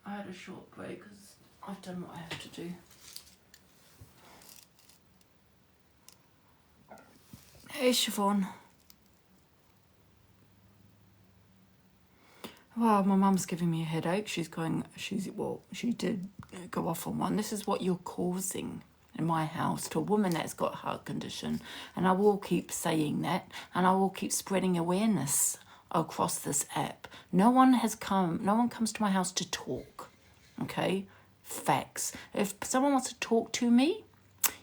I had a short break because I've done what I have to do. Hey, Siobhan. Well, my mum's giving me a headache. She did go off on one. This is what you're causing in my house to a woman that's got a heart condition. And I will keep saying that, and I will keep spreading awareness across this app. No one comes to my house to talk. Okay? Facts. If someone wants to talk to me,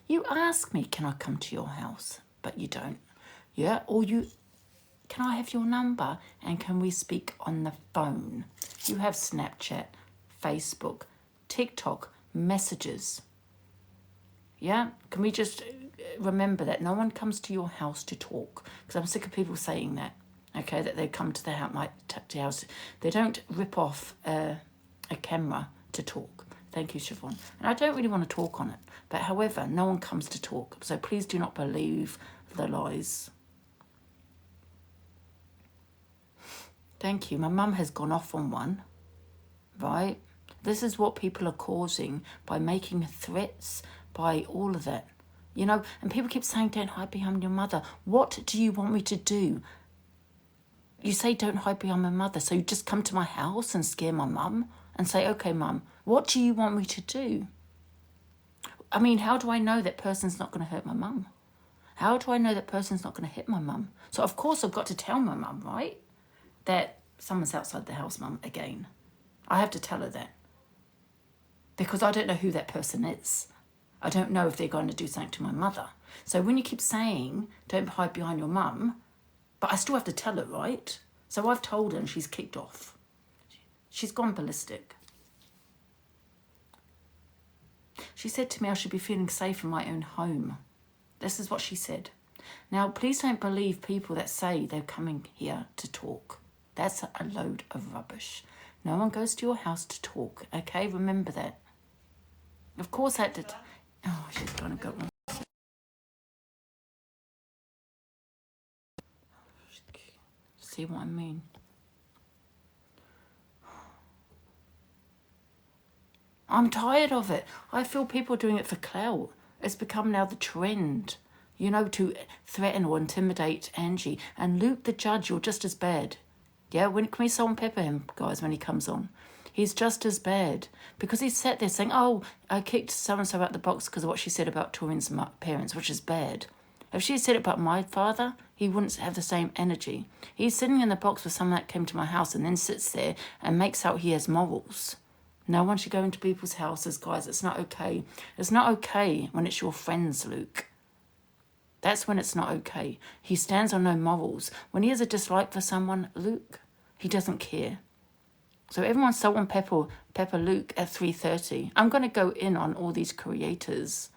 you ask me, can I come to your house? But you don't. Yeah? Or can I have your number and can we speak on the phone? You have Snapchat, Facebook, TikTok, messages. Yeah? Can we just remember that no one comes to your house to talk? Because I'm sick of people saying that. Okay, that they come to the house, They don't rip off a camera to talk. Thank you, Siobhan. And I don't really want to talk on it. But however, no one comes to talk. So please do not believe the lies. Thank you. My mum has gone off on one, right? This is what people are causing by making threats, by all of that. You know, and people keep saying, don't hide behind your mother. What do you want me to do? You say don't hide behind my mother, so you just come to my house and scare my mum and say, okay, mum, what do you want me to do? I mean, how do I know that person's not going to hurt my mum? How do I know that person's not going to hit my mum? So, of course, I've got to tell my mum, right? That someone's outside the house, mum, again. I have to tell her that. Because I don't know who that person is. I don't know if they're going to do something to my mother. So when you keep saying, don't hide behind your mum, but I still have to tell her, right? So I've told her and she's kicked off. She's gone ballistic. She said to me I should be feeling safe in my own home. This is what she said. Now, please don't believe people that say they're coming here to talk. That's a load of rubbish. No one goes to your house to talk, okay? Remember that. Of course I did. Oh, she's going to go on. See what I mean? I'm tired of it. I feel people doing it for clout. It's become now the trend, you know, to threaten or intimidate Angie. And Luke the judge, you're just as bad. Yeah, can we salt and pepper him, guys, when he comes on? He's just as bad because he's sat there saying, oh, I kicked so-and-so out the box because of what she said about Torine's parents, which is bad. If she said it about my father, he wouldn't have the same energy. He's sitting in the box with someone that came to my house and then sits there and makes out he has morals. No one should go into people's houses, guys. It's not okay. It's not okay when it's your friends, Luke. That's when it's not okay. He stands on no morals. When he has a dislike for someone, Luke, he doesn't care. So everyone's salt and pepper Luke at 3:30. I'm going to go in on all these creators,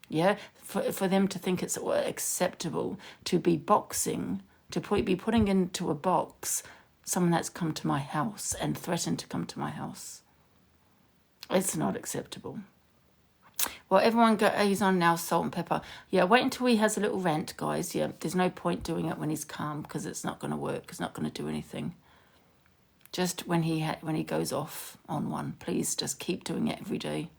yeah, for them to think it's acceptable to be boxing, to be putting into a box someone that's come to my house and threatened to come to my house. It's not acceptable. Well, everyone he's on now, salt and pepper. Yeah, wait until he has a little rant, guys. Yeah, there's no point doing it when he's calm because it's not going to work. It's not going to do anything. Just when he goes off on one, please just keep doing it every day.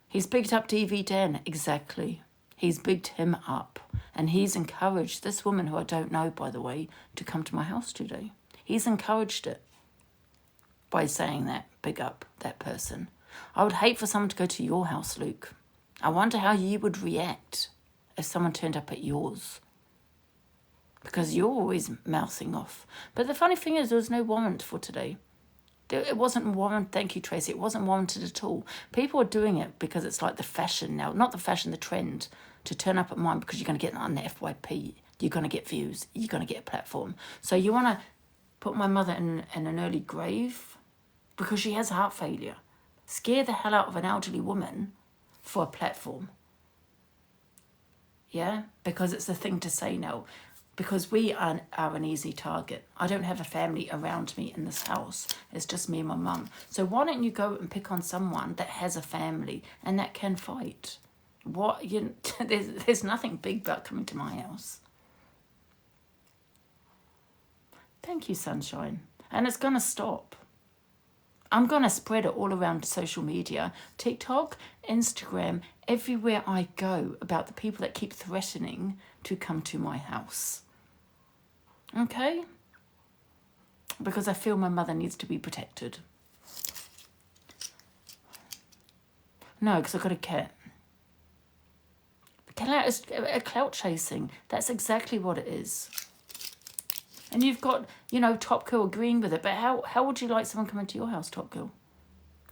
He's bigged up DV Dan, exactly. He's bigged him up. And he's encouraged this woman, who I don't know, by the way, to come to my house today. He's encouraged it by saying that, big up that person. I would hate for someone to go to your house, Luke. I wonder how you would react if someone turned up at yours. Because you're always mouthing off. But the funny thing is, there was no warrant for today. It wasn't warranted. Thank you, Tracy. It wasn't warranted at all. People are doing it because it's like the fashion now. Not the fashion, the trend. To turn up at mine because you're going to get on the FYP. You're going to get views. You're going to get a platform. So you want to put my mother in an early grave because she has heart failure. Scare the hell out of an elderly woman for a platform. Yeah? Because it's the thing to say now. Because we are an easy target. I don't have a family around me in this house. It's just me and my mum. So why don't you go and pick on someone that has a family and that can fight? There's nothing big about coming to my house. Thank you, sunshine. And it's going to stop. I'm going to spread it all around social media, TikTok, Instagram, everywhere I go, about the people that keep threatening to come to my house. Okay? Because I feel my mother needs to be protected. No, because I've got a cat. Clout is a clout chasing. That's exactly what it is. And you've got, you know, Top Girl agreeing with it. But how would you like someone coming to your house, Top Girl?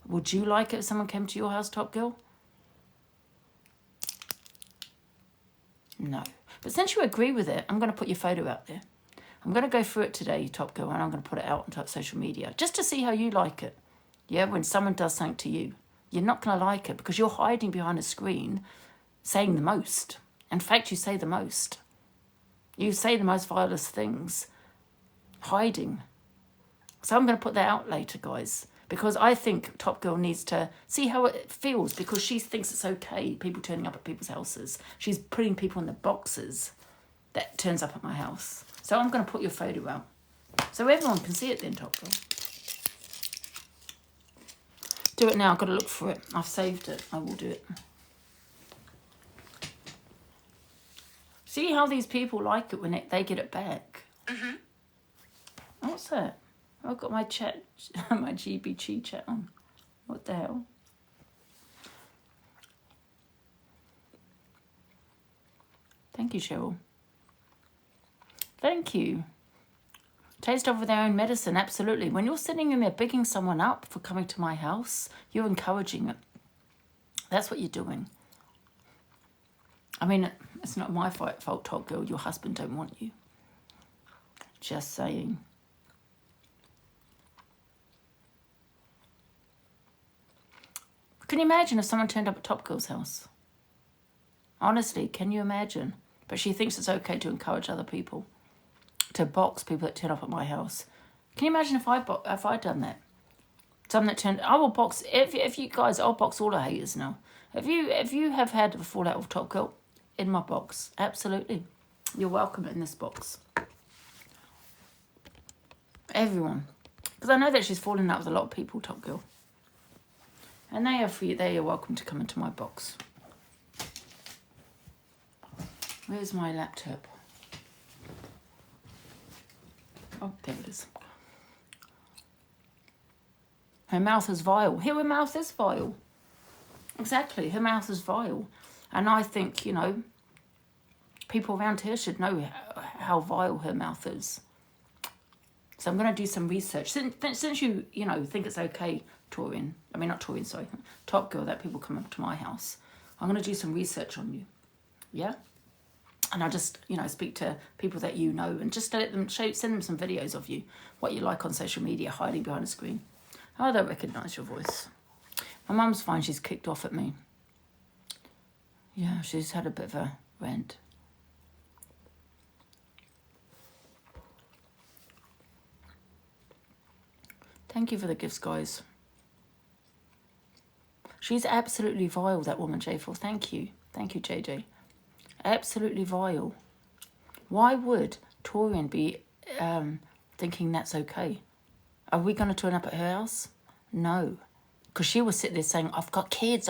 Would you like it if someone came to your house, Top Girl? No. But since you agree with it, I'm going to put your photo out there. I'm going to go through it today, Top Girl, and I'm going to put it out on social media just to see how you like it. Yeah, when someone does something to you, you're not going to like it because you're hiding behind a screen saying the most. In fact, you say the most. You say the most vilest things, hiding. So I'm going to put that out later, guys, because I think Top Girl needs to see how it feels, because she thinks it's okay, people turning up at people's houses. She's putting people in the boxes that turns up at my house. So I'm going to put your photo out so everyone can see it then, Top Girl. Do it now. I've got to look for it. I've saved it. I will do it. See how these people like it when they get it back. Mm-hmm. What's that? I've got my chat, my GBG chat on. What the hell? Thank you, Cheryl. Thank you. Taste of their own medicine, absolutely. When you're sitting in there bigging someone up for coming to my house, you're encouraging it. That's what you're doing. I mean, it's not my fault, Top Girl. Your husband don't want you. Just saying. Can you imagine if someone turned up at Top Girl's house? Honestly, can you imagine? But she thinks it's okay to encourage other people, to box people that turn up at my house. Can you imagine if I'd done that? Someone that turned, I will box. If you guys, I'll box all the haters now. If you have had a fallout with Top Girl, in my box, absolutely, you're welcome in this box. Everyone, because I know that she's fallen out with a lot of people, Top Girl, and they are welcome to come into my box. Where's my laptop? Oh, there it is. Her mouth is vile. Her mouth is vile. Exactly, her mouth is vile. And I think, you know, people around here should know how vile her mouth is. So I'm going to do some research. Since you think it's okay, Top Girl, that people come up to my house, I'm going to do some research on you. Yeah? And I'll just, speak to people that you know and just let them send them some videos of you, what you like on social media, hiding behind a screen. Oh, they'll recognise your voice. My mum's fine. She's kicked off at me. Yeah, she's had a bit of a rant. Thank you for the gifts, guys. She's absolutely vile, that woman, J4. Thank you. Thank you, JJ. Absolutely vile. Why would Torian be thinking that's okay? Are we going to turn up at her house? No. Because she was sitting there saying, I've got kids.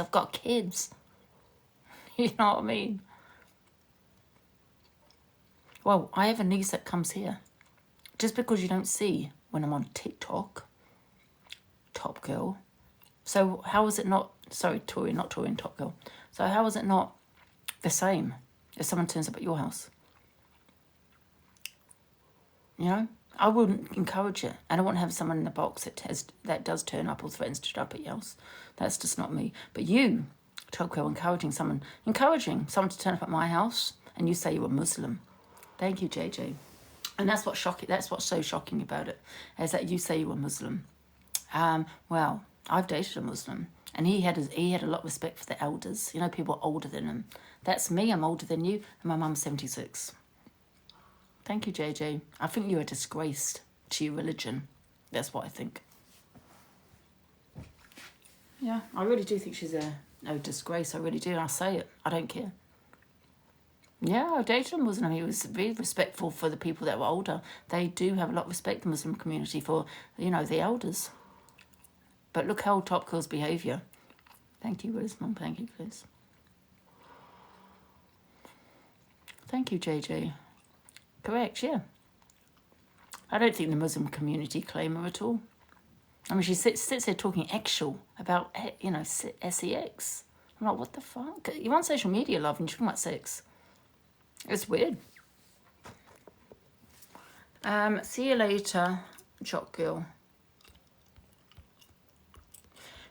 You know what I mean? Well, I have a niece that comes here. Just because you don't see when I'm on TikTok, Top Girl. So how is it not, sorry, Torian, not Torian, Top Girl. So how is it not the same if someone turns up at your house? You know? I wouldn't encourage it. I don't want to have someone in the box that does turn up or threatens to turn up at your house. That's just not me. But you, Top Girl, encouraging someone to turn up at my house, and you say you're a Muslim. Thank you, JJ. And that's what's shocking. That's what's so shocking about it, is that you say you're a Muslim. Well, I've dated a Muslim, and he had a lot of respect for the elders. You know, people older than him. That's me. I'm older than you, and my mum's 76. Thank you, JJ. I think you're a disgrace to your religion. That's what I think. Yeah, I really do think she's a disgrace. I really do. I say it. I don't care. Yeah, I dated a Muslim. He was very respectful for the people that were older. They do have a lot of respect, the Muslim community, for, the elders. But look how Top Girl's behaviour. Thank you, Rosamund. Thank you, Liz. Thank you, JJ. Correct, yeah. I don't think the Muslim community claim her at all. I mean, she sits there talking actual about, you know, sex. I'm like, what the fuck? You're on social media, love, and you're talking about sex. It's weird. See you later, Jock Girl.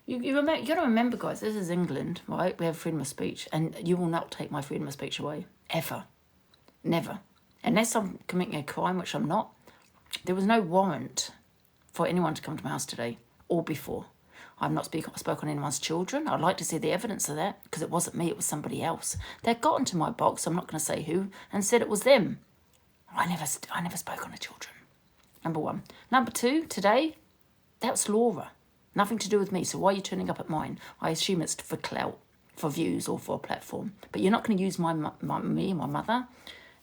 You got to remember, guys, this is England, right? We have freedom of speech, and you will not take my freedom of speech away. Ever. Never. Unless I'm committing a crime, which I'm not. There was no warrant for anyone to come to my house today or before. I've not spoke on anyone's children. I'd like to see the evidence of that, because it wasn't me, it was somebody else. They'd got into my box, I'm not going to say who, and said it was them. I never spoke on the children. Number one. Number two, today, that was Laura. Nothing to do with me, so why are you turning up at mine? I assume it's for clout, for views, or for a platform. But you're not going to use my mother,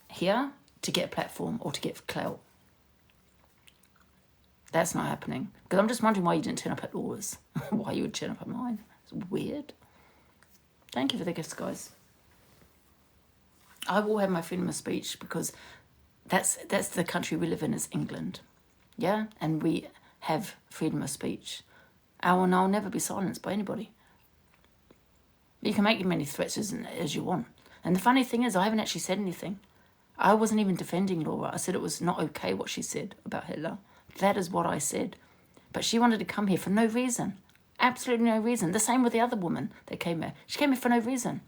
here to get a platform or to get clout. That's not happening. Because I'm just wondering why you didn't turn up at Laura's. Why you would turn up at mine. It's weird. Thank you for the gifts, guys. I will have my freedom of speech because that's the country we live in, is England. Yeah? And we have freedom of speech. I'll never be silenced by anybody. You can make as many threats as you want. And the funny thing is, I haven't actually said anything. I wasn't even defending Laura. I said it was not okay what she said about Hitler. That is what I said. But she wanted to come here for no reason. Absolutely no reason. The same with the other woman that came here. She came here for no reason.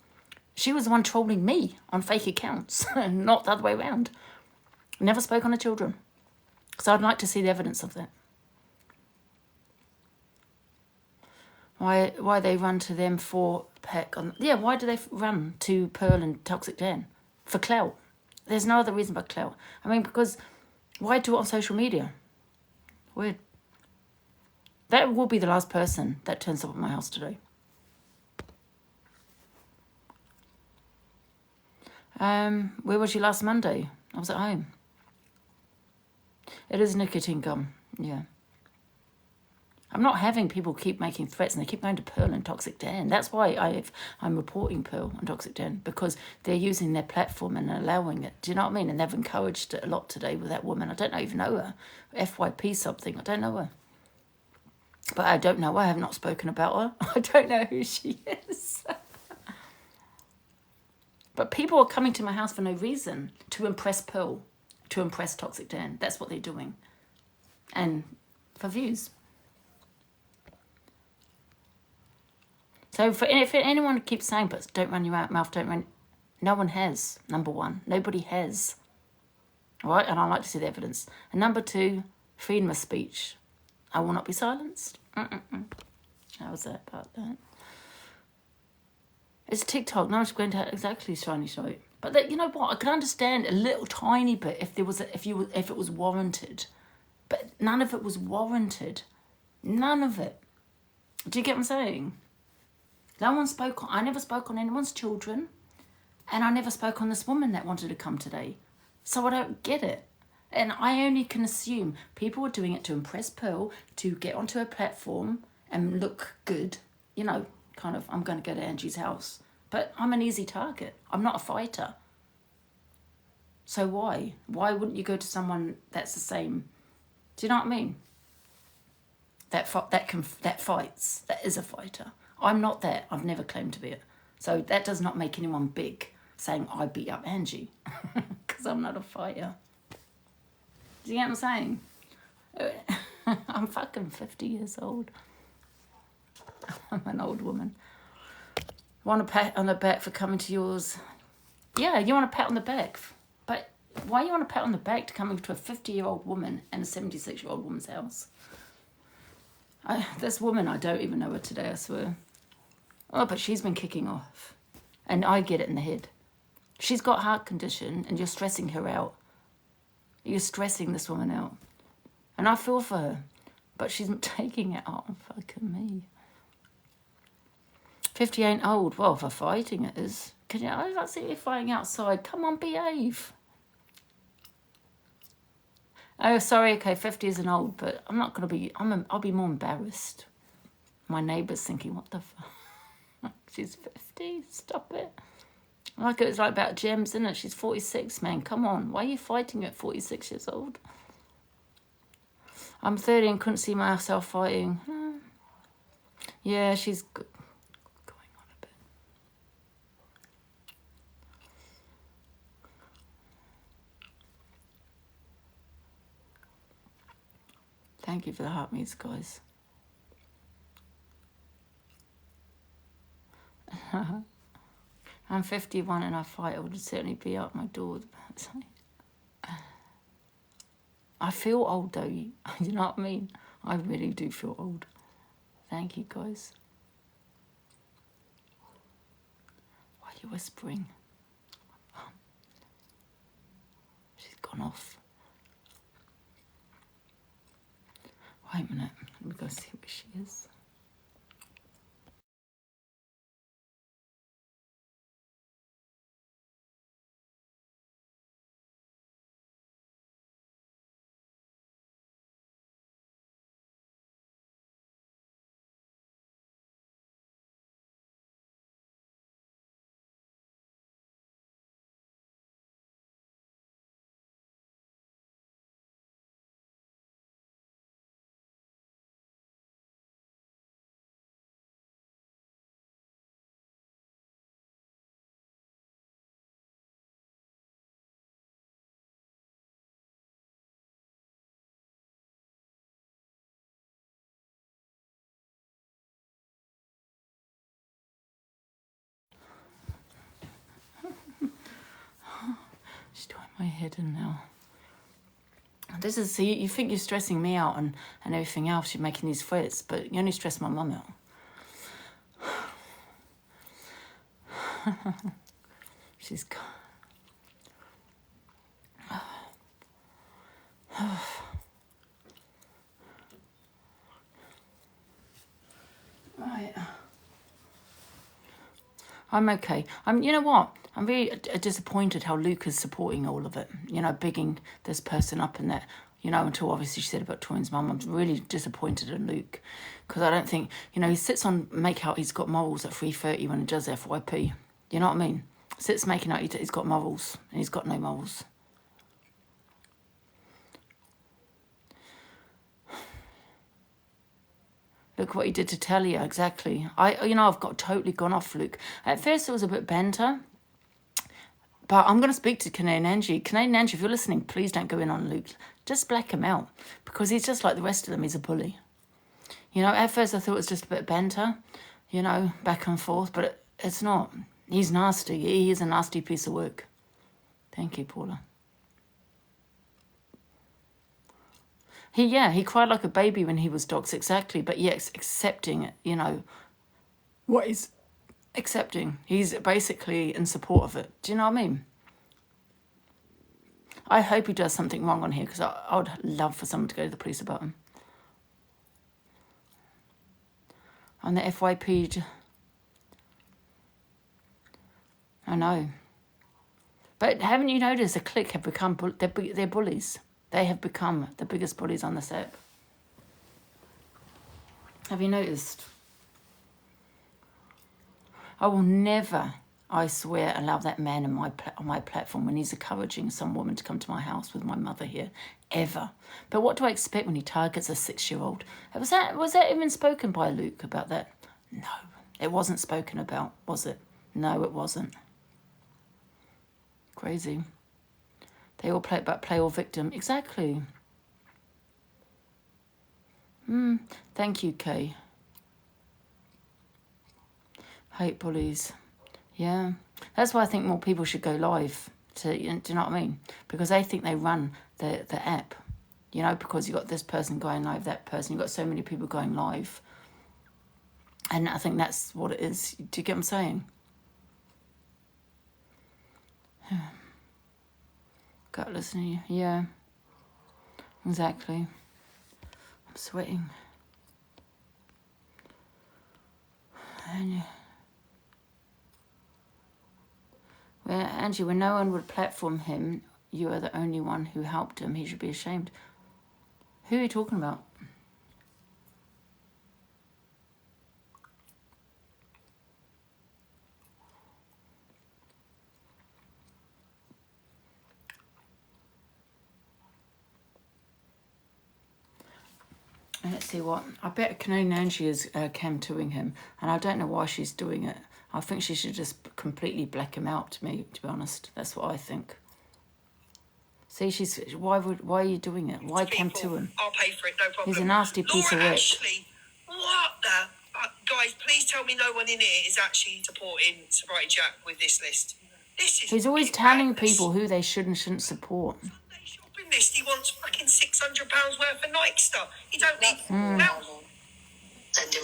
She was the one trolling me on fake accounts, not the other way around. Never spoke on the children. So I'd like to see the evidence of that. Why they run to them for Peck? Why do they run to Pearl and Toxic Dan? For clout. There's no other reason but clout. I mean, because why do it on social media? Weird. That will be the last person that turns up at my house today. Where was you last Monday? I was at home. It is nicotine gum, yeah. I'm not having people keep making threats, and they keep going to Pearl and Toxic Dan. That's why I'm reporting Pearl and Toxic Dan, because they're using their platform and allowing it. Do you know what I mean? And they've encouraged it a lot today with that woman. I don't even know her. FYP something. I don't know her. But I don't know her. I have not spoken about her. I don't know who she is. But people are coming to my house for no reason, to impress Pearl, to impress Toxic Dan. That's what they're doing. And for views. So if anyone keeps saying, but don't run your mouth, don't run... No one has, number one. Nobody has. All right? And I like to see the evidence. And number two, freedom of speech. I will not be silenced. How was that about that? It's TikTok. No one's going to exactly shiny show. But you know what? I could understand a little tiny bit if it was warranted. But none of it was warranted. None of it. Do you get what I'm saying? I never spoke on anyone's children, and I never spoke on this woman that wanted to come today. So I don't get it. And I only can assume people were doing it to impress Pearl, to get onto a platform and look good. You know, kind of, I'm going to go to Angie's house. But I'm an easy target. I'm not a fighter. So why? Why wouldn't you go to someone that's the same? Do you know what I mean? That fights. That is a fighter. I'm not that. I've never claimed to be it. So that does not make anyone big saying I beat up Angie. Because I'm not a fighter. Do you get what I'm saying? I'm fucking 50 years old. I'm an old woman. Want a pat on the back for coming to yours? Yeah, you want a pat on the back. But why you want a pat on the back to come to a 50-year-old woman and a 76-year-old woman's house? This woman, I don't even know her today, I swear. Oh, but she's been kicking off. And I get it in the head. She's got heart condition and you're stressing her out. You're stressing this woman out. And I feel for her. But she's taking it out on fucking me. 50 ain't old. Well, for fighting it is. Can you? I see you fighting outside. Come on, behave. Oh, sorry. Okay, 50 isn't old, but I'm not gonna be. I'll be more embarrassed. My neighbour's thinking, what the fuck? She's 50, stop it. Like it was like about Gems, isn't it? She's 46, man, come on. Why are you fighting at 46 years old? I'm 30 and couldn't see myself fighting. Yeah, she's going on a bit. Thank you for the heart meets, guys. I'm 51 and I fight. I would certainly be out my door. I feel old though. You know what I mean? I really do feel old. Thank you, guys. Why are you whispering? She's gone off. Wait a minute. Let me go see where she is. She's doing my head in now. This is, see, you think you're stressing me out and everything else, you're making these threats, but you only stress my mum out. She's... Right. I'm okay. You know what? I'm really disappointed how Luke is supporting all of it. You know, bigging this person up in that. You know, until obviously she said about Torian's mum. I'm really disappointed in Luke because I don't think, you know, he sits on make out he's got morals at 3:30 when he does FYP. You know what I mean? Sits making out he's got morals and he's got no morals. Look what he did to Talia, exactly. I've totally gone off Luke. At first it was a bit banter, but I'm going to speak to Canadian Angie. Canadian Angie, if you're listening, please don't go in on Luke. Just black him out because he's just like the rest of them. He's a bully. You know, at first I thought it was just a bit of banter, you know, back and forth, but it's not. He's nasty. He is a nasty piece of work. Thank you, Paula. He cried like a baby when he was doxxed, exactly, but yes, accepting it, you know, what he's accepting. He's basically in support of it. Do you know what I mean? I hope he does something wrong on here because I would love for someone to go to the police about him. On the FYP, I know. But haven't you noticed the clique have become, they're bullies. They have become the biggest bullies on this app. Have you noticed? I will never, I swear, allow that man on my platform when he's encouraging some woman to come to my house with my mother here, ever. But what do I expect when he targets a 6-year-old? Was that even spoken by Luke about that? No, it wasn't spoken about, was it? No, it wasn't. Crazy. They all play all victim. Exactly. Thank you, Kay. Hate bullies. Yeah. That's why I think more people should go live. Do you know what I mean? Because they think they run the app. You know, because you've got this person going live, that person. You've got so many people going live. And I think that's what it is. Do you get what I'm saying? Gut listening. Yeah. Exactly. I'm sweating. Angie, when no one would platform him, you are the only one who helped him. He should be ashamed. Who are you talking about? Let's see what. I bet Canadian Angie is Cam 2ing him, and I don't know why she's doing it. I think she should just completely black him out, to me, to be honest. That's what I think. See, she's... Why are you doing it? Why Cam 2 him? I'll pay for it, no problem. He's a nasty piece of work. Ashley, what the... guys, please tell me no one in here is actually supporting Sobriety Jack with this list. This is... He's always telling people who they should and shouldn't support. Shopping list. He wants fucking £600 worth of Nike stuff. He don't need... Sending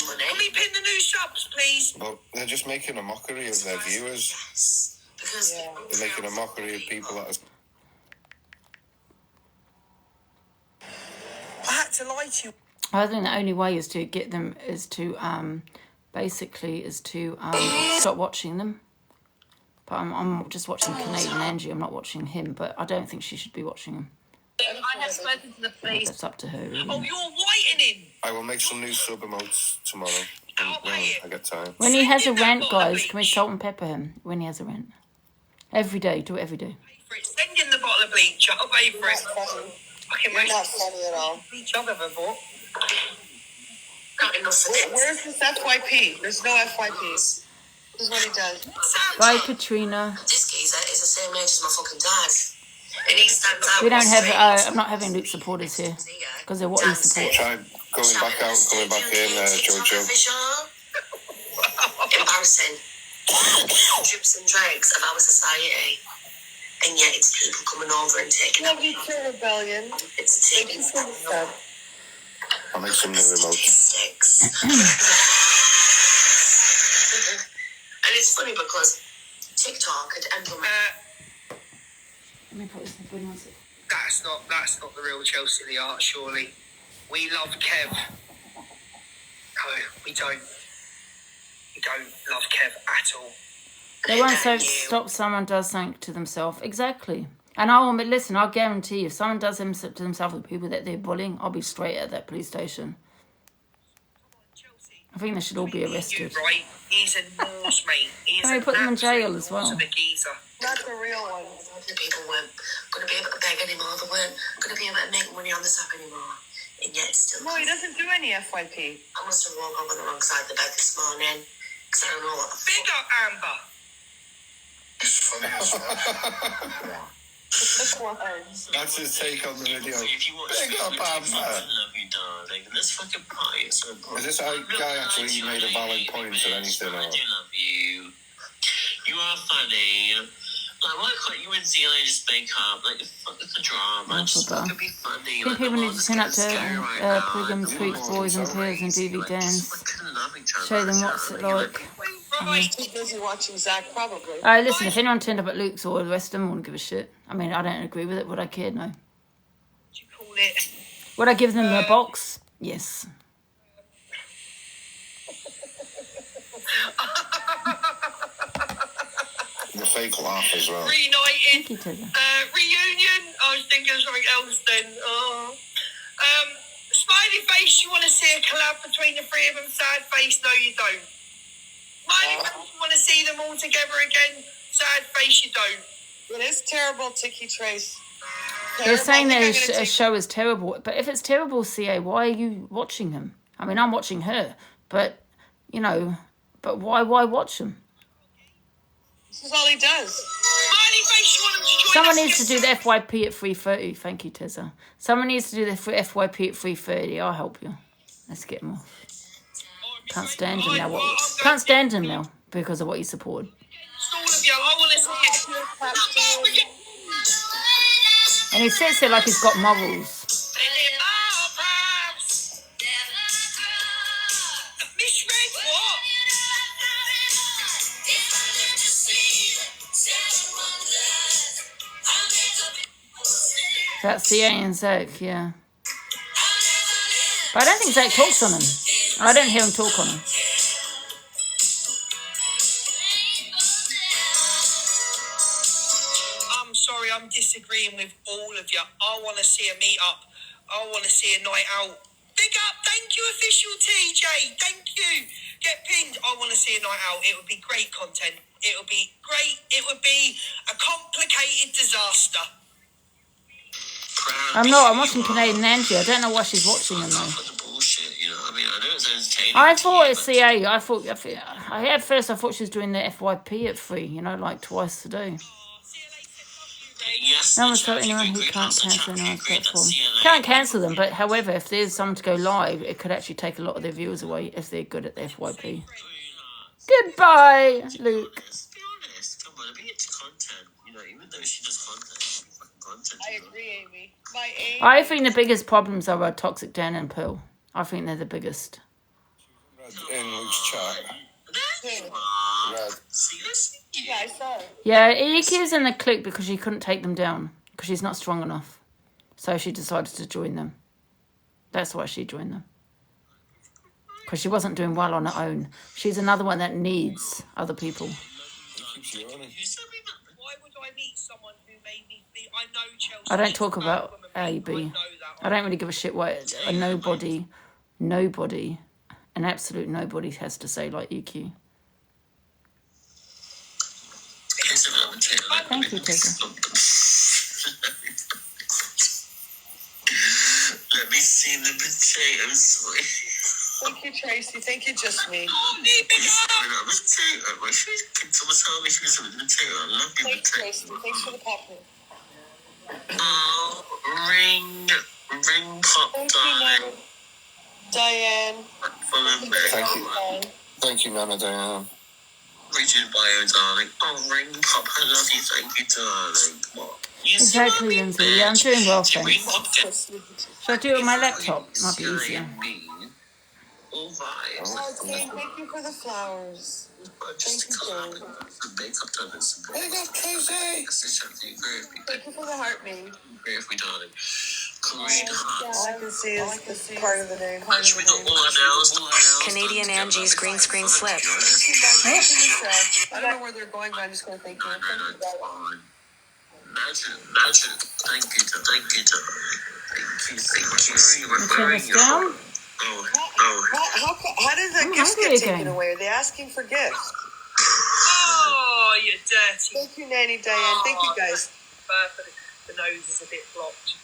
money. Can we pin the new subs, please? Well, they're just making a mockery of their viewers. Yes. Because they're making a mockery of people that I had to lie to you. I think the only way is to get them is to stop watching them. But I'm just watching Canadian Angie. I'm not watching him, but I don't think she should be watching him. I have spoken to the police. That's up to her, really. Oh, you're whitening. I will make some new sub emotes tomorrow. When I get time. When he has a rant, guys, can we salt and pepper him when he has a rant? Every day. Do it every day. Send in the bottle of bleach. I'll pay for it. Fucking You're not funny at all. bleach I've ever bought. Got enough for this. Where's this FYP? There's no FYP. This is what he does. Bye, Katrina. This geezer is the same age as my fucking dad. And he stands out. We don't have... I'm not having Luke supporters here. Because they're what he supports. Try going back out and coming back in, Jojo. Embarrassing. Drips and dregs of our society. And yet it's people coming over and taking Love you too, Rebellion. It's a team. I'll make some new emotes. And it's funny because TikTok had implemented... Let me put this in the bin, one sec. That's not the real Chelsea the art, surely. We love Kev. No, we don't. We don't love Kev at all. They won't stop someone does something to themselves. Exactly. And I will listen, I'll guarantee you, if someone does something to themselves with people that they're bullying, I'll be straight at that police station. I think they should all be arrested. Right? He's a Norse, mate. Can we put them in jail as well? Not the real one. The people weren't going to be able to beg anymore. They weren't going to be able to make money on this app anymore. And yet it's still... No, he doesn't do any FYP. I must have woke up on the wrong side of the bed this morning. Because I don't know what the Big up, Amber. That's his take on the video. Big up, Amber. Is this how guy actually made a valid point or anything? Or? I do love you. You are funny. Like, why can't you and Zila just make up? Like, fuck the drama. Just fucking be funny. I think people need to turn up to Pilgrim Tweets, Boys and Peers and DV Dance. Show them what's it like. He's busy watching Zach, probably. Alright, listen, if anyone turned up at Luke's or the rest of them, I wouldn't give a shit. I mean, I don't agree with it. Would I care? No. What do you call it? Would I give them a box? Yes. The fake laugh as well. Reunited. Thank you, Tessa. Reunion. I was thinking of something else then. Smiley face, you want to see a collab between the three of them? Sad face, no you don't. Smiley face, you want to see them all together again? Sad face, you don't. It is terrible, Tiki Trace. They're saying their show is terrible. But if it's terrible, CA, why are you watching him? I mean, I'm watching her. But, you know, but why watch him? This is all he does. Smiley face, you want him to join Someone us? needs to do the FYP at 3:30. Thank you, Tessa. Someone needs to do the FYP at 3:30. I'll help you. Let's get him off. Can't stand him now. Can't stand him now because of what he supported. All of you, I want to see it. And he sits there like he's got morals. Miss Red, what? That's CA and Zach, yeah. But I don't think Zach talks on him. I don't hear him talk on him. I'm sorry, I'm disagreeing with all of you. I want to see a meet-up. I want to see a night out. Big up, thank you, official TJ. Thank you. Get pinned. I want to see a night out. It would be great content. It would be great. It would be a complicated disaster. I'm not. I'm watching Canadian Angie. I don't know why she's watching him though. The bullshit. I mean, I know it's entertaining. I to thought you, it's but- CA. At first I thought she was doing the FYP at 3, you know, like twice a day. Yes, No the one's chat, told if you anyone who agree, can't also cancel chat, if you anyone's agree that platform. CLA Can't cancel them, but however, if there's someone to go live, it could actually take a lot of their viewers away if they're good at the FYP. Goodbye, Luke. Let's be honest. Come on, be into content. You know, even though she does content, she's fucking content. I you know? agree, Amy. My Amy. I think the biggest problems are Toxic Dan and Pearl. I think they're the biggest. In Luke's chat. There you are. Red. Seriously? Yeah, I saw it. Yeah, Iki's in the clique because she couldn't take them down because she's not strong enough. So she decided to join them. That's why she joined them. Because she wasn't doing well on her own. She's another one that needs other people. He keeps yawning. You said me that. Why would I meet someone who made me feel? I know Chelsea. I don't is talk a about woman, AB. I know that. I don't really give a shit what a nobody, an absolute nobody has to say like EQ. Thank you, Tigger. Let me see the potatoes. Thank you, Tracy. Thank you, just me. Can someone tell me if there's a potato? I love you, Thanks, potato. Tracy. Thanks for the popcorn. Oh, ring pop, Thank darling. you, Diane. Thank you. Thank you, Nana Diane. Rigid bio, darling. Oh, ring pop, I love you. Thank you, darling. Come on. You see Exactly, what I mean, Lindsay. Yeah, I'm doing well, bitch? Ring thanks. pop, get Should I do it on my laptop? Might be easier. All vibes. Oh, Jane, thank you for the flowers. Just Thank you, the makeup done is Hey, got Casey. Thank you for the heart me. if we done it. Green hearts. All I can see is the part of the name. Match with the all our nails. Canadian Angie's green screen slip. I don't know where they're going, but I'm just going to thank you. Imagine. Thank you. Thank you. See what you see. We're Turn wearing this your down. How did the I'm gifts hungry get taken again. away? Are they asking for gifts? Oh, you dirty. Thank you, Nanny Diane. Thank you, guys. The nose is a bit blocked.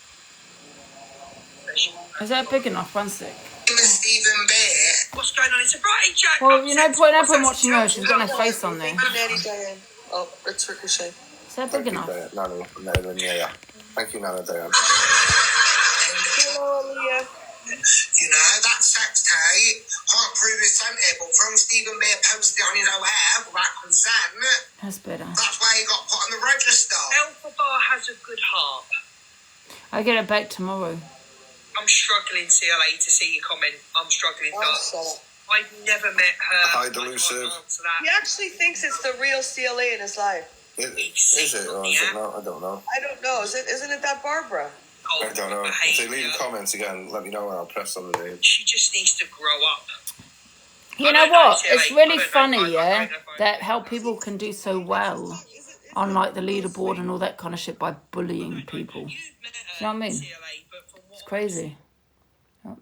Is that big enough? One sec. Stephen Bear. What's going on? It's a Friday, Jack. Well, you know, no point watching her. She's got her face on there. Thank you, Nanny Diane. Oh, it's Ricochet. Is that big enough? Nana Diane. Thank you, Nana Diane. Hello, Aaliyah. You know, that sex tape, can't prove it's sent it, but from Stephen Bear posted it on his own air without consent. That's better. That's why he got put on the register. Alpha Bar has a good heart. I get it back tomorrow. I'm struggling, CLA, to see your comment. I'm struggling. Oh, shut up. I've never met her. Hi, I can't Delusive. answer that. He actually thinks it's the real CLA in his life. Is it or is it not? I don't know. I don't know. Isn't it that Barbara? Oh, I don't know. If they leave behaviour. comments again, let me know and I'll press on the name. She just needs to grow up. You I know don't know, what? CLA. It's really I don't know, funny, I don't yeah, know. that how people can do so well on like the leaderboard and all that kind of shit by bullying people. You've met her, You know what I mean? CLA, but from what It's crazy. my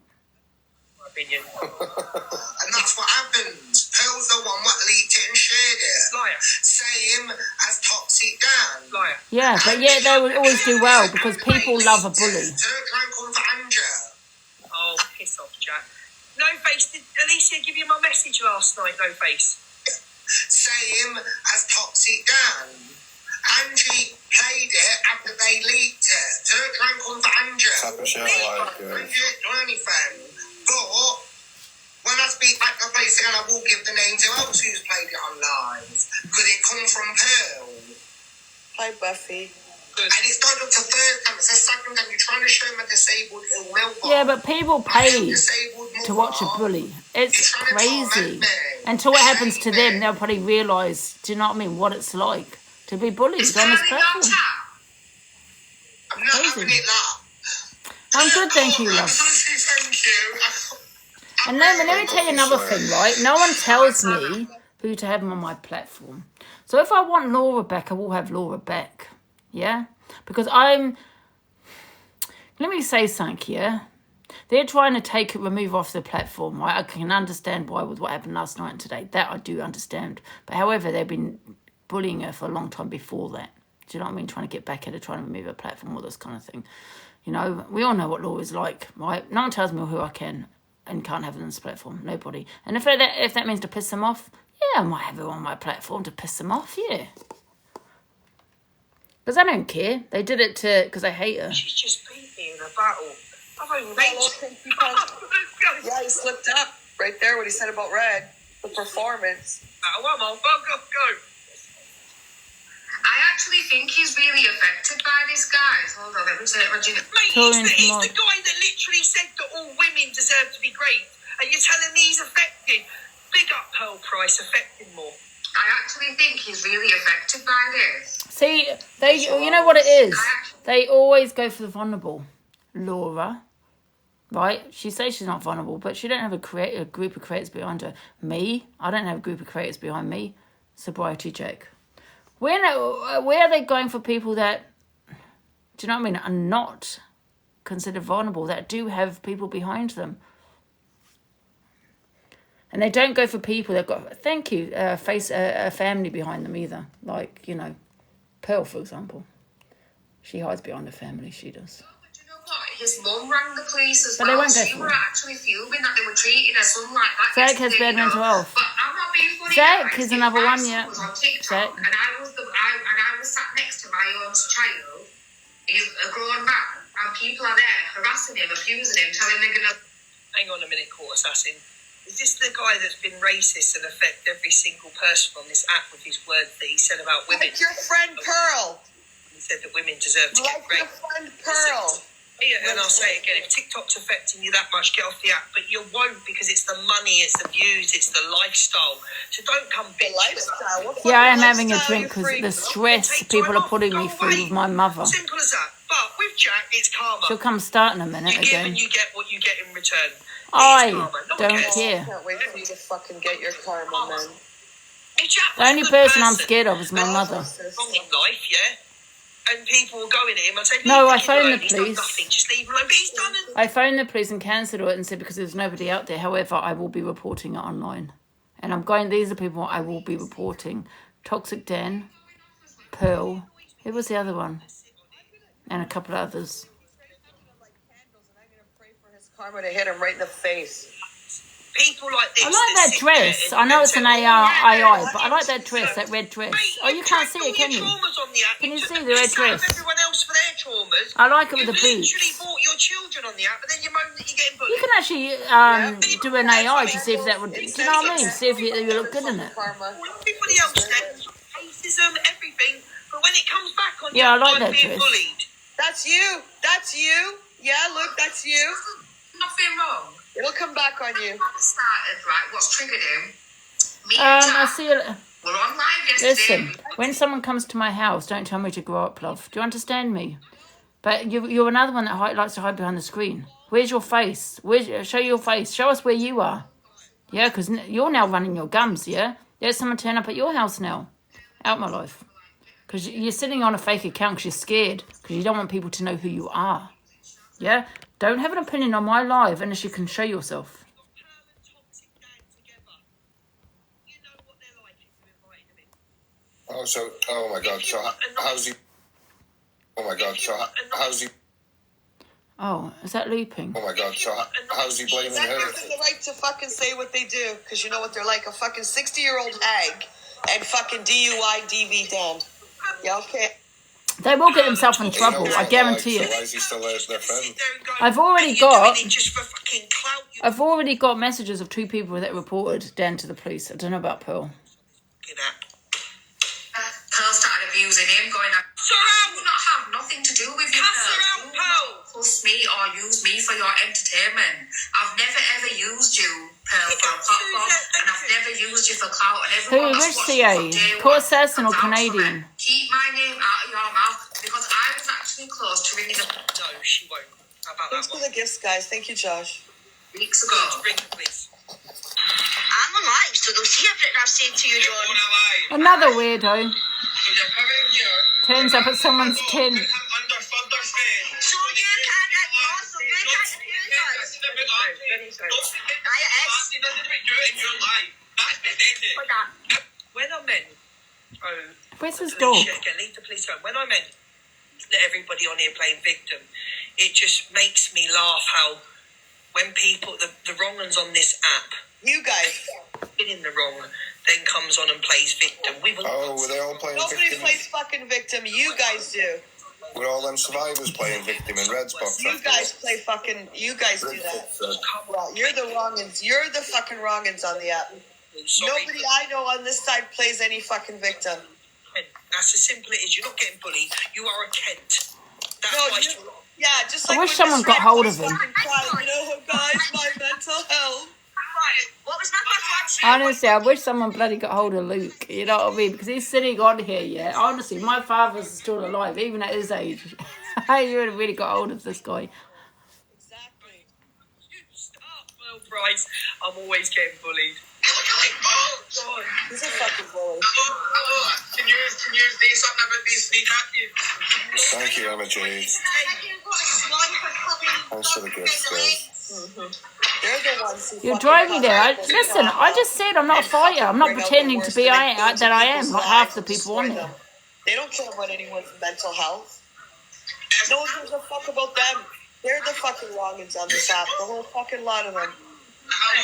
opinion. And that's what happens. Pearl's the one what leaked it and shared it. Liar. Same as Toxic Dan. Liar. Yeah, but yeah, they would always do well because people love a bully. So don't try and call for Angel. Oh, piss off, Jack. No Face, did Alicia give you my message last night? No Face. Same as Toxic Dan. Angie played it after they leaked it. So don't try and call for Angel. Don't do anything. But when I speak back to the place again, I will give the name to else who's played it online. Could it come from Pearl? Hi, Buffy. Good. And it's not up to third time, it's the second time. You're trying to show him a disabled ill mother. Yeah, but people pay Disabled mother. to watch a bully. It's crazy. Until it happens to them, they'll probably realise, do you know what I mean, what it's like to be bullied It's on this turning that platform. tap. I'm not Crazy. having it that. I'm good, thank you, love. Thank you. And then let me tell you another thing, right? No one tells me who to have on my platform. So if I want Laura back, I will have Laura back. Yeah? Because let me say something, yeah? They're trying to remove off the platform, right? I can understand why with what happened last night and today. That I do understand. But however, they've been bullying her for a long time before that. Do you know what I mean? Trying to get back at her, trying to remove her platform, all this kind of thing. You know, we all know what Laura's like, right? No one tells me who I can and can't have them on this platform. Nobody. And if that means to piss them off, yeah, I might have it on my platform to piss them off, yeah. Because I don't care. They did it because I hate her. She's just beat me in a battle. Yeah, he slipped up right there what he said about Red, the performance. One more, go. I actually think he's really affected by this, guys. Hold on, let me take Regina. Mate, he's the guy that literally said that all women deserve to be great. And you're telling me he's affected? Big up Pearl Price, affected more. I actually think he's really affected by this. See, you know what it is? They always go for the vulnerable. Laura, right? She says she's not vulnerable, but she don't have a group of creators behind her. Me, I don't have a group of creators behind me. Sobriety Jack. Where are they going for people that, do you know what I mean, are not considered vulnerable, that do have people behind them? And they don't go for people that got, a family behind them either. Like, you know, Pearl, for example. She hides behind her family, she does. But you know what? His mum rang the police as But well. they won't go She for were it. actually fuming that they were treating her son like that. Zach has bad mental health. But I'm not being funny. Zach guys. is another My one, son yeah. was on TikTok, Zach. and I was sat next to my own child. He's a grown man, and people are there harassing him, abusing him, telling him they're gonna. Hang on a minute, Court Assassin. Is this the guy that's been racist and affect every single person on this app with his words that he said about women? Like your friend Pearl. He said that women deserve to get Like your raped. friend Pearl. Yeah, and I'll say it again, if TikTok's affecting you that much, get off the app. But you won't, because it's the money, it's the views, it's the lifestyle. So don't come bitch. Lifestyle. What Yeah, I am fucking having a lifestyle, drink you because freak? the stress people are putting me through with my mother. Simple as that. But with Jack, it's karma. She'll come start in a minute You give again. and you get what you get in return. I It's karma. No one don't cares. care. I can't wait for you to fucking get your karma, man. If Jack The was a only good person I'm scared of is my but mother. wrong in life, yeah? And people will go in at him and say, No, leave I kid phoned alone. the He's done police. nothing. Just leave him alone. But he's done it. I phoned the police and cancelled it and said because there's nobody out there. However, I will be reporting it online. And these are people I will be reporting. Toxic Dan, Pearl, who was the other one? And a couple of others. Karma to hit him right in the face. People like this. I like that sit dress. there I and know it's say, an "Oh, AI, yeah, but I like that dress, that red dress. Mate, Oh, you can't see it, all can your you? traumas on the app. Can you took see the red piss out of dress? Everyone else for their traumas. I like it with You've the boots. literally bought your children on the app, and then you moan that you're getting bullied. You can actually do an AI to see if that would, do you know what I mean? See if you look good in it. Karma. Everybody else says racism, everything, but when it comes back on Yeah, I you, like I'm that being dress. bullied. That's you. That's you. Yeah, look, that's you. Nothing wrong. It'll come back on you. What started, right? What's triggered him? Me and I Jack see it. were on live yesterday. Listen, when someone comes to my house, don't tell me to grow up, love. Do you understand me? But you're another one that likes to hide behind the screen. Where's your face? Show your face. Show us where you are. Yeah, because you're now running your gums, yeah? There's someone turn up at your house now. Out my life. Because you're sitting on a fake account because you're scared. Because you don't want people to know who you are. Yeah? Don't have an opinion on my live unless you can show yourself. Oh, so, oh my God, so how's he? Oh my God, so how's he? Oh, is that looping? Oh my God, so how's he blaming That her? gives them the right to fucking say what they do, because you know what they're like, a fucking 60-year-old hag and fucking DUI DV damned. Yeah, okay. They will get themselves in You know trouble, what I it's guarantee like, so why it. is he still their friend? I've already And you're doing got- it just for fucking clout, you I've already got messages of 2 people that reported Dan to the police. I don't know about Pearl. fucking app. Pearl started abusing him, going, I do not have nothing to do with you, Cuss her Pearl. out, Do Pearl. not fuss me or use me for your entertainment. I've never ever used you, Pearl, for a platform, and I've never used you for clout. And Who, everyone which that's watched CA? from day Port one Assassin or can vouch for Canadian? me. Keep my name out of your mouth, because I was actually close to ringing the No, she won't. How about Thanks that for one? the gifts, guys. Thank you, Josh. weeks ago. Bring it, please. I'm on live, so they'll see everything I've said to you, John. Another weirdo. So you're coming here. Turns up at someone's tin. Under Thunder's bed. So you can't ignore, so you can't accuse us. He doesn't do it in your life. That's pathetic. For that. When I meant, Where's his dog? again, leave the police alone. When I meant that everybody on here playing victim, it just makes me laugh how when people, the wrong ones on this app, You guys. been in the wrong, then comes on and plays victim. Were they all playing Nobody victim? plays fucking victim. You guys do. Were all them survivors playing victim in Red's box? You guys play fucking. You guys do that. Well, you're the wrong-uns. You're the fucking wrong-uns on the app. Nobody I know on this side plays any fucking victim. That's as simple as it is. You're not getting bullied. You are a Kent. That's No, why you, yeah, just like I wish when someone Miss got Red hold was of him. fucking crying, you know, guys, my mental health. What was that? Honestly, I wish someone bloody got hold of Luke. You know what I mean? Because he's sitting on here, yeah. Honestly, my father's still alive, even at his age. You would have really got hold of this guy. Exactly. Stop, Will Price. I'm always getting bullied. God. He's a fucking bully. Can you say something about these kneecaps? Thank you, Emma Jade. Thanks for the gift, girls. They're the ones who You're fucking driving me there. cause Listen, I just said I'm not a fighter. I'm not pretending to be that I am, like half the people on there. They don't care about anyone's mental health. No one gives a fuck about them. They're the fucking wrong-uns on this app. The whole fucking lot of them.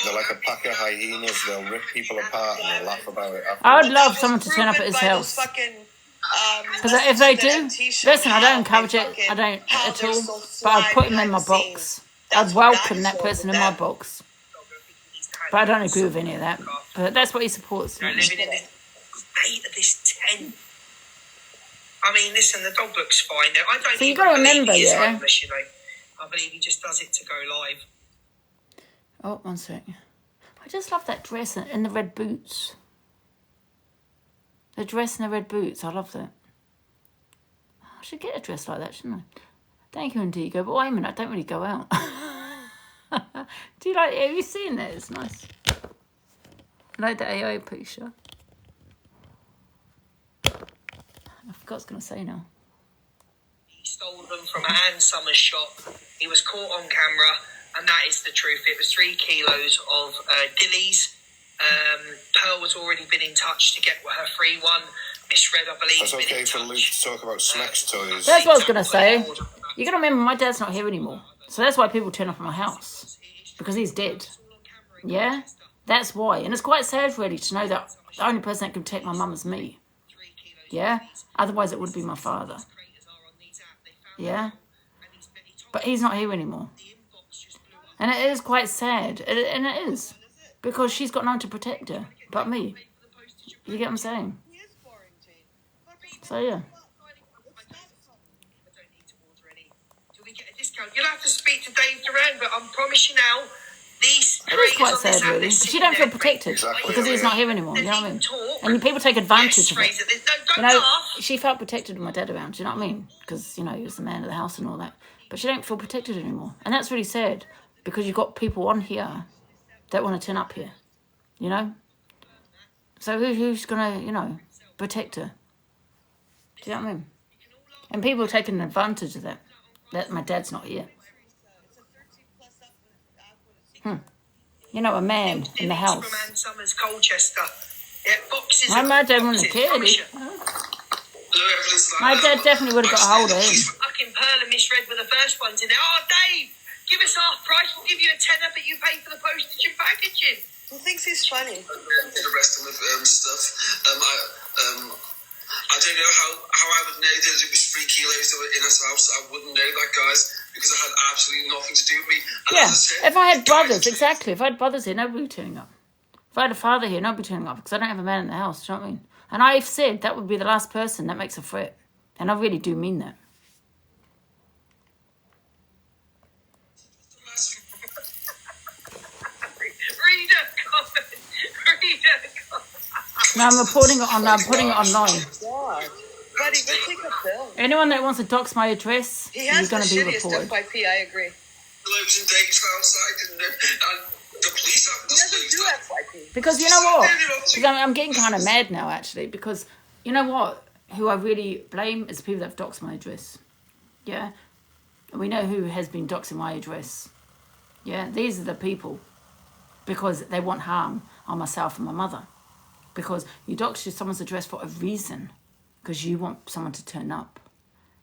They're like a pack of hyenas. They'll rip people apart and they'll laugh about it afterwards. I would love someone to turn up at his house. Because if they do, listen, I don't encourage it. I don't at all. But I'd put him in my box. I'd welcome that person in my box. But I don't agree with any of that. But that's what he supports. They're living in this state of this tent. I mean, listen, the dog looks fine. I don't So you even gotta believe remember, he is yeah? homeless, you know. I believe he just does it to go live. Oh, one sec. I just love that dress and the red boots. The dress and the red boots. I love that. I should get a dress like that, shouldn't I? Thank you, Indigo. But wait a minute, I don't really go out. Do you like it? Have you seen that? It's nice. I like the AI picture. I forgot what I was going to say now. He stole them from Anne Summers' shop. He was caught on camera, and that is the truth. It was 3 kilos of dillies. Pearl has already been in touch to get her free one. Miss Red, I believe, That's been okay in for touch. Luke to talk about Smex toys. That's what I was going to say. You got to remember, my dad's not here anymore. So that's why people turn up at my house. Because he's dead. Yeah? That's why. And it's quite sad, really, to know that the only person that can protect my mum is me. Yeah? Otherwise, it would be my father. Yeah? But he's not here anymore. And it is quite sad. And it is. Because she's got no one to protect her but me. You get what I'm saying? So, yeah. You'll have to speak to Dave Duran, but I promise you now, these It is quite creators on this sad, app, really. they're Because you sitting don't feel there protected. Exactly. Because he's not here anymore. You know what I mean? Talk. And people take advantage Yes, of it. Fraser, don't You know, laugh. she felt protected with my dad around, do you know what I mean? Because, you know, he was the man of the house and all that. But she don't feel protected anymore. And that's really sad, because you've got people on here that want to turn up here, you know? So who's going to, you know, protect her? Do you know what I mean? And people are taking advantage of that my dad's not here. You know, a man in the house. From Anne Summers, Colchester. Yeah, boxes. My dad wouldn't have cared. My dad definitely would have got a hold of him. Fucking Pearl and Miss Red were the first ones in there. Oh, Dave, give us half price. We'll give you a tenner, but you pay for the postage and packaging. Who thinks he's funny? The rest of the stuff. I don't know how I would know that it was 3 kilos that were in his house. I wouldn't know that, guys, because it had absolutely nothing to do with me. And Yeah, as I said, if I had brothers, exactly. If I had brothers here, nobody would be turning up. If I had a father here, nobody would be turning up, because I don't have a man in the house, do you know what I mean? And I've said that would be the last person that makes a threat. And I really do mean that. Read a comment. Read a comment. Now I'm putting it online. God. Buddy, go take a pill. Anyone that wants to dox my address, He you're has the going to be shittiest reported. FYP, I agree. I was in Dave's house, and the police have He doesn't do FYP. Because you know what? Because I'm getting kind of mad now, actually. Because you know what? Who I really blame is the people that have doxed my address. Yeah? And we know who has been doxing my address. Yeah? These are the people. Because they want harm on myself and my mother. Because you dox someone's address for a reason. Because you want someone to turn up.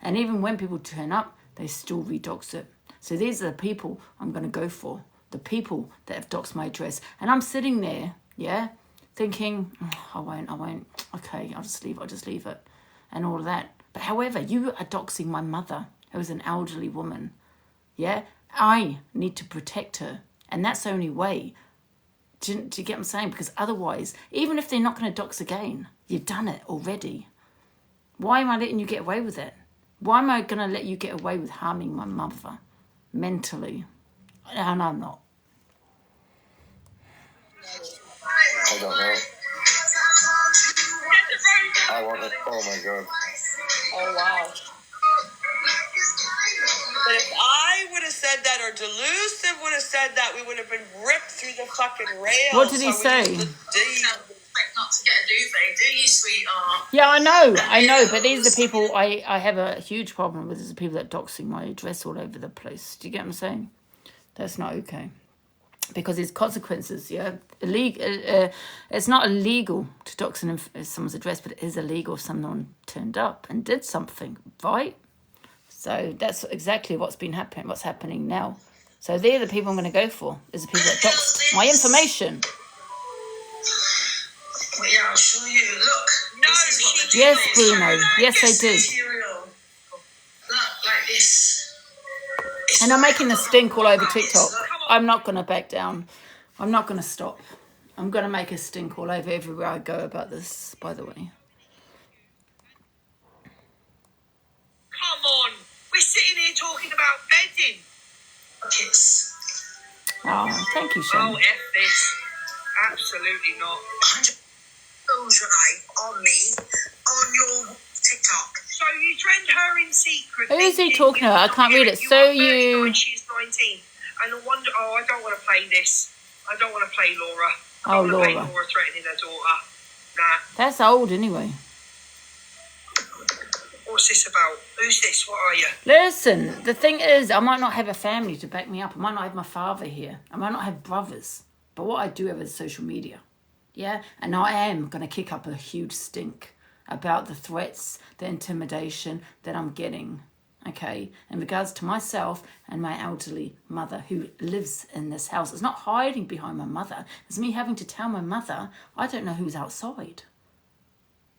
And even when people turn up, they still redox it. So these are the people I'm going to go for. the people that have doxed my address. And I'm sitting there, yeah, thinking, I won't. Okay, I'll just leave it and all of that. But however, you are doxing my mother, who is an elderly woman, yeah? I need to protect her. And that's the only way. Do you get what I'm saying? Because otherwise, even if they're not going to dox again, you've done it already. Why am I letting you get away with it? Why am I going to let you get away with harming my mother mentally? And I'm not. I don't know. I want it. Oh my god. Oh wow. But if I would have said that, or Delusive would have said that, we would have been ripped through the fucking rails. What did he say? Not to get a duvet, do you, sweetheart? Yeah, I know, but these are the people I have a huge problem with. These are the people that doxing my address all over the place. Do you get what I'm saying? That's not okay. Because there's consequences, yeah. It's not illegal to dox someone's address, but it is illegal if someone turned up and did something, right? So that's exactly what's happening now. So they're the people I'm going to go for. Is the people that doxed my information. Well, yeah, I'll show you. Look, no, this is what they do. Yes, Bruno. Yes, they did. Look, like this. And I'm making a stink all over TikTok. I'm not going to back down. I'm not going to stop. I'm going to make a stink all over everywhere I go about this, by the way. Come on. We're sitting here talking about bedding. Kids. Oh, thank you, Oh, Sean. F this. Absolutely not. On me, on your TikTok. So you trend her in secret. Who is he thinking talking about? I can't read it. you So are 39, you... she's 19. And I wonder, I don't want to play this. I don't want to play Laura. I Oh, don't want to play Laura. Laura threatening her daughter. Nah. That's old anyway. What's this about? Who's this? What are you? Listen, the thing is, I might not have a family to back me up. I might not have my father here. I might not have brothers. But what I do have is social media. Yeah? And I am going to kick up a huge stink about the threats, the intimidation that I'm getting. Okay? In regards to myself and my elderly mother who lives in this house. It's not hiding behind my mother. It's me having to tell my mother, I don't know who's outside.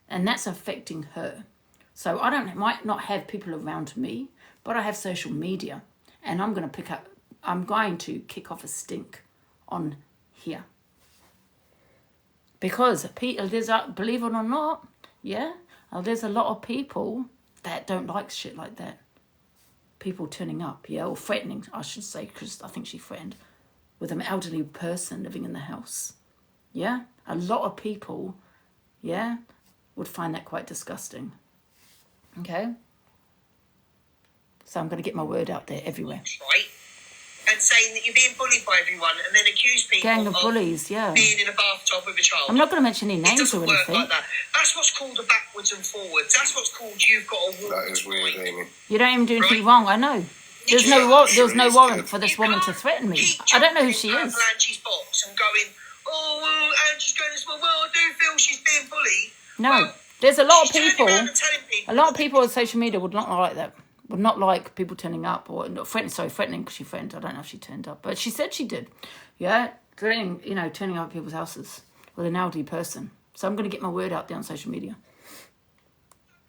And that's affecting her. So might not have people around me, but I have social media. And I'm going to kick off a stink on here. Because believe it or not, yeah, there's a lot of people that don't like shit like that. People turning up, yeah, or threatening, I should say, because I think she threatened, with an elderly person living in the house. Yeah, a lot of people, yeah, would find that quite disgusting. Okay? So I'm going to get my word out there everywhere. Right? And saying that you're being bullied by everyone and then accuse people Gang of bullies, yeah. being in a bathtub with a child. I'm not going to mention any It names doesn't or work anything. like that. That's what's called a backwards and forwards. That's what's called you've got a walk. That is weird, Amy. You don't even do anything wrong, I know. There was no warrant for this woman to threaten me. I don't know who she is. Angie's box and going, oh, well, Angie's going this way. Well, I do feel she's being bullied. No, Well, there's a lot of she's turning people. around and telling people. A lot of people on social media would not like that. Would not like people turning up or not threatening because she threatened. I don't know if she turned up, but she said she did. Yeah, turning up at people's houses with an elderly person. So I'm going to get my word out there on social media.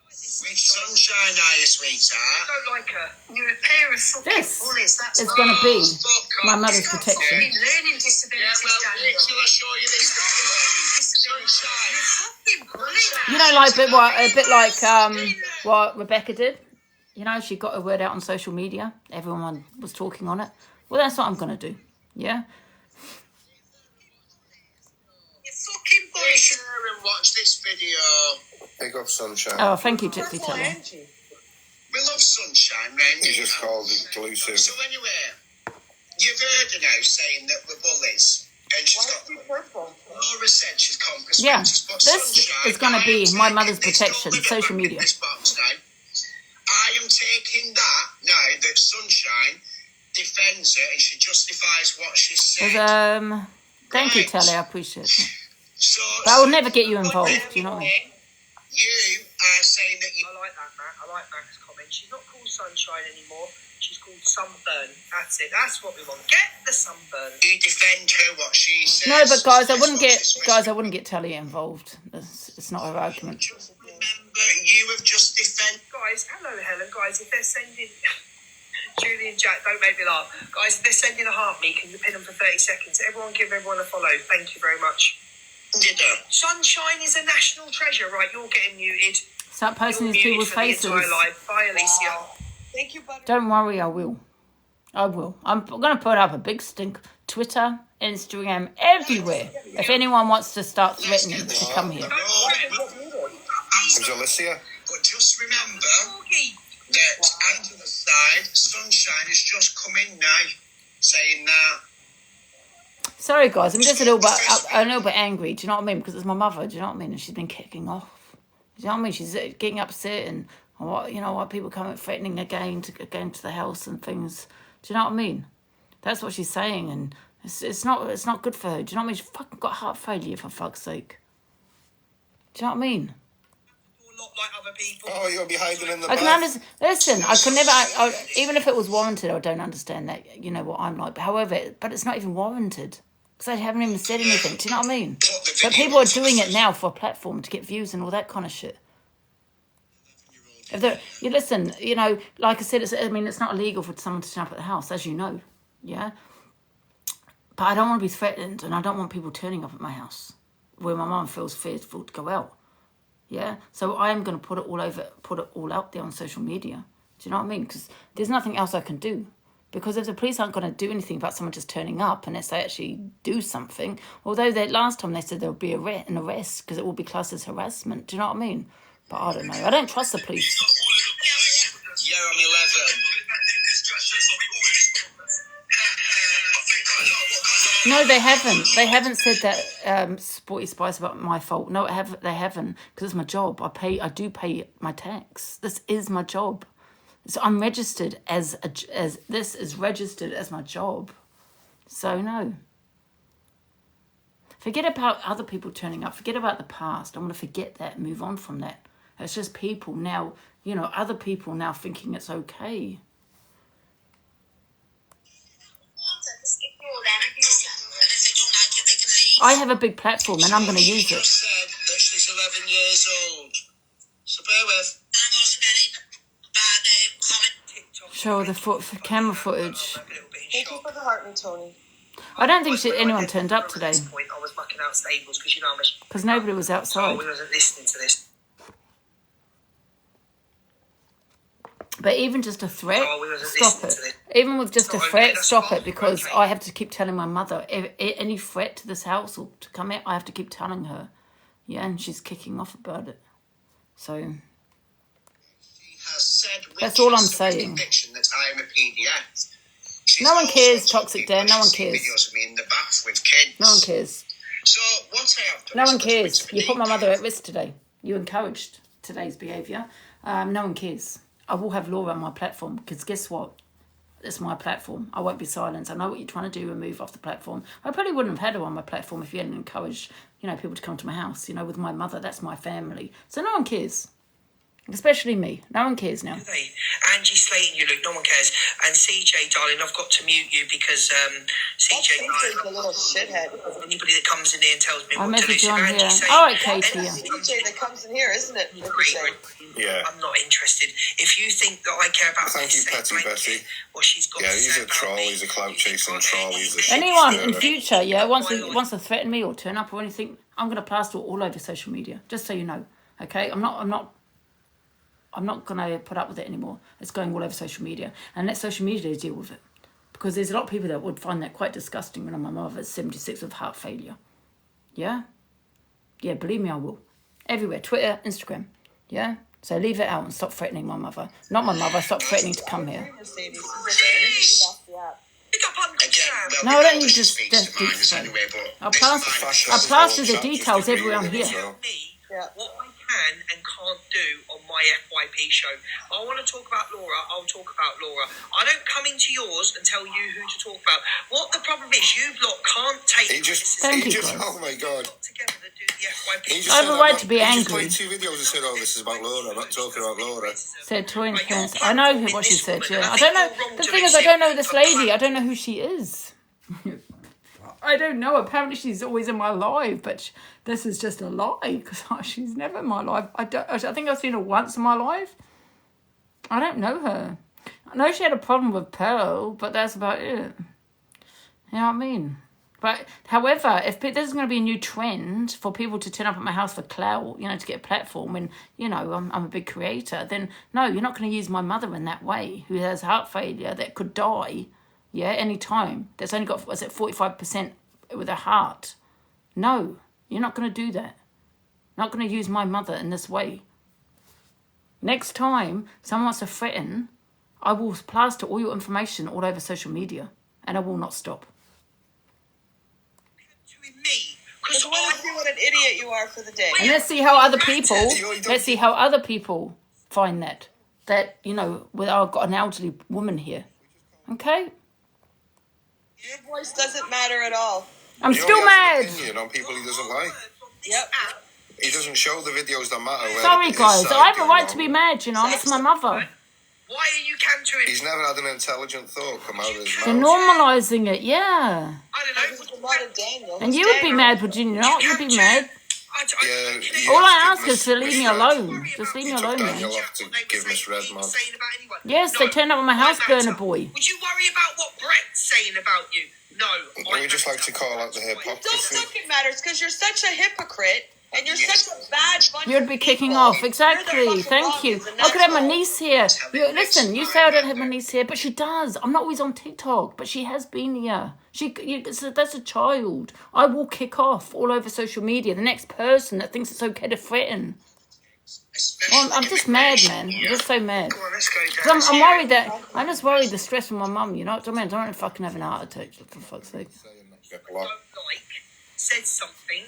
With sunshine, are you, sweetheart? I don't like her. You're a pair of fucking This bullies. That's is what going to be Fuck my off. mother's protection. learning disabilities, Yeah, well, Daniel. Nick, I'll show you this. Sunshine. Fucking bully. You know, like a bit like what Rebecca did. You know, she got her word out on social media. Everyone was talking on it. Well, that's what I'm going to do. Yeah? You fucking bully. Share and watch this video. Pick up Sunshine. Oh, thank you, Gypsy Purple Teller. Angie. We love sunshine, man. He just called it Delusive. So anyway, you've heard her now saying that we're bullies. And she's Why got... is she purple? Laura said she's compass Yeah, mentis, but this sunshine, is going to I be am my taking mother's this, protection, don't social live media. in this box now. I am taking that now that sunshine defends her and she justifies what she said. Thank you, Telly. I appreciate it. So, But I will never get you involved. You know what I mean? You are saying that you... I like that, Matt. I like Matt's comment. She's not called Sunshine anymore. She's called Sunburn. That's it. That's what we want. Get the sunburn. You defend her, what she says. No, but guys, I wouldn't get Telly involved. It's not her argument. Just remember, you have just defended. Guys, hello, Helen. Guys, if they're sending... Julie and Jack, don't make me laugh. Guys, if they're sending a heart me, can you pin them for 30 seconds? Everyone give everyone a follow. Thank you very much. Sunshine is a national treasure. Right, you're getting muted. Start posting You're these muted people's for the faces. entire live. Bye, Alicia. Wow. Thank you, Butter. Don't worry, I will. I'm going to put up a big stink. Twitter, Instagram, everywhere. If anyone wants to start threatening to come here. Is Alicia? But just remember that Angela's side, Sunshine has just come in now saying that. Sorry, guys, I'm just a little bit angry. Do you know what I mean? Because it's my mother. Do you know what I mean? And she's been kicking off. Do you know what I mean? She's getting upset and what people coming threatening again to go into the house and things. Do you know what I mean? That's what she's saying, and it's not good for her. Do you know what I mean? She's fucking got heart failure, for fuck's sake. Do you know what I mean? Like other people. Oh, you'll be hiding in the I back. can understand. Listen, I could never. Even if it was warranted, I don't understand that. You know what I'm like. However, but it's not even warranted because I haven't even said anything. Do you know what I mean? But people are doing it now for a platform to get views and all that kind of shit. If you listen, like I said, it's not illegal for someone to turn up at the house, as you know, yeah. But I don't want to be threatened, and I don't want people turning up at my house where my mum feels fearful to go out. Yeah, so I am going to put it all out there on social media. Do you know what I mean? Because there's nothing else I can do. Because if the police aren't going to do anything about someone just turning up unless they actually do something, although last time they said there would be an arrest because it will be classed as harassment. Do you know what I mean? But I don't know. I don't trust the police. Yeah, I'm 11. No, they haven't. They haven't said that Sporty Spice about my fault. No, they haven't, because it's my job. I do pay my tax. This is my job. So I'm registered as this is registered as my job. So no. Forget about other people turning up. Forget about the past. I want to forget that and move on from that. It's just people now, other people now thinking it's okay. I have a big platform and I'm going to use it. Said that she's 11 years old. So bear with. Show the camera footage. Thank you for the heart, and Tony. I don't think anyone turned up today. I was mucking out stables because because nobody was outside. we wasn't listening to this. But even just a threat, we wasn't stop listening it. to this. Even with just a threat, that's stop fine, it, because okay. I have to keep telling my mother any threat to this house or to come in. I have to keep telling her, yeah, and she's kicking off about it. So that's all I'm saying. That I'm a PDF. No one cares, Toxic Dan. No one cares. Videos of me in the bath with kids. No one cares. So what I have done No is one cares. Twitter You put my for mother at risk today. You encouraged today's behaviour. No one cares. I will have law on my platform because guess what? It's my platform. I won't be silenced. I know what you're trying to do and move off the platform. I probably wouldn't have had her on my platform if you hadn't encouraged, people to come to my house. With my mother, that's my family. So no one cares. Especially me. No one cares now. Angie slating you, Luke. No one cares. And CJ, darling, I've got to mute you because CJ, CJ's a little shithead. anybody that comes in here and tells me I what to do. message you So on Angie here. saying, All right, Katie. It's CJ that comes in here, isn't it? Yeah. I'm not interested. If you think that I care about Thank this, you, Petty Betty. what she's got Yeah, to he's say a about troll. me, He's a clout chasing you've troll. got He's a Anyone in stirrer. future, wants to threaten me or turn up or anything, I'm going to plaster it all over social media. Just so you know, okay? I'm not going to put up with it anymore. It's going all over social media. And let social media deal with it. Because there's a lot of people that would find that quite disgusting when my mother's 76 with heart failure. Yeah? Yeah, believe me, I will. Everywhere. Twitter, Instagram. Yeah? So leave it out and stop threatening my mother. Not my mother, stop threatening to come here. Mercedes. Pick up Uncle Sam. No, I don't need just deep anyway, but I'll plaster the details everywhere on here. Tell me what I can and can't do on my FYP show. I want to talk about Laura, I'll talk about Laura. I don't come into yours and tell you who to talk about. What the problem is, you lot can't take oh my God. together to do the FYP. I have a right to be angry. He just played 2 videos and said, oh, this is about Laura. I'm not talking about Laura. Said Toying Prince. I know what she said, yeah. I don't know. The thing is, I don't know this lady. I don't know who she is. I don't know. Apparently, she's always in my life, but this is just a lie because she's never in my life. I think I've seen her once in my life. I don't know her. I know she had a problem with Pearl, but that's about it. You know what I mean? But however, if this is going to be a new trend for people to turn up at my house for clout, you know, to get a platform, when you know I'm a big creator, then no, you're not going to use my mother in that way, who has heart failure that could die. Yeah, any time. That's only got, was it 45% with a heart? No, you're not going to do that. Not going to use my mother in this way. Next time someone wants to threaten, I will plaster all your information all over social media, and I will not stop. Because I want to see what an idiot you are for the day. And let's see how other people find that you know, I've got an elderly woman here. Okay. Your voice doesn't matter at all. I'm still mad. Opinion on people he doesn't like. Yep. He doesn't show the videos that matter. Sorry, guys. I have a right to be mad, you know. It's my mother. Why are you cantering? He's never had an intelligent thought come out of his They're mouth. normalising it, yeah. I don't know. And you would be mad, would you not? You'd be mad. Yeah, All I ask is to leave me alone. Just leave me alone, man. You'll have to give misread, man. Yes, they turned up on my house burner, boy. Would you worry about what Brett's saying about you? No. We just like to call out the hypocrisy. Don't fucking matters because you're such a hypocrite and you're such a bad bunch You'd be kicking off, exactly. Thank you. I could have my niece here. Listen, you say I don't have my niece here, but she does. I'm not always on TikTok, but she has been here. That's a child. I will kick off all over social media. The next person that thinks it's okay to threaten. I'm just mad, man. I'm just so mad. I'm worried I'm just worried the stress from my mum, you know what I mean? I don't want to fucking have an heart attack, for fuck's sake. Said something.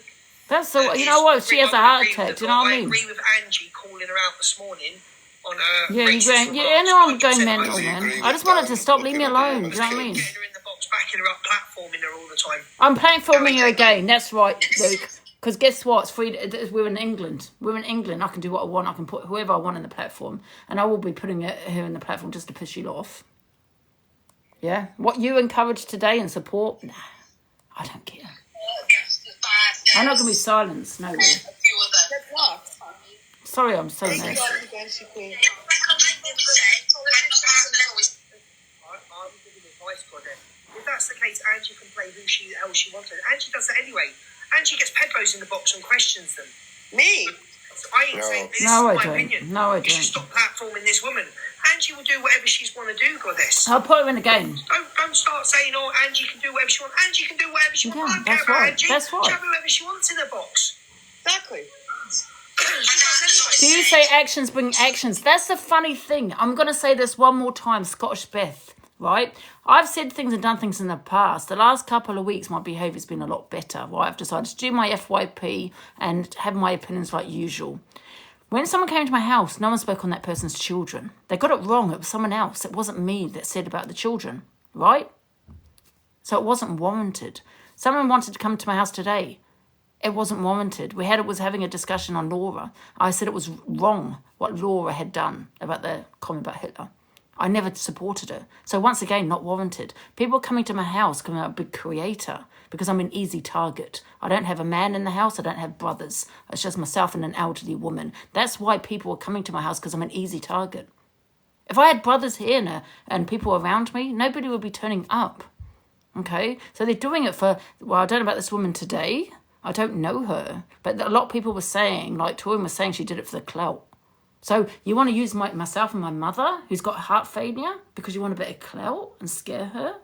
That's so, you know what? She has a heart attack, do you know what I mean? I agree with Angie calling her out this morning on her. Yeah, I know I'm going mental, man. I just wanted to stop, leave me alone, do you know what I mean? Getting her in the box, backing her up, platforming her all the time. I'm platforming her again, that's right, Luke. Because guess what? It's free. We're in England. We're in England. I can do what I want. I can put whoever I want in the platform. And I will be putting her in the platform just to piss you off. Yeah? What you encourage today and support? Nah, I don't care. I'm not going to be silenced. No way. Sorry, I'm so mad. If that's the case, Angie can play who she wants. Angie does that anyway. Angie gets pedos in the box and questions them. Me? I ain't saying this. No, I my don't. opinion. No, I You should don't. stop platforming this woman. Angie will do whatever she's want to do, Goddess. I'll put her in the game. Don't start saying, oh, Angie can do whatever she wants. Angie can do whatever she wants. I don't care that's about right. Angie. That's right. She'll have whoever she wants in the box. Exactly. Do you say actions bring actions? That's the funny thing. I'm going to say this one more time, Scottish Beth, right? I've said things and done things in the past. The last couple of weeks, my behaviour's been a lot better, right? I've decided to do my FYP and have my opinions like usual. When someone came to my house, no one spoke on that person's children. They got it wrong. It was someone else. It wasn't me that said about the children, right? So it wasn't warranted. Someone wanted to come to my house today. It wasn't warranted. We was having a discussion on Laura. I said it was wrong what Laura had done about the comment about Hitler. I never supported her. So once again, not warranted. People are coming to my house, coming out a big creator, because I'm an easy target. I don't have a man in the house. I don't have brothers. It's just myself and an elderly woman. That's why people are coming to my house, because I'm an easy target. If I had brothers here and people around me, nobody would be turning up. Okay? So they're doing it for, well, I don't know about this woman today. I don't know her. But a lot of people were saying, like Torin was saying, she did it for the clout. So you want to use myself and my mother, who's got heart failure, because you want a bit of clout and scare her?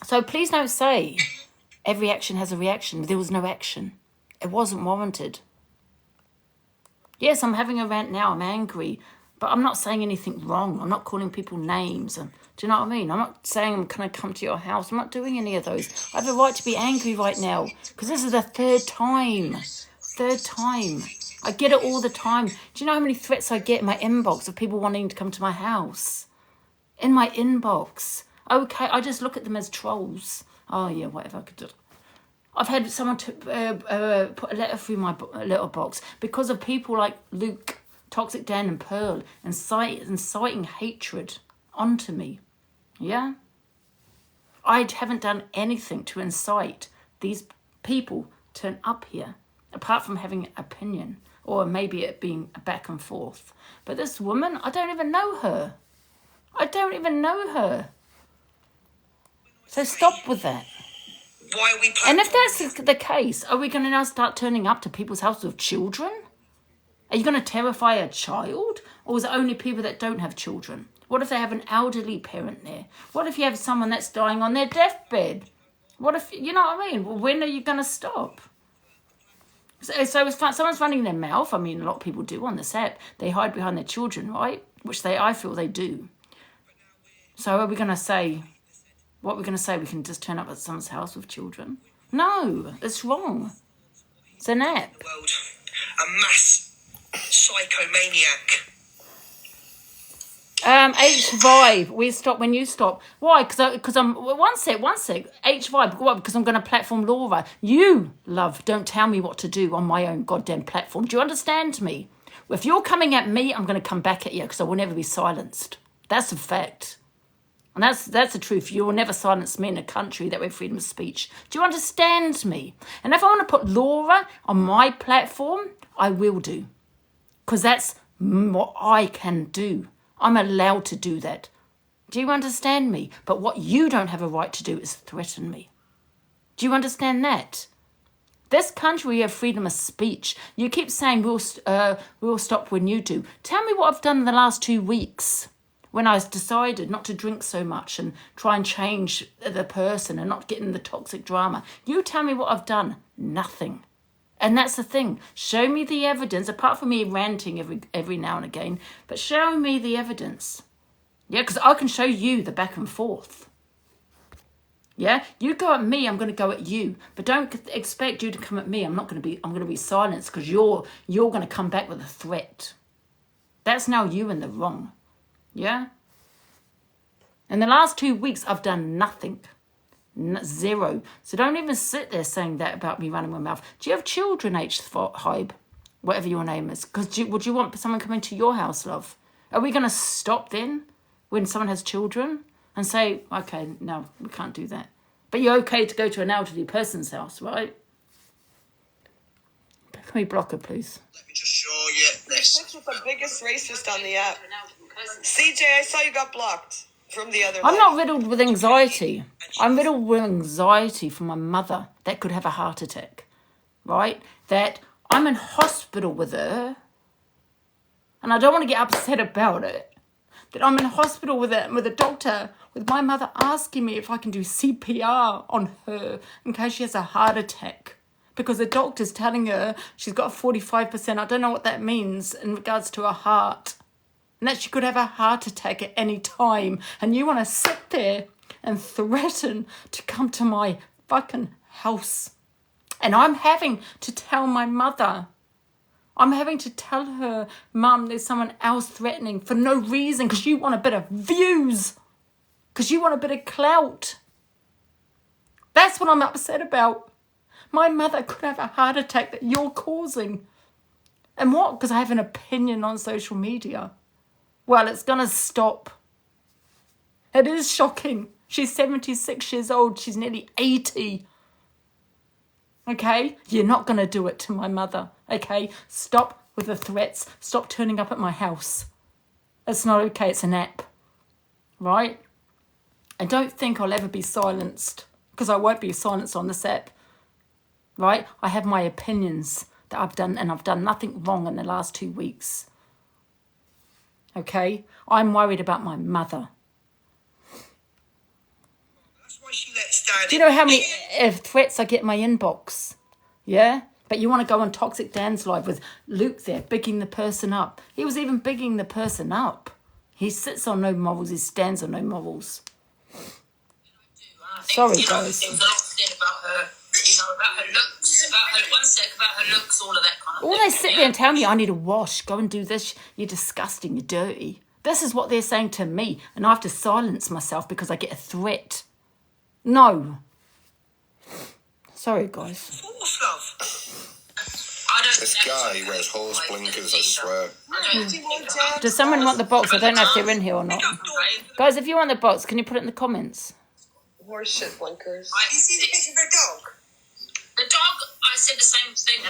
So please don't say every action has a reaction. There was no action. It wasn't warranted. Yes, I'm having a rant now. I'm angry. But I'm not saying anything wrong. I'm not calling people names. And do you know what I mean? I'm not saying I'm going to come to your house. I'm not doing any of those. I have a right to be angry right now because this is the third time. Third time. I get it all the time. Do you know how many threats I get in my inbox of people wanting to come to my house? In my inbox. Okay, I just look at them as trolls. Oh, yeah, whatever I could do. I've had someone put a letter through my letterbox because of people like Luke, Toxic Dan and Pearl inciting hatred onto me. Yeah? I haven't done anything to incite these people to turn up here, apart from having an opinion, or maybe it being a back and forth. But this woman, I don't even know her. I don't even know her. So stop with that. Why are we And if that's the case, are we going to now start turning up to people's houses with children? Are you going to terrify a child? Or is it only people that don't have children? What if they have an elderly parent there? What if you have someone that's dying on their deathbed? What if, you know what I mean? Well, when are you going to stop? So if someone's running their mouth, I mean, a lot of people do on this app. They hide behind their children, right? Which I feel they do. So are we going to say, what are we going to say? We can just turn up at someone's house with children? No, it's wrong. It's an app. World, a mass psychomaniac. H5, we stop when you stop. Why? Because I'm one sec. H5, what? Because I'm going to platform Laura. You, love, don't tell me what to do on my own goddamn platform. Do you understand me? If you're coming at me, I'm going to come back at you because I will never be silenced. That's a fact. And that's the truth. You will never silence me in a country that we have freedom of speech. Do you understand me? And if I want to put Laura on my platform, I will do. Because that's what I can do. I'm allowed to do that. Do you understand me? But what you don't have a right to do is threaten me. Do you understand that? This country, we have freedom of speech. You keep saying we'll stop when you do. Tell me what I've done in the last 2 weeks when I decided not to drink so much and try and change the person and not get in the toxic drama. You tell me what I've done. Nothing. And that's the thing. Show me the evidence, apart from me ranting every now and again, but show me the evidence. Yeah, because I can show you the back and forth. Yeah, you go at me, I'm going to go at you. But don't expect you to come at me. I'm going to be silenced because you're going to come back with a threat. That's now you in the wrong. Yeah? In the last 2 weeks, I've done nothing. Zero. So don't even sit there saying that about me running my mouth. Do you have children, H-Hybe? Whatever your name is. Because would you want someone coming to your house, love? Are we going to stop then when someone has children and say, okay, no, we can't do that. But you're okay to go to an elderly person's house, right? Can we block her, please? Let me just show you this. This is the biggest racist on the app. CJ, I saw you got blocked from the other I'm live. not riddled with anxiety. I'm riddled with anxiety from my mother that could have a heart attack, right? That I'm in hospital with her, and I don't want to get upset about it. That I'm in hospital with a doctor, with my mother asking me if I can do CPR on her in case she has a heart attack. Because the doctor's telling her she's got a 45%, I don't know what that means in regards to her heart. And that she could have a heart attack at any time. And you want to sit there and threaten to come to my fucking house. And I'm having to tell my mother. I'm having to tell her, Mum, there's someone else threatening for no reason. Because you want a bit of views. Because you want a bit of clout. That's what I'm upset about. My mother could have a heart attack that you're causing. And what? Because I have an opinion on social media. Well, it's going to stop. It is shocking. She's 76 years old. She's nearly 80. Okay? You're not going to do it to my mother. Okay? Stop with the threats. Stop turning up at my house. It's not okay. It's an app. Right? I don't think I'll ever be silenced. Because I won't be silenced on this app. Right? I have my opinions that I've done. And I've done nothing wrong in the last 2 weeks. Okay? I'm worried about my mother. That's why she lets Dad. Do you know how many threats I get in my inbox? Yeah? But you want to go on Toxic Dan's live with Luke there, bigging the person up. He was even bigging the person up. He sits on no morals, he stands on no morals. Sorry, guys. There was a lot said about her, about her looks, all of that kind of thing. All they sit there and tell me I need a wash, go and do this, you're disgusting, you're dirty. This is what they're saying to me, and I have to silence myself because I get a threat. No. Sorry, guys. Fourth, love. This guy wears horse blinkers, I swear. Does someone want the box? I don't know if they're in here or not. Guys, if you want the box, can you put it in the comments? Horse shit blinkers. You see the picture of the dog? The dog, I said the same thing.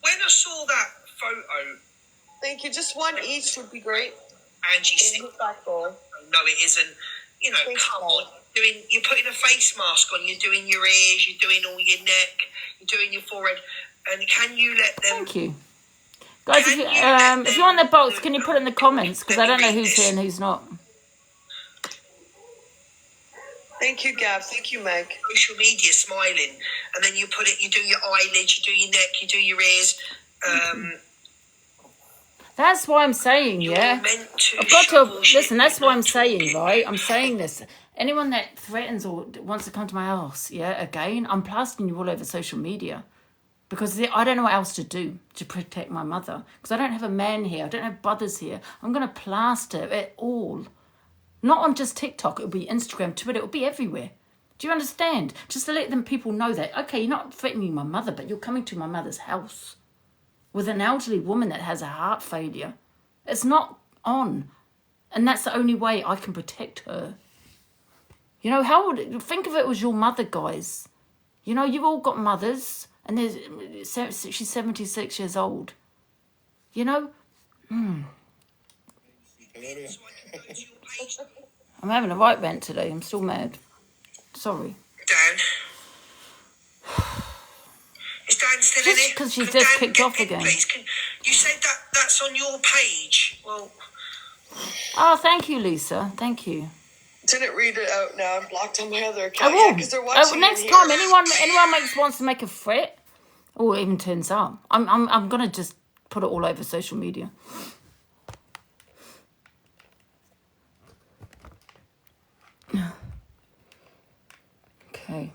When I saw that photo, Thank you. Just one each would be great. Angie said, Respectful. no, it isn't. You know, Thanks, come Mel. on. You're putting a face mask on, you're doing your ears, you're doing all your neck, you're doing your forehead. And can you let them... Thank you. Guys, if you want the box, can you put it in the comments? Because I don't know who's here and who's not. Thank you, Gav. Thank you, Meg. Social media smiling, and then you put it, you do your eyelids, you do your neck, you do your ears. That's why I'm saying, yeah. I've got to listen. That's why I'm saying, right. I'm saying this. Anyone that threatens or wants to come to my house, yeah. Again, I'm plastering you all over social media because I don't know what else to do to protect my mother because I don't have a man here. I don't have brothers here. I'm going to plaster it all. Not on just TikTok. It'll be Instagram, Twitter. It'll be everywhere. Do you understand? Just to let them people know that, okay, you're not threatening my mother, but you're coming to my mother's house with an elderly woman that has a heart failure. It's not on. And that's the only way I can protect her. You know, think of it as your mother, guys. You know, you've all got mothers, and she's 76 years old. You know? I'm having a right vent today. I'm still mad. Sorry. Dan. Is Dan still in Just it? because she's Can just Dan kicked get off in, again. Please? You said that's on your page. Well... Oh, thank you, Lisa. Thank you. Didn't read it out now. I'm blocked on my other I account. will. Yeah, because they're watching Next it time, here. anyone wants to make a threat, or even turns up, I'm gonna just put it all over social media. Okay.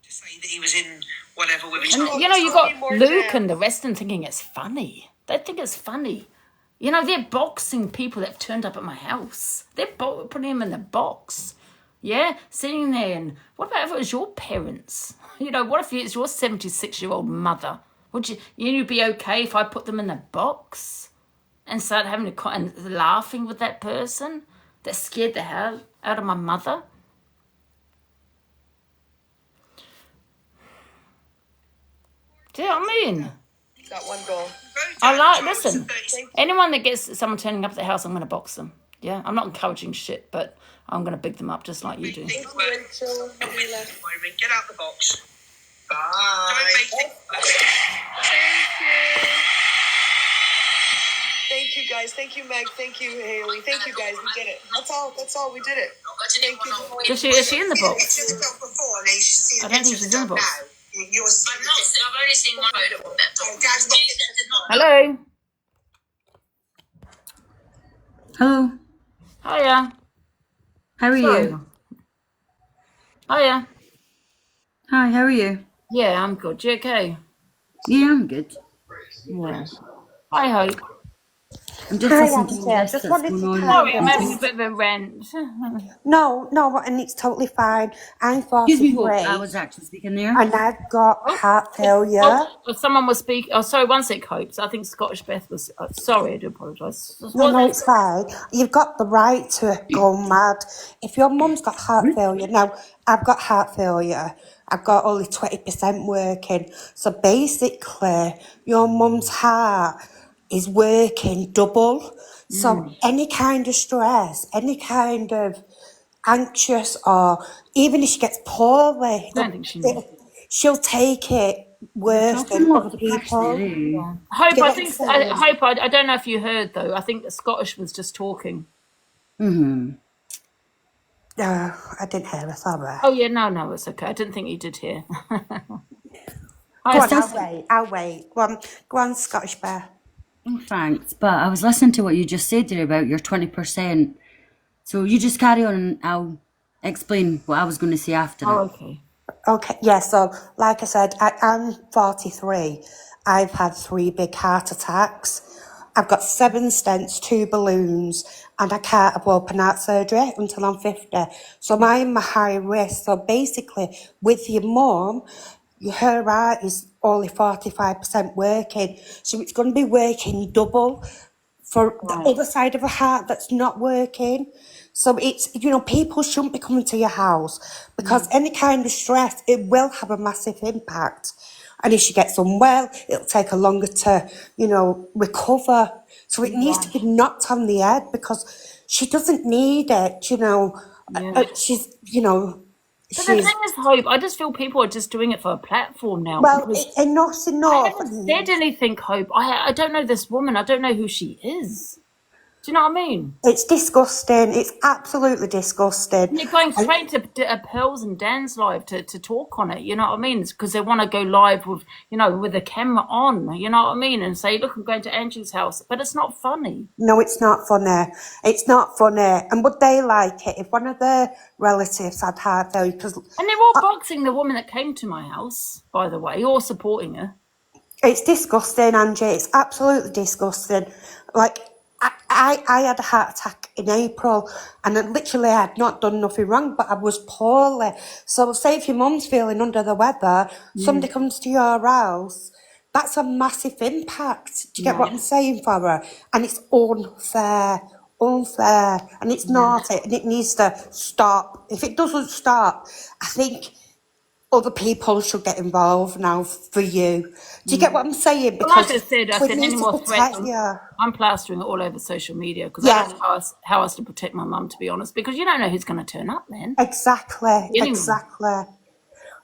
To say that he was in whatever with his... And you know, you got Luke and the rest of them thinking it's funny. They think it's funny. You know, they're boxing people that have turned up at my house. They're putting them in the box. Yeah, sitting there and what about if it was your parents? You know, what if it's your 76-year-old mother? Would you be okay if I put them in the box and start having and laughing with that person that scared the hell out of my mother? Do you know what I mean? Got one goal. Listen, anyone that gets someone turning up at the house, I'm going to box them. Yeah, I'm not encouraging shit, but I'm going to big them up just like you do. Get out the box. Bye. Thank you, guys. Thank you, Meg. Thank you, Haley. Thank you, guys. We did it. That's all. We did it. Thank you. Is she in the box? I don't think she's in the box. I've only seen one photo of that dog. Hello. Hello. Hiya. How are you? Hiya. Hi, how are you? Yeah, I'm good. You okay? Yeah, I'm good. Yeah. I hope. I'm just listening to all this just that's wanted going to on. tell Sorry, you. I'm having a bit of a rant. No, and it's totally fine. I'm Excuse me, 43 I was actually speaking there. and I've got heart failure. Someone was speaking. Oh, sorry, one sec, Hopes. I think Scottish Beth was. Sorry, I do apologise. No, it's fine. You've got the right to go mad. If your mum's got heart failure, now I've got heart failure. I've got only 20% working. So basically, your mum's heart is working double. So any kind of stress, any kind of anxious, or even if she gets poorly, I don't think she knows. she'll take it worse than other people. Hope, Get I it think. said. I don't know if you heard though. I think the Scottish was just talking. Mm-hmm. I didn't hear her, sorry. Oh, yeah, no, it's okay. I didn't think you did hear. Go on, I'll wait. Go on, Scottish Bear. Oh, thanks. But I was listening to what you just said there about your 20%. So you just carry on and I'll explain what I was going to say after Oh, it. okay. Okay, yeah, so like I said, I'm 43. I've had 3 big heart attacks. I've got 7 stents, 2 balloons, and I can't have open heart surgery until I'm 50. So I'm a high risk. So basically, with your mum, her heart is only 45% working. So it's going to be working double for the other side of a heart that's not working. So it's, people shouldn't be coming to your house because any kind of stress, it will have a massive impact. And if she gets unwell, it'll take her longer to, recover. So it needs to be knocked on the head because she doesn't need it, she's, But the thing is, Hope, I just feel people are just doing it for a platform now. Well, enough's enough. I haven't said anything, Hope. I don't know this woman. I don't know who she is. Do you know what I mean? It's disgusting. It's absolutely disgusting. And they're going straight to Pearls and Dan's live to talk on it. You know what I mean? It's because they want to go live with, with the camera on. You know what I mean? And say, look, I'm going to Angie's house. But it's not funny. No, it's not funny. It's not funny. And would they like it if one of their relatives had heart failure? And they're all boxing the woman that came to my house, by the way, or supporting her. It's disgusting, Angie. It's absolutely disgusting. Like, I had a heart attack in April and I had not done nothing wrong, but I was poorly. So say if your mum's feeling under the weather, somebody comes to your house, that's a massive impact. Do you get what I'm saying for her? And it's unfair, and it's naughty, and it needs to stop. If it doesn't stop, I think other people should get involved now for you. Do you get what I'm saying? Because like I said, any more threats, I'm plastering it all over social media because I don't know how else to protect my mum, to be honest, because you don't know who's going to turn up then. Exactly.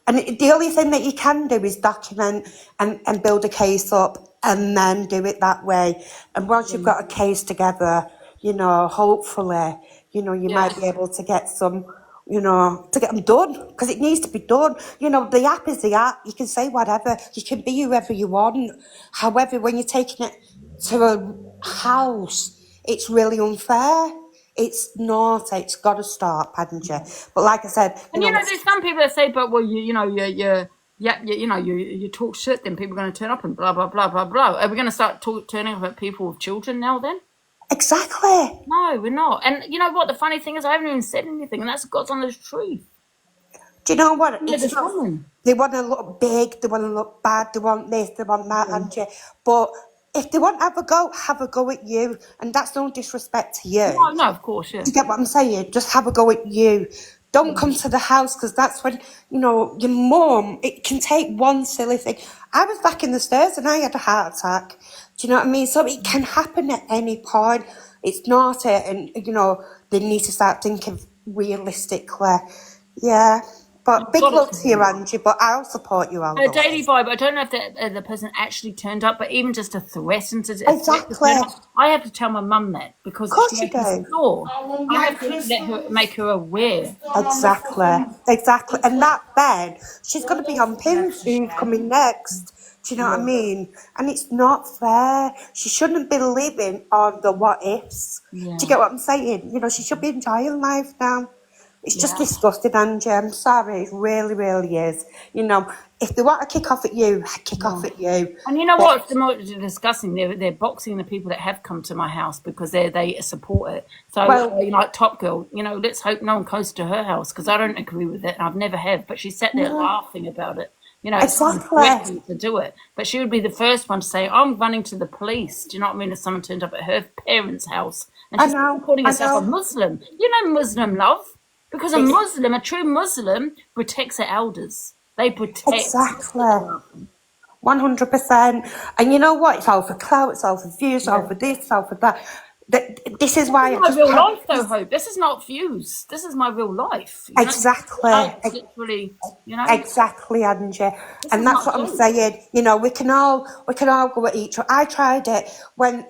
And the only thing that you can do is document and build a case up and then do it that way. And once you've got a case together, hopefully, you might be able to get some, to get them done, because it needs to be done. The app is the app. You can say whatever. You can be whoever you want. However, when you're taking it to a house, it's really unfair. It's naughty. It's got to stop, hadn't you? But like I said, and there's some people that say, but well, you talk shit, then people are going to turn up and blah blah blah blah blah. Are we going to start turning up at people with children now? Then exactly. No, we're not. And you know what? The funny thing is, I haven't even said anything, and that's God's honest truth. Do you know what? Woman. They want to look big. They want to look bad. They want this. They want that, Angie. But if they want to have a go at you, and that's no disrespect to you. No, of course, yeah. Do you get what I'm saying? Just have a go at you. Don't come to the house, because that's when, your mum, it can take one silly thing. I was back in the stairs and I had a heart attack. Do you know what I mean? So it can happen at any point. It's naughty, and, they need to start thinking realistically. Yeah. But big love to you, Angie, but I'll support you. Daily Vibe, I don't know if the person actually turned up, but even just to threaten to... Exactly. I have to tell my mum that, because... Of course you do. I have to make her aware. Exactly. And that bed, she's going to be on pins who's coming next. Do you know what I mean? And it's not fair. She shouldn't be living on the what ifs. Yeah. Do you get what I'm saying? She should be enjoying life now. It's just disgusting, Angie. I'm sorry. It really, really is. If they want to kick off at you, kick off at you. And you know what's the more disgusting? They're boxing the people that have come to my house because they support it. So, like Top Girl, let's hope no one goes to her house, because I don't agree with it. I've never have. But she sat there laughing about it. Exactly. To do it. But she would be the first one to say, I'm running to the police. Do you know what I mean? If someone turned up at her parents' house. And she's calling herself a Muslim. Muslim, love. Because a true Muslim protects their elders. They protect. Exactly. 100%. And you know what? It's all for clout, it's all for views, it's all for this, it's all for that. This is why this is my real life, though, Hope. This is not views. This is my real life. Exactly. Literally, Exactly, Angie. And that's what I'm saying. We can all go at each other. I tried it when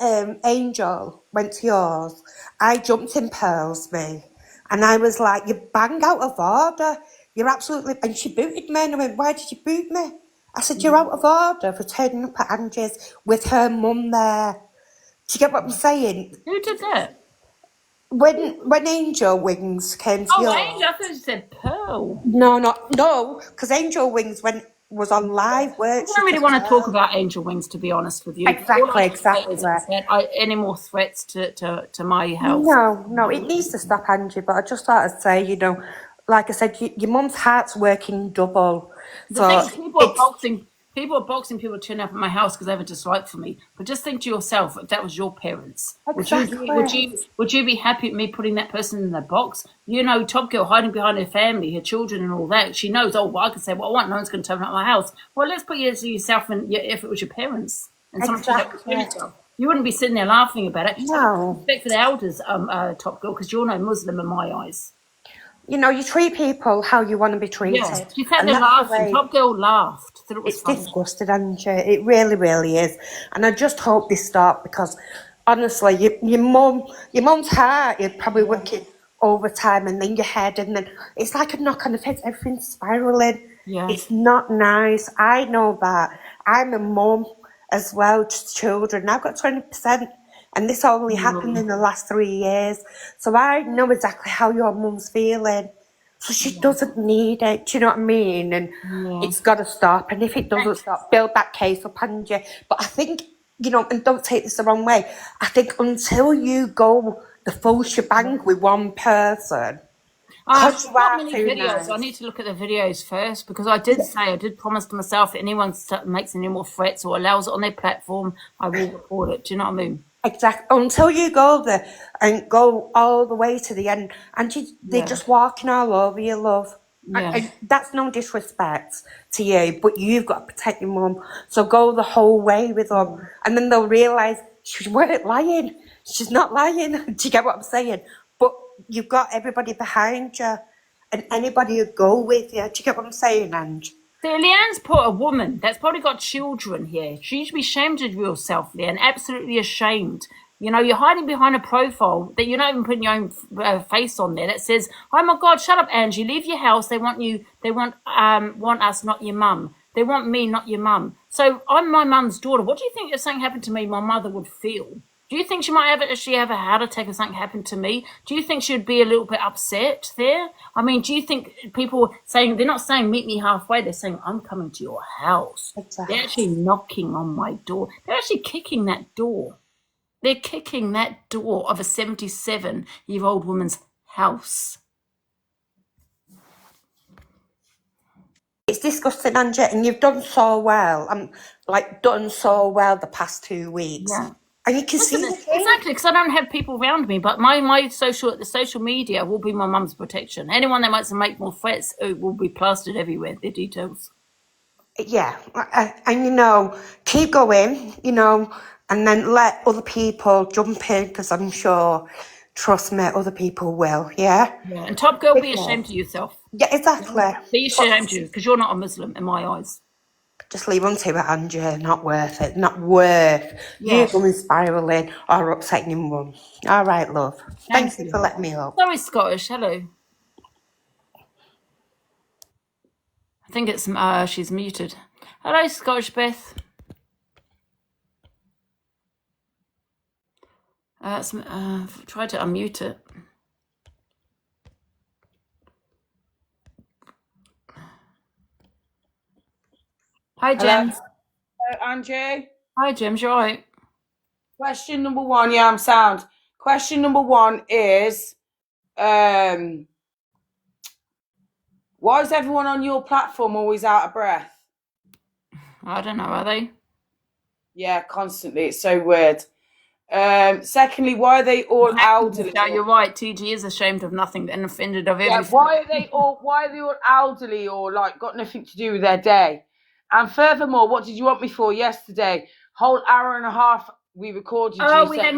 Angel went to yours. I jumped in Pearls, me. And I was like, "You bang out of order. You're absolutely..." And she booted me. And I went, "Why did you boot me?" I said, "You're out of order for turning up at Angie's with her mum there." Do you get what I'm saying? Who did that? When Angel Wings came to yours. Angel, I thought you said Pearl. No, because Angel Wings was on live work. I don't really want to talk about Angel Wings, to be honest with you. Exactly. Any more threats to my health? No, it needs to stop, Angie. But I just thought I'd say, like I said, your mum's heart's working double. The thing is, people are boxing people turning up at my house because they have a dislike for me. But just think to yourself, if that was your parents, Exactly. would you be happy with me putting that person in the box? Top Girl hiding behind her family, her children, and all that. She knows. Oh, well, I can say what I want. No one's going to turn up at my house. Well, let's put yourself in. If it was your parents and you wouldn't be sitting there laughing about it. No. Respect for the elders, Top Girl, because you're no Muslim in my eyes. You treat people how you want to be treated. Yeah, she sat there laughing. Top Girl laughed. Thought it was funny. Disgusting, Angie. It really, really is. And I just hope they stop, because honestly, your mum's heart is probably working overtime, and then your head, and then it's like a knock on the face. Everything's spiraling. Yeah. It's not nice. I know that. I'm a mum as well to children. I've got 20%. And this only happened in the last 3 years. So I know exactly how your mum's feeling. So she doesn't need it. Do you know what I mean? And it's got to stop. And if it doesn't stop, build that case up, Angie. But I think, and don't take this the wrong way, I think until you go the full shebang with one person, because you are too videos. nice. I need to look at the videos first, because I did promise to myself, if anyone makes any more threats or allows it on their platform, I will report it. Do you know what I mean? Exactly. Until you go there and go all the way to the end, and they're just walking all over you, love. Yeah. And that's no disrespect to you, but you've got to protect your mum. So go the whole way with them, and then they'll realise she weren't lying. She's not lying. Do you get what I'm saying? But you've got everybody behind you, and anybody who go with you. Do you get what I'm saying, Ange? So Leanne's put a woman that's probably got children here. She should be ashamed of yourself, Leanne. Absolutely ashamed. You're hiding behind a profile that you're not even putting your own face on there that says, "Oh my God, shut up, Angie. Leave your house. They want you. They want us, not your mum. They want me, not your mum." So I'm my mum's daughter. What do you think if something happened to me, my mother would feel? Do you think she might actually have a heart attack if something happened to me? Do you think she would be a little bit upset there? I mean, do you think people saying, they're not saying meet me halfway, they're saying I'm coming to your house. Exactly. They're actually knocking on my door. They're actually kicking that door. They're kicking that door of a 77-year-old woman's house. It's disgusting, Angie, and you've done so well. Done so well the past 2 weeks. Yeah. And you can see the thing. Exactly, because I don't have people around me, but my social media will be my mum's protection. Anyone that wants to make more threats will be plastered everywhere, their details. Yeah, and keep going, and then let other people jump in, because I'm sure, trust me, other people will, yeah? Yeah, and Top Girl, be ashamed of yourself. Yeah, exactly. Be ashamed of you, because you're not a Muslim in my eyes. Just leave them to it, Angie. Not worth it. Not worth you going spiralling or upsetting your mum. All right, love. Thank you for letting me up. Sorry, Scottish. Hello. I think it's she's muted. Hello, Scottish Beth. Try to unmute it. Hi, James. Hello, Angie. Hi, James. You're right. Question number one. Yeah, I'm sound. Question number one is, why is everyone on your platform always out of breath? I don't know. Are they? Yeah, constantly. It's so weird. Secondly, why are they all elderly? No, you're right. TG is ashamed of nothing and offended of everything. Yeah, why are they all elderly or got nothing to do with their day? And furthermore, what did you want me for yesterday? Whole hour and a half we recorded. Oh, we had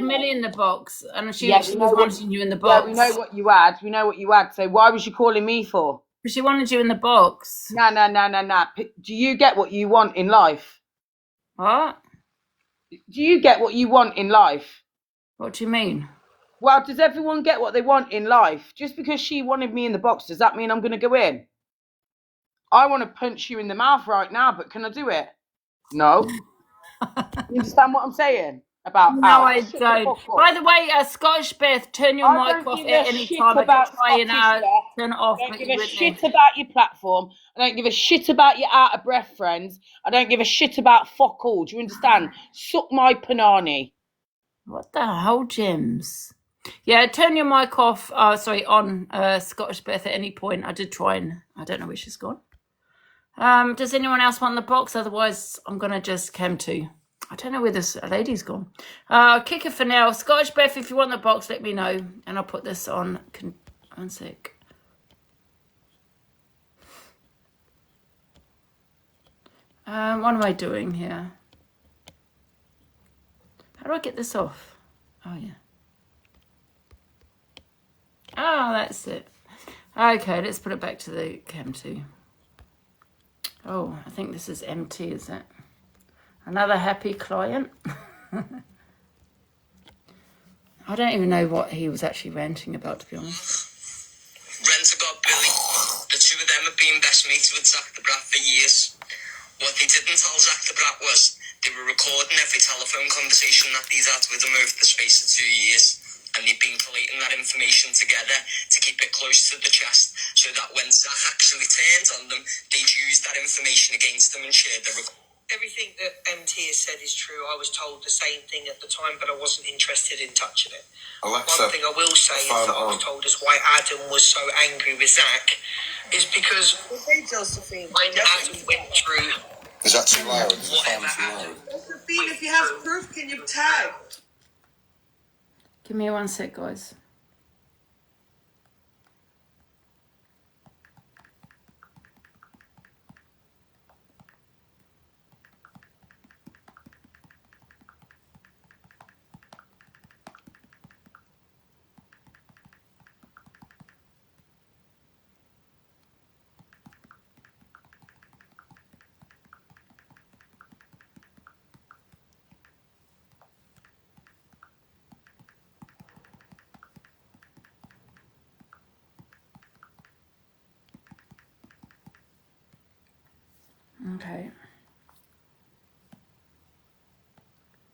Millie in the box, and she was wanting you in the box. Yeah, we know what you had. So why was you calling me for? Because she wanted you in the box. No. Do you get what you want in life? What? Do you get what you want in life? What do you mean? Well, does everyone get what they want in life? Just because she wanted me in the box, does that mean I'm going to go in? I want to punch you in the mouth right now, but can I do it? No. You understand what I'm saying? About No, I don't. By the way, Scottish Beth, turn your mic off at any time. I don't try and turn it off. I don't give a shit about your platform. I don't give a shit about your out of breath friends. I don't give a shit about fuck all. Do you understand? Suck my panani. What the hell, James? Yeah, turn your mic off. On Scottish Beth at any point. I did try and I don't know where she's gone. Does anyone else want the box? Otherwise, I'm gonna just come to. I don't know where this lady's gone. Kick it for now. Scottish Beth, if you want the box, let me know. And I'll put this on. One sec. What am I doing here? How do I get this off? Oh, yeah. Oh, that's it. Okay, let's put it back to the cam 2. Oh, I think this is empty, is it? Another happy client. I don't even know what he was actually ranting about, to be honest. Renter got Billy. The two of them have been best mates with Zach the Brat for years. What they didn't tell Zach the Brat was they were recording every telephone conversation that they'd had with him over the space of 2 years. And they'd been collating that information together to keep it close to the chest so that when Zach actually turned on them, they'd use that information against them and share the recording. Everything that MT has said is true. I was told the same thing at the time, but I wasn't interested in touching it. Alexa, one thing I will say is that I was told is why Adam was so angry with Zach is because Hey, Josephine. when Adam went through is that too loud? whatever Adam Josephine, if you have proof, can you tag? Give me 1 sec, guys. Okay.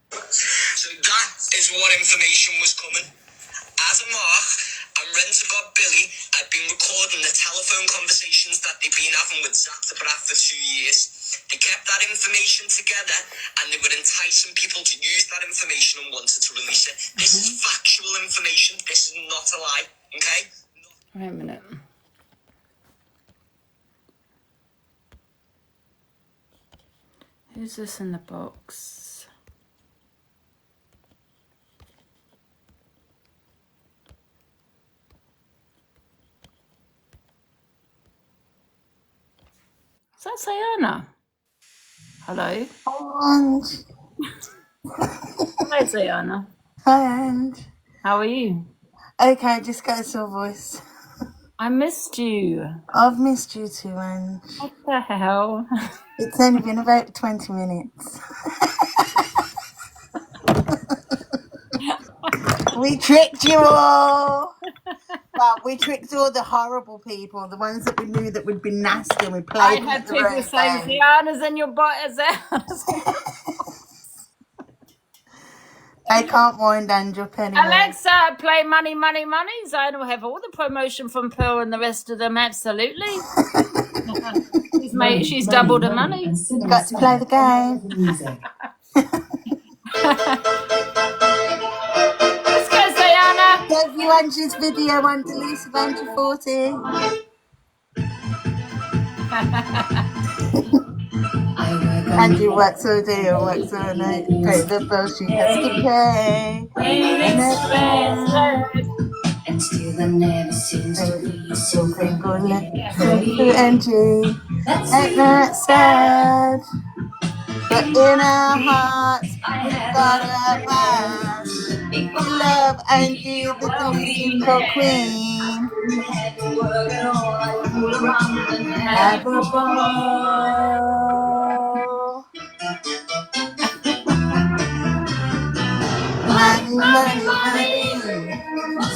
So that is what information was coming. As a mark, and Renter got Billy had been recording the telephone conversations that they'd been having with Zach the Brat for 2 years. They kept that information together and they were enticing people to use that information and wanted to release it. This is factual information. This is not a lie, okay? Wait a minute. Who's this in the box? Is that Sayana? Hello? Hi, Hi, Sayana. Ange. How are you? Okay, just get us your voice. I missed you. I've missed you too, Ange. What the hell? It's only been about 20 minutes. We tricked you all. Well, we tricked all the horrible people, the ones that we knew that would be nasty, and we played I with had the people right saying, game. Ziana's in your butt. They can't wind Ange up anymore. Alexa, play Money, Money, Money. Ziana will have all the promotion from Pearl and the rest of them, absolutely. She's doubled her money. You've got to play the game. Let's go, Ziana. Gave you Angie's video on Delise of Angie 40. Angie works all day or works all night. Pay the bill she has to pay. And still I never seems to be so thankful. To Angie, ain't that sad? But in our hearts, we've got a past. We love Angie, the musical queen. Have a ball. Money, money, money.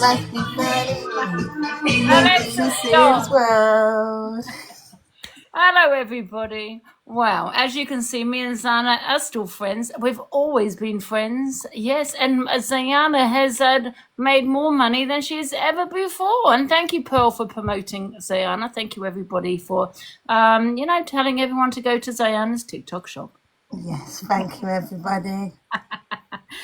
Must be funny. Alexa, This stop. world. Hello, everybody. Wow, as you can see, me and Zana are still friends. We've always been friends, yes. And Zayana has made more money than she's ever before. And thank you, Pearl, for promoting Zayana. Thank you, everybody, for telling everyone to go to Zayana's TikTok shop. Yes, thank you, everybody.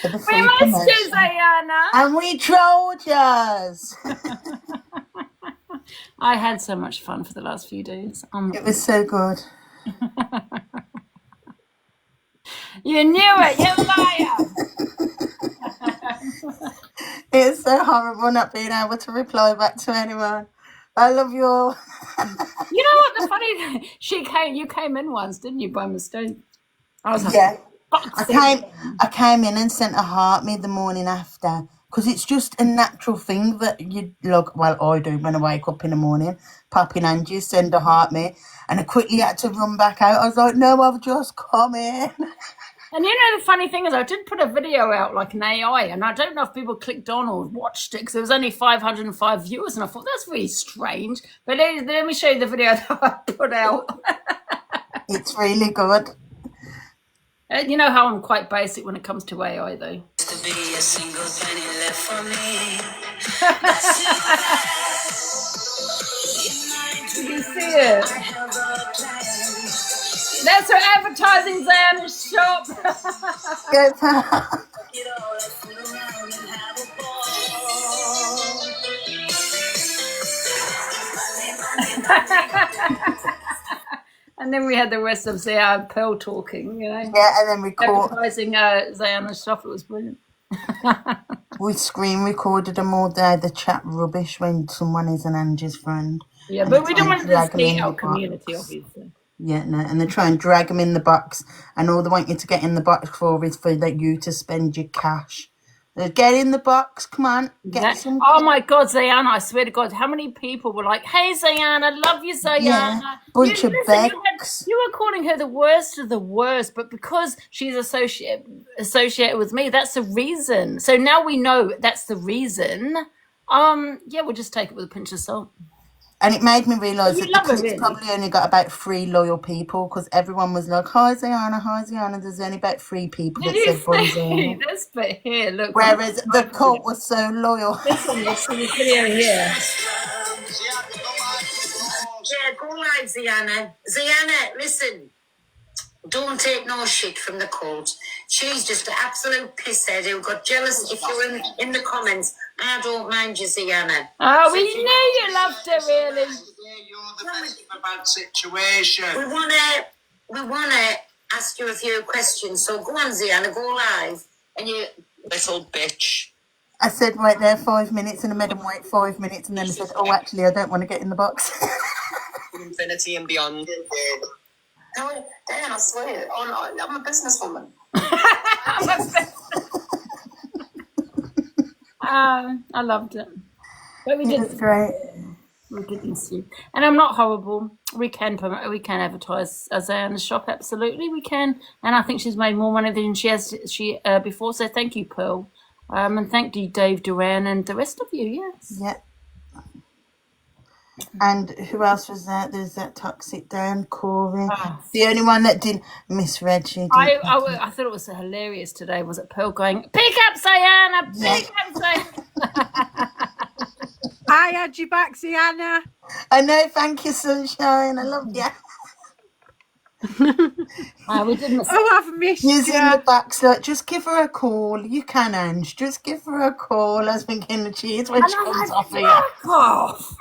For the We free missed you, promotion. Zayana. And we trolled yous. I had so much fun for the last few days. It was so good. You knew it, you liar. It's so horrible not being able to reply back to anyone. I love you all. You know what the funny thing? You came in once, didn't you, by mistake? I was like, Yeah. fuck's sake. I came in and sent a heart me the morning after. Because it's just a natural thing that you look, well, I do when I wake up in the morning, pop in Angie, send a heart me, and I quickly had to run back out. I was like, no, I've just come in. And you know the funny thing is, I did put a video out like an AI, and I don't know if people clicked on or watched it because there was only 505 viewers, and I thought that's really strange. But let me show you the video that I put out. It's really good. You know how I'm quite basic when it comes to AI, though. To be a single penny left for me. Did you see it? That's her advertising Zana's shop. Good. And then we had the rest of Zayana Pearl talking, you know. Yeah, and then we advertising Zayana's shop. It was brilliant. We screen recorded them all day. The chat rubbish when someone isn't Angie's friend. Yeah, And but they we don't try and want to drag 'em defeat in our the community, box. obviously. Yeah, no, and they try and drag them in the box, and all they want you to get in the box for is for you to spend your cash. Get in the box, come on, get some. Oh my God, Zayana! I swear to God, how many people were like, "Hey, Zayana, love you, Zayana." Yeah, bunch of begs. You were calling her the worst of the worst, but because she's associated with me, that's the reason. So now we know that's the reason. Yeah, we'll just take it with a pinch of salt. And it made me realise You that the love her, clip's really. probably only got about 3 loyal people because everyone was like, hi Zayana, there's only about 3 people Did that you said bye see Zayana. this bit here? Look. Whereas the cult was so loyal. This one, this video here. Yeah, go live, Zayana. Zayana, listen. Don't take no shit from the cult. She's just an absolute pisshead who got jealous if you're in the comments. I don't mind you, Zayana. Oh, we knew you loved her, really. A bad situation. We wanna ask you a few questions. So go on, Zayana, go live. And you little bitch. I said, wait there 5 minutes, and I made them wait 5 minutes, and then I said, oh, actually, I don't want to get in the box. Infinity and beyond. No, Dan, I swear. Oh, no, I'm a businesswoman. I loved it. But we It did. was great. We did miss you. And I'm not horrible. We can promote, we can advertise Zayana's shop. Absolutely, we can. And I think she's made more money than she has before. So thank you, Pearl. And thank you, Dave Duran, and the rest of you. Yes. Yeah. And who else was there? There's that Toxic Dan, Corey. The only one that didn't misread. She didn't. I thought it was hilarious today. Was it Pearl going, pick up Zayana, pick up Zayana? I had you back, Zayana. I know, thank you, Sunshine. I love you. We didn't. I've missed you. He's in the box, like, just give her a call. You can, Ange. Just give her a call. I was thinking the cheese when she comes off here. Off.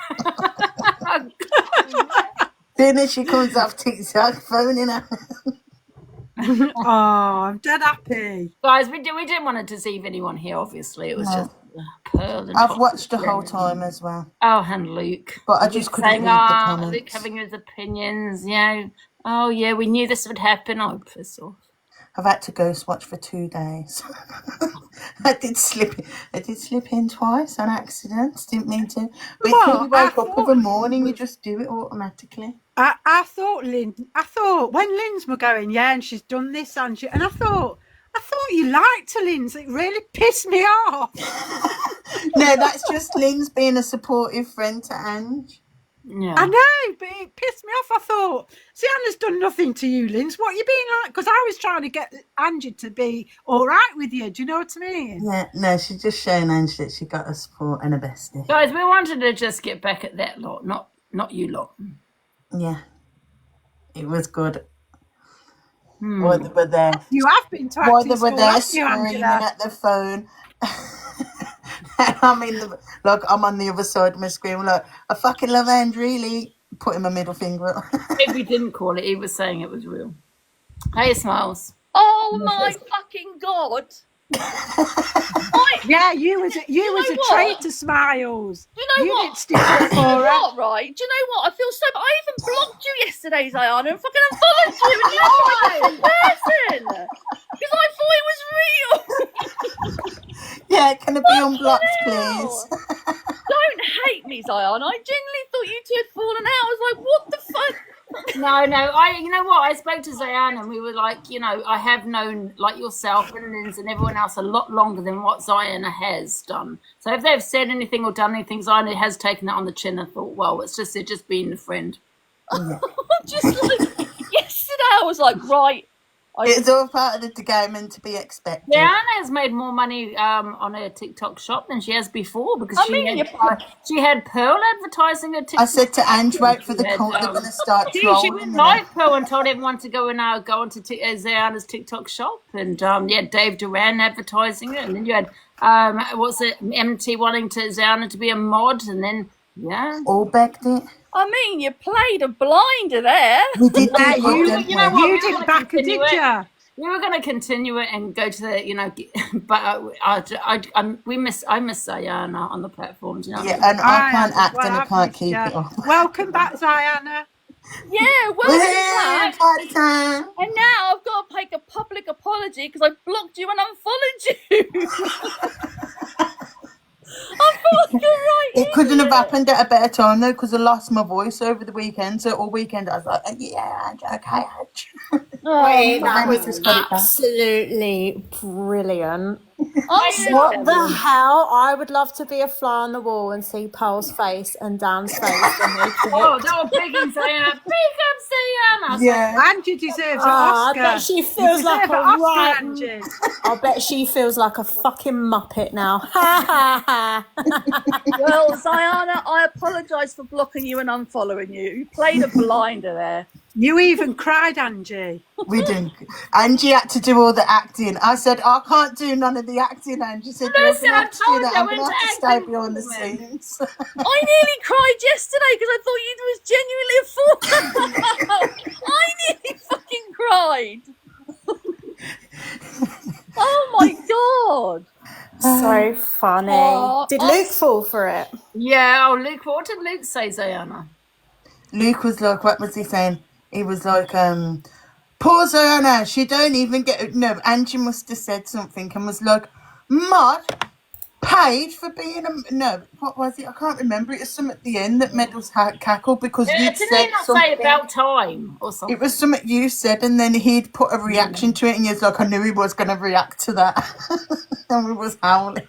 Then she comes off TikTok, phoning her. Oh, I'm dead happy. Guys, we didn't want to deceive anyone here, obviously. It was just Pearl and I've watched the whole time as well. Oh, and Luke. But I just couldn't read the comments. Luke having his opinions, yeah. Oh, yeah, we knew this would happen. I'm pissed off. I've had to ghost watch for 2 days. I did slip in twice on accident. Didn't mean to. But when you wake up of a morning, you just do it automatically. I thought when Lynn's were going, yeah, and she's done this, and I thought you liked her, Lynn's. It really pissed me off. No, that's just Lynn's being a supportive friend to Ange. Yeah. I know, but it pissed me off. I thought, Sienna's done nothing to you, Linz. What are you being like? Because I was trying to get Angie to be all right with you. Do you know what I mean? Yeah, no, she's just showing Ange that she got a support and a bestie. Guys, we wanted to just get back at that lot, not you lot. Yeah, it was good. While they were there, You have been to while acting they were school, there haven't you, screaming Angela? at the phone. I'm in the like I'm on the other side of my screen like I fucking love Ange, really putting my middle finger up. Maybe he didn't call it. He was saying it was real. Hey, Smiles. Oh my fucking god! Yeah, you was a traitor, Smiles. Do you know what? Didn't stick up Do you for know her. what, right? Do you know what? I feel so bad. I even blocked you yesterday, Ziana, and fucking unfollowed you, and you were like a different person. Because I thought it was real. Yeah, can it be unblocked, please? Don't hate me, Ziana. I genuinely thought you two had fallen out. I was like, what the fuck? No, you know what? I spoke to Ziana and we were like, I have known like yourself and Linz and everyone else a lot longer than what Ziana has done. So if they've said anything or done anything, Ziana has taken it on the chin and thought, well, they're just being a friend. Just like yesterday, I was like, right. It's all part of the game and to be expected. Ziana has made more money on her TikTok shop than she has before because she had Pearl advertising her TikTok. I said to Ange, wait for the call, they're going to start trolling. She went live, Pearl, and told everyone to go onto Ziana's TikTok shop, and you had Dave Duran advertising it, and then you had MT wanting Ziana to be a mod, and then all backed it. I mean, you played a blinder there. We did You didn't back her, did you? We were going to continue it and go to the, but I miss Ziana on the platforms. Yeah, and I can't act and I can't keep it off. Welcome back, Ziana. Yeah, welcome back. And now I've got to make a public apology because I blocked you and unfollowed you. I thought you're right. It couldn't have happened at a better time though, because I lost my voice over the weekend. So all weekend I was like, yeah, okay, Wait, that was absolutely brilliant. What the hell? I would love to be a fly on the wall and see Pearl's face and Dan's face. Oh, that was big and Ziana. Big up Ziana. Yeah. Angie deserves an Oscar. I bet she feels like I bet she feels like a fucking muppet now. Well, Ziana, I apologise for blocking you and unfollowing you. You played a blinder there. You even cried, Angie. We didn't. Angie had to do all the acting. I said, I can't do none of the acting. Angie said, you're going to have to do that. I'm going to have to stay behind the scenes. I nearly cried yesterday because I thought you was genuinely a fool. I nearly fucking cried. Oh my god. So funny. Did Luke fall for it? Yeah, Luke. What did Luke say, Ziana? Luke was like, what was he saying? He was like, poor Ziana, she don't even get... No, Angie must have said something and was like, Mod paid for being a... No, what was it? I can't remember. It was something at the end that made us cackle because you'd didn't said he not something. say about time or something? It was something you said and then he'd put a reaction to it and he was like, I knew he was going to react to that. And we was howling.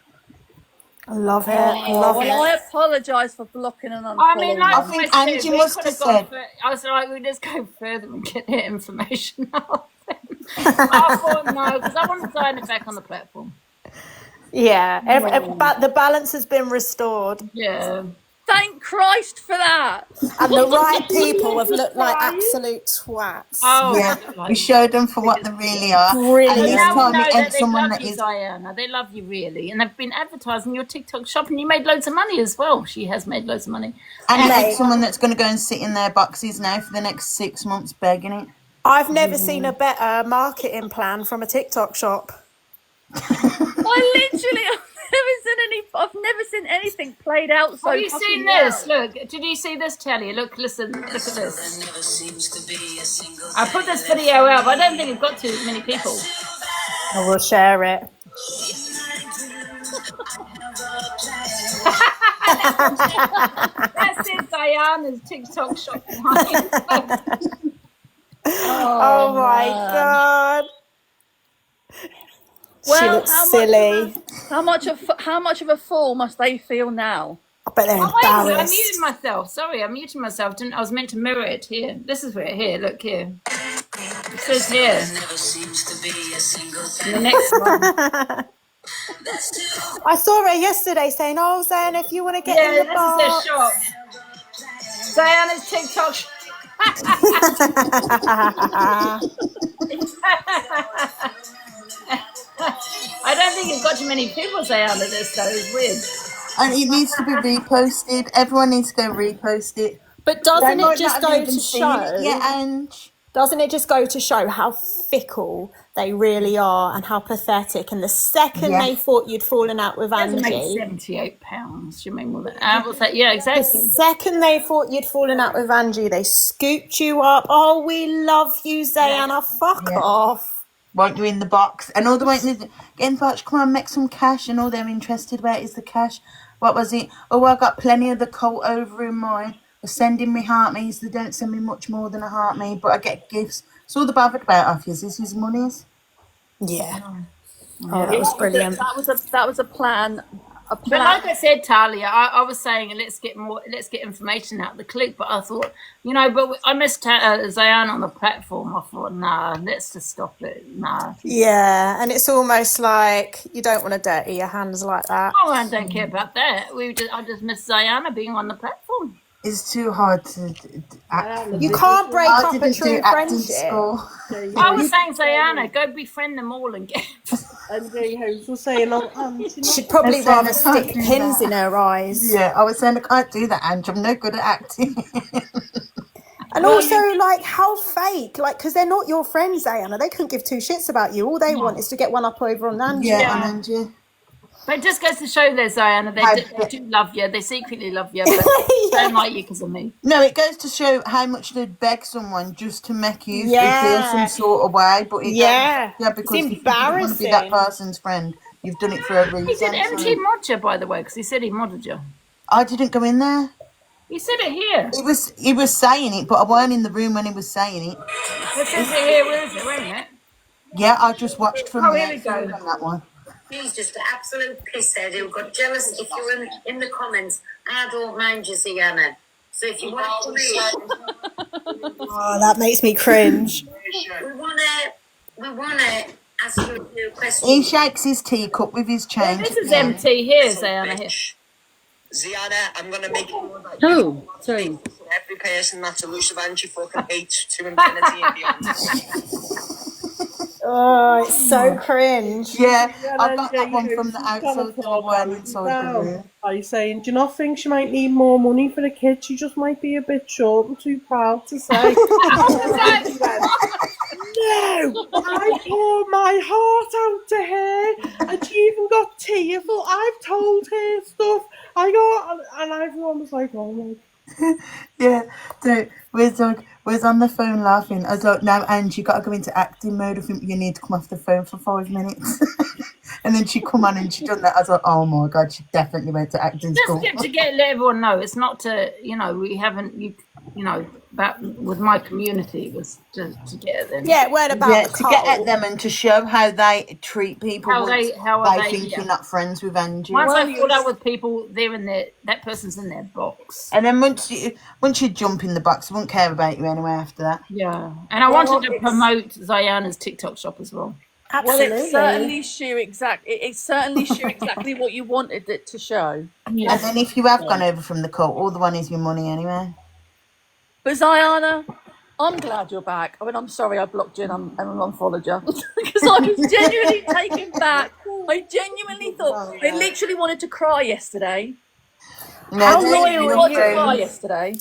I love it. I apologise for blocking and unfollowing. I mean, like I think Angie must have said... I was like, we just go further and get that information out of them. I thought no, because I want to sign it back on the platform. Yeah, but the balance has been restored. Yeah. Thank Christ for that. And the right people have looked like absolute twats. Oh, yeah, we showed them for what they really are. Brilliant. And this time it ain't they someone love that you, is... Ziana. They love you really, and they've been advertising your TikTok shop, and you made loads of money as well. She has made loads of money. And it's someone that's going to go and sit in their boxes now for the next 6 months begging it. I've never seen a better marketing plan from a TikTok shop. I've never seen anything played out so. Have you seen this? Look, did you see this, Telly? Look, listen, look at this. I put this video out, but I don't think it got too many people. I will share it. That's it, Diana's TikTok shop. Oh my god. She looks silly. How much of a fool must they feel now? I bet they're Oh, wait a minute, I embarrassed. muted myself. Sorry, I muted myself. I was meant to mirror it here. This is where here. Look here. It says here. And the next one. I saw her yesterday saying, "Oh, Zayn, if you want to get in the box." This is their shop. Diana's TikTok. I don't think it's got too many people say out of this though. It's weird. And it needs to be reposted. Everyone needs to go repost it. But doesn't it just go to show? Yeah, and doesn't it just go to show how fickle they really are and how pathetic? And the second they thought you'd fallen out with Angie, £78. You mean with it? Yeah, exactly. The second they thought you'd fallen out with Angie, they scooped you up. Oh, we love you, Zayanna. Fuck off. Want you in the box, and all they want to get in the box. Come on, make some cash, and all they're interested about is the cash. What was it? Oh, I got plenty of the coat over in mine. They're sending me heart me's. They don't send me much more than a heart me, but I get gifts. So all they're bothered about off is his monies. Yeah. Oh, that was brilliant. That was a plan. But like I said, Talia, I was saying let's get information out of the clique. But I thought, but I missed Zayanna on the platform. I thought, nah, let's just stop it. Nah. Yeah, and it's almost like you don't want to dirty your hands like that. Oh, I don't care about that. I just missed Zayanna being on the platform. It's too hard to act. You can't break up a true friendship. I was saying, Zayanna, go befriend them all and get. And House was saying, she'd probably rather stick pins in her eyes. Yeah, I was saying I can't do that, Ange. I'm no good at acting. And also, like, how fake? Like, because they're not your friends, Zayanna. They couldn't give two shits about you. All they want is to get one up over on Angie. Yeah, on Angie. But it just goes to show there, Zayanna, they do love you. They secretly love you, but they don't like you because of me. No, it goes to show how much they'd beg someone just to make you feel some sort of way. But because if you want to be that person's friend, you've done it for a reason. He did MT mod you, by the way, because he said he modded you. I didn't go in there. He said it here. He was saying it, but I weren't in the room when he was saying it. It says it here, where is it? Wait a minute. Yeah, I just watched from here we go. On that one. He's just an absolute pisshead who got jealous if you're in the comments. I don't mind you, Zayanna. So if you want to read, oh, that makes me cringe. we wanna ask you a few questions. He shakes his teacup with his change. This is MT here, Zayanna. Here. Ziana, I'm gonna make you. Oh, sorry. Every person that's elusive Angie fucking hates to infinity and beyond. Oh, it's so cringe. Yeah, I got that one from the outside door and inside the room. Are you saying, do you not think she might need more money for the kids? She just might be a bit short and too proud to say. No, I pour my heart out to her, and she even got tearful. I've told her stuff. And everyone was like, oh my. Yeah, so we're on the phone laughing. I was like, no, Ange, you got to go into acting mode. I think you need to come off the phone for 5 minutes. And then she come on and she done that. I was like, oh my God, she definitely went to acting school. Just to let everyone know, it's not to, we haven't, that with my community, it was to get at them. Yeah, it weren't about to get at them and to show how they treat people. How they think you're not friends with Angie. Once I fall out with people, that person's in their box. And then once you jump in the box, I won't care about you anyway after that. Yeah, and I wanted to promote Zayanna's TikTok shop as well. Absolutely. Well, it certainly show exactly what you wanted it to show. Yeah. And then if you have gone over from the cult, all the one is your money anyway. But Zayanna, I'm glad you're back. I mean, I'm sorry I blocked you and unfollowed you because I was genuinely taken back. I genuinely thought I literally wanted to cry yesterday. No, how loyal were you? Cry yesterday.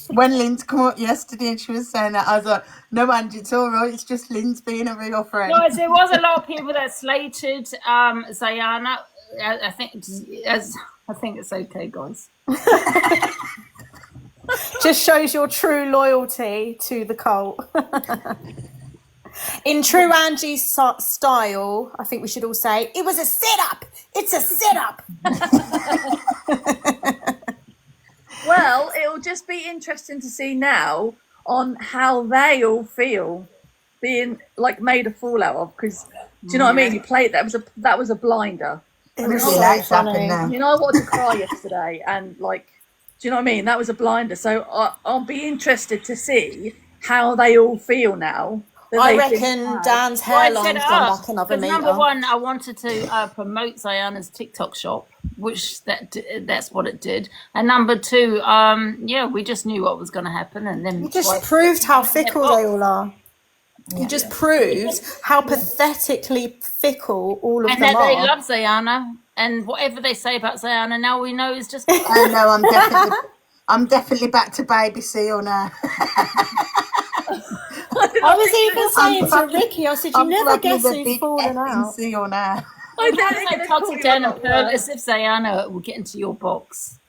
When Lynn's come up yesterday and she was saying that, I was like, no, Angie, it's all right. It's just Lynn's being a real friend. Guys, there was a lot of people that slated Zayanna. I think it's okay, guys. Just shows your true loyalty to the cult. In true Angie style, I think we should all say, it was a sit-up. It's a sit-up. Well, it'll just be interesting to see now on how they all feel being like made a fool out of, because Do you know what I mean? You played that was a blinder. It Really was so likes happening funny. now. You know, I wanted to cry yesterday, and like, do you know what I mean? That was a blinder. So I'll be interested to see how they all feel now. that I they've been reckon had. Dan's Well, I set hairline's it gone up back another because number metre. one, I wanted to promote Zayana's TikTok shop, which that's what it did. And number two, yeah, we just knew what was going to happen, and then You just proved how fickle they all are. You just proved how pathetically fickle all of and them that they are. love Zayana, and whatever they say about Zayana, now we know is just. I know. I'm definitely back to Baby Seal now. I was even saying to Ricky, I said, you I'm never probably guess the who's big fallen effing out. seal now. I think they toxic down and pearl as if Zayana will get into your box.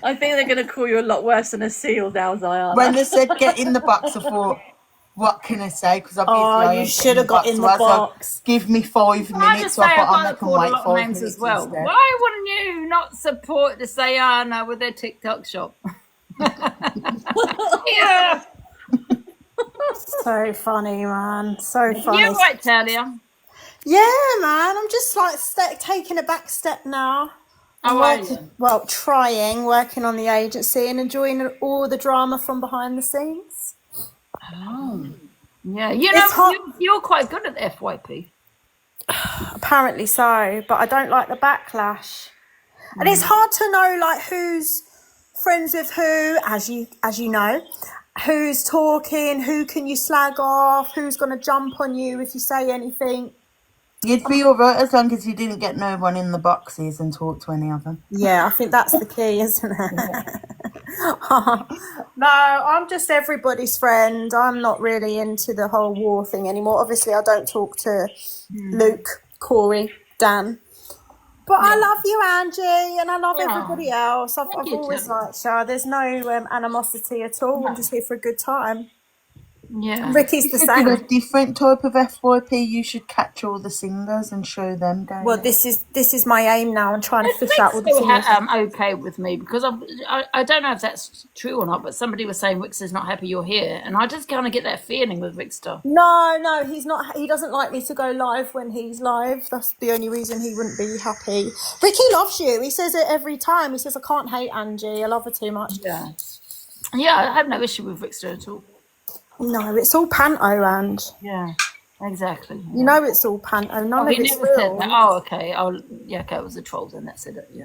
I think they're going to call you a lot worse than a seal now, Zayana. When they said get in the box, I thought, what can I say? Because obviously you should have got in the So I was like, box. give me 5 Can I minutes. just So say I I've thought got I to can call a wait lot 5 of names minutes as well. instead. Why wouldn't you not support the Zayana with their TikTok shop? Yeah. So funny, man. So funny. You're right, Talia. Yeah, man. I'm just like taking a back step now. I'm How are you? working on the agency and enjoying all the drama from behind the scenes. Oh. Yeah, you know, you're quite good at the FYP. Apparently so, but I don't like the backlash. And it's hard to know like who's friends with who, as you know, who's talking, who can you slag off, who's going to jump on you if you say anything. You'd be alright as long as you didn't get no one in the boxes and talk to any of them. Yeah, I think that's the key, isn't it? No, I'm just everybody's friend. I'm not really into the whole war thing anymore. Obviously, I don't talk to Luke, Corey, Dan. But I love you, Angie, and I love everybody else. I've always liked you. There's no animosity at all. I'm just here for a good time. Yeah. Ricky's the You should do a same. different type of FYP. You should catch all the singers and show them down. Well, this is my aim now. I'm trying to fish out all the Still singers. okay with me because I don't know if that's true or not, but somebody was saying Wixter's not happy you're here, and I just kind of get that feeling with Wixter. No, he's not. He doesn't like me to go live when he's live. That's the only reason he wouldn't be happy. Ricky loves you. He says it every time. He says, I can't hate Angie. I love her too much. Yeah. Yeah, I have no issue with Wixter at all. No, it's all panto, and Yeah, exactly. you know it's all panto. None Oh, of he it's never real. said that. Oh, okay. Oh, yeah, okay, it was a troll then. That's it. Yeah.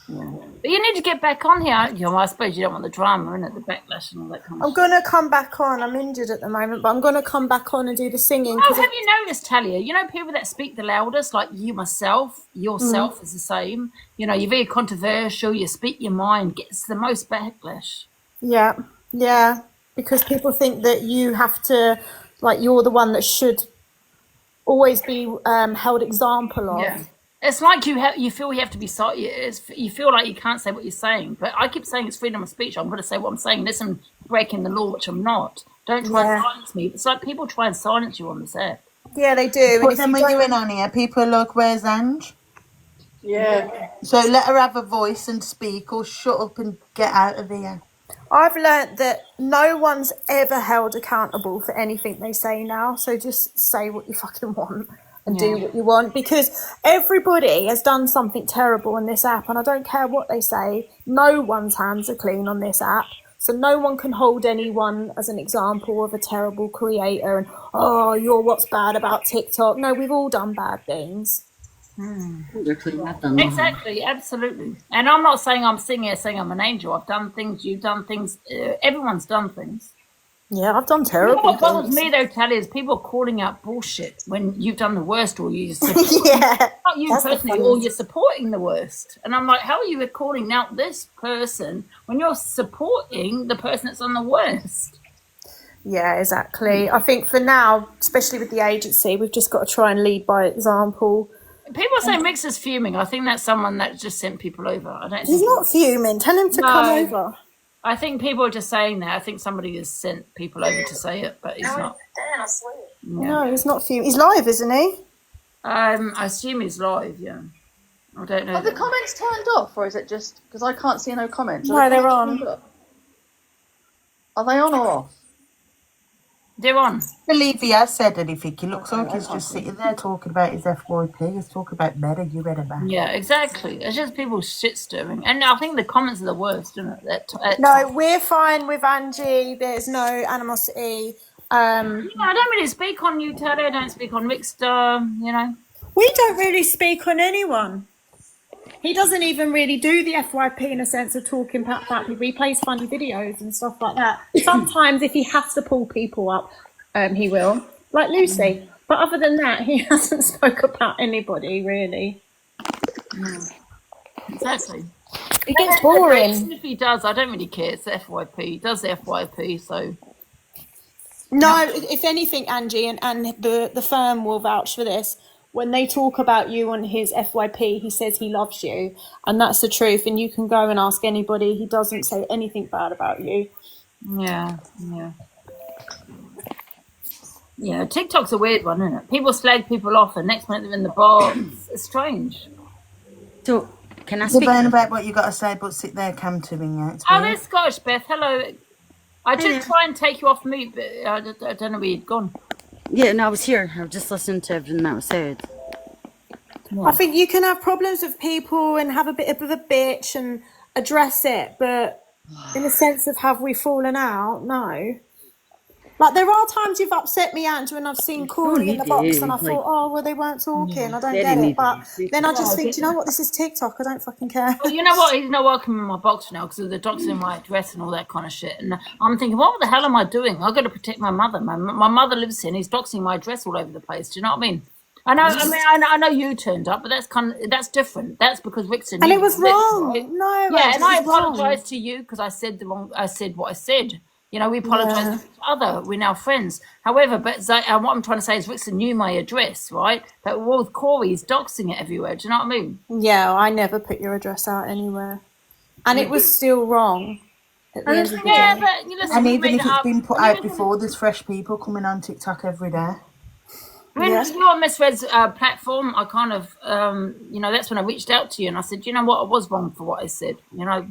But you need to get back on here. You know, I suppose you don't want the drama, innit? The backlash and all that kind of I'm gonna come back on. I'm injured at the moment, but I'm gonna come back on and do the singing. Oh, 'cause have you noticed, Talia? You know, people that speak the loudest, like you, myself, yourself is the same. You know, you're very controversial. You speak your mind, gets the most backlash. Yeah, because people think that you have to, like, you're the one that should always be held example of. Yeah. It's like you feel you have to be you feel like you can't say what you're saying. But I keep saying it's freedom of speech. I'm going to say what I'm saying. Unless I'm breaking the law, which I'm not. Don't try and silence me. It's like people try and silence you on this app. Yeah, they do. But then when you're in on here, people are like, where's Ange? Yeah. So let her have a voice and speak, or shut up and get out of here. I've learnt that no one's ever held accountable for anything they say now. So just say what you fucking want and do what you want, because everybody has done something terrible on this app, and I don't care what they say. No one's hands are clean on this app. So no one can hold anyone as an example of a terrible creator and, oh, you're what's bad about TikTok. No, we've all done bad things. Exactly, absolutely. And I'm not saying I'm sitting here saying I'm an angel. I've done things, you've done things, everyone's done things. Yeah, I've done You know terrible what bothers things. me though, Tally, is people calling out bullshit when you've done the worst, or you support, Yeah, not you that's the personally, or funniest. you're supporting the worst. And I'm like, how are you calling out this person when you're supporting the person that's on the worst? Yeah, exactly. I think for now, especially with the agency, we've just got to try and lead by example. People say Mix is fuming. I think that's someone that just sent people over. I don't He's think not fuming. Tell him to come over. I think people are just saying that. I think somebody has sent people over to say it, but he's not. Dan, I swear. No, he's not fuming. He's live, isn't he? I assume he's live, yeah. I don't know. Are the comments turned off, or is it just because I can't see no comments? No, they're on. Are they on or off? They're on. Believe he has said anything. He looks like he's just sitting there talking about his FYP. He's talking about meta. You read about. Yeah, exactly. It's just people shit stirring, and I think the comments are the worst, isn't it? No, we're fine with Angie. There's no animosity. I don't really speak on you, Teddy. I don't speak on Rickster. You know, we don't really speak on anyone. He doesn't even really do the FYP in a sense of talking about people. He plays funny videos and stuff like that. Sometimes if he has to pull people up, he will, like Lucy. But other than that, he hasn't spoke about anybody, really. Exactly. It gets boring. If he does, I don't really care. It's the FYP. He does the FYP, so... No, if anything, Angie, and the firm will vouch for this, when they talk about you on his FYP, he says he loves you, and that's the truth. And you can go and ask anybody; he doesn't say anything bad about you. Yeah. TikTok's a weird one, isn't it? People slag people off, and next minute they're in the bar. It's strange. So, can I speak speak about what you got to say? But sit there, Cam, to ring out. Oh, there's Scottish Beth. Hello. I did try and take you off mute, but I don't know where you'd gone. Yeah, no, I was here. I was just listening to everything that was said. I think you can have problems with people and have a bit of a bitch and address it, but in the sense of have we fallen out? No. Like, there are times you've upset me, Andrew, and I've seen Corey in the box and I thought, oh, well, they weren't talking. I don't get it. But then I just think, do you know what? This is TikTok. I don't fucking care. Well, you know what? He's not welcome in my box now because of the doxing my address and all that kind of shit. And I'm thinking, what the hell am I doing? I've got to protect my mother. My mother lives here and he's doxing my address all over the place. Do you know what I mean? I know you turned up, but that's different. That's because Rickson. And it was wrong. Right? No. Yeah, and I apologise to you because I said what I said. You know, we apologise to each other. We're now friends. However, but what I'm trying to say is Rickson knew my address, right? But with Corey, he's doxing it everywhere. Do you know what I mean? Yeah, I never put your address out anywhere. And it was still wrong. At the end of the day. But listen, and even if it's been put out before, there's fresh people coming on TikTok every day. When you're on Miss Red's platform, I kind of, that's when I reached out to you and I said, you know what, I was wrong for what I said, you know.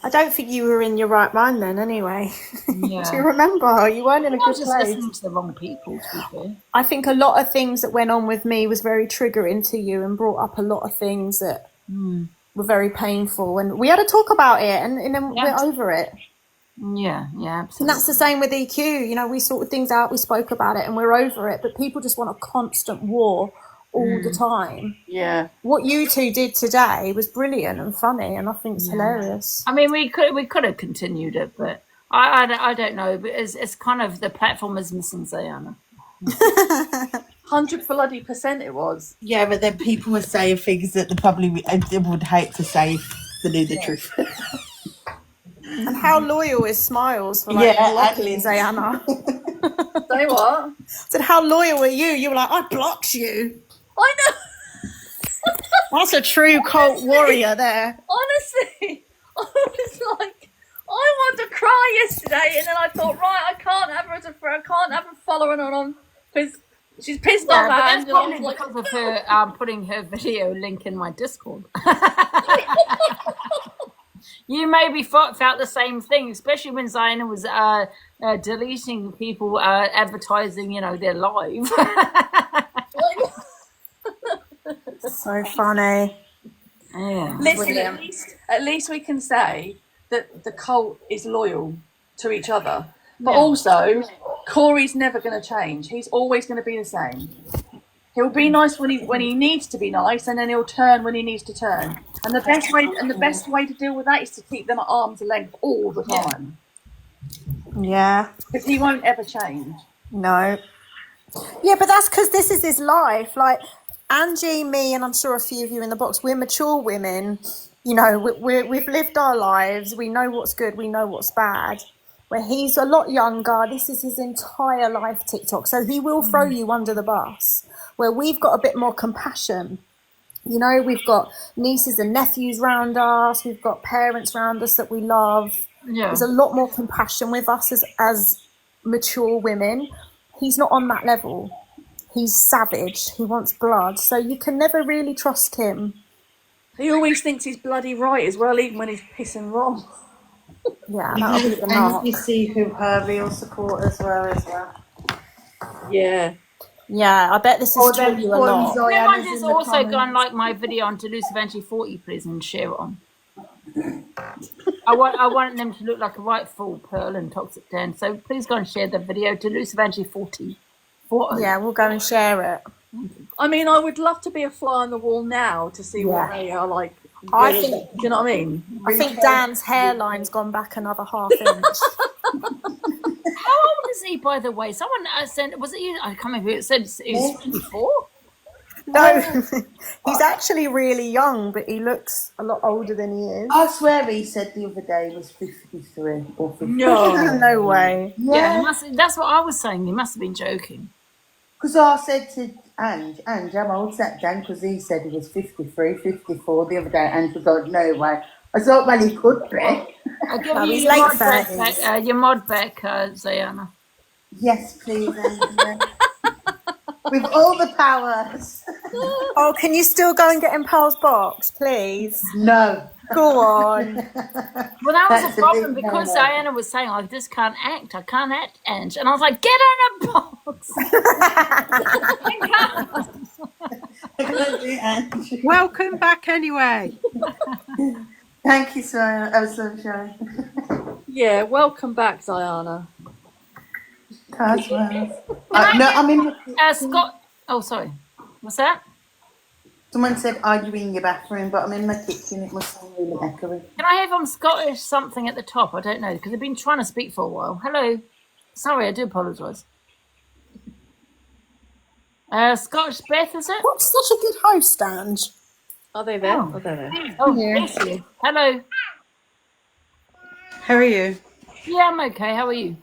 I don't think you were in your right mind then anyway. Yeah. Do you remember? You weren't in a good place. I was just listening to the wrong people, to be fair. I think a lot of things that went on with me was very triggering to you and brought up a lot of things that were very painful. And we had to talk about it and then we're over it. Yeah, absolutely. And that's the same with EQ. You know, we sorted things out, we spoke about it and we're over it. But people just want a constant war all the time. Yeah. What you two did today was brilliant and funny, and I think it's hilarious. I mean, we could have continued it, but I don't know. But it's kind of the platform is missing Zayana. 100% it was. Yeah, but then people were saying things that they probably would hate to say if they knew the truth. And how loyal is Smiles for blocking Zayana? Say what? Said, how loyal are you? You were like, I blocked you. I know. That's a true cult warrior there. Honestly, I was like, I wanted to cry yesterday, and then I thought, right, I can't have her as a friend. I can't have her following on because she's pissed off. That's probably because of her putting her video link in my Discord. You maybe felt the same thing, especially when Zaina was deleting people advertising, their live. So funny. Yeah. Listen, at least we can say that the cult is loyal to each other. But also, Corey's never going to change. He's always going to be the same. He'll be nice when he needs to be nice, and then he'll turn when he needs to turn. And the best way to deal with that is to keep them at arm's length all the time. Yeah. Because he won't ever change. No. Yeah, but that's because this is his life. Like, Angie, me, and I'm sure a few of you in the box, we're mature women. You know, we've lived our lives. We know what's good. We know what's bad. Where he's a lot younger. This is his entire life TikTok. So he will throw you under the bus. Where we've got a bit more compassion. You know, we've got nieces and nephews round us. We've got parents round us that we love. Yeah. There's a lot more compassion with us as mature women. He's not on that level. He's savage. He wants blood. So you can never really trust him. He always thinks he's bloody right as well, even when he's pissing wrong. Yeah, that'll be the And mark. you see who her real supporters were as well. Yeah. Yeah, I bet this Or is then taught you a put lot. Everyone Ziana's just in the also go and comments. like my video on Deluse Evangelie 40, please, and share it on. I want them to look like a right full Pearl and Toxic Dan. So please go and share the video, Deluse Evangelie 40. Yeah, we'll go and share it. I mean, I would love to be a fly on the wall now to see what they are like. I Do think. you know what I mean? I think Dan's hairline's gone back another half inch. How old is he, by the way? Someone sent, was it you? I can't remember who it said he was 24. No, he's actually really young, but he looks a lot older than he is. I swear he said the other day he was 53 or 50. No way. Yeah, that's what I was saying. He must have been joking. Because I said to Ange, how old's that Dan? Because he said he was 53, 54 the other day. Ange was like, no way. I thought, well, he could be. I'll give No, you he's your late mod back, 30s. your mod back, Zayana. Yes, please, Ange. With all the powers. Oh, can you still go and get in Pearl's box, please? No. Go on. Well, that was That's a a problem big because no-no. Diana was saying, I just can't act. I can't act, Ange. And I was like, get in a box. Welcome back anyway. Thank you, Sunshine. Yeah, welcome back, Diana. That's well. No, I mean, Scott. Oh, sorry. What's that? someone said, are you in your bathroom? But I'm in my kitchen. It must sound really echoey. Can I have Scottish something at the top? I don't know, because I've been trying to speak for a while. Hello. Sorry, I do apologise. Scottish Beth, is it? What's such a good host, Ange? Are they there? Oh, they're there. Oh, bless you. Hello. How are you? Yeah, I'm okay. How are you?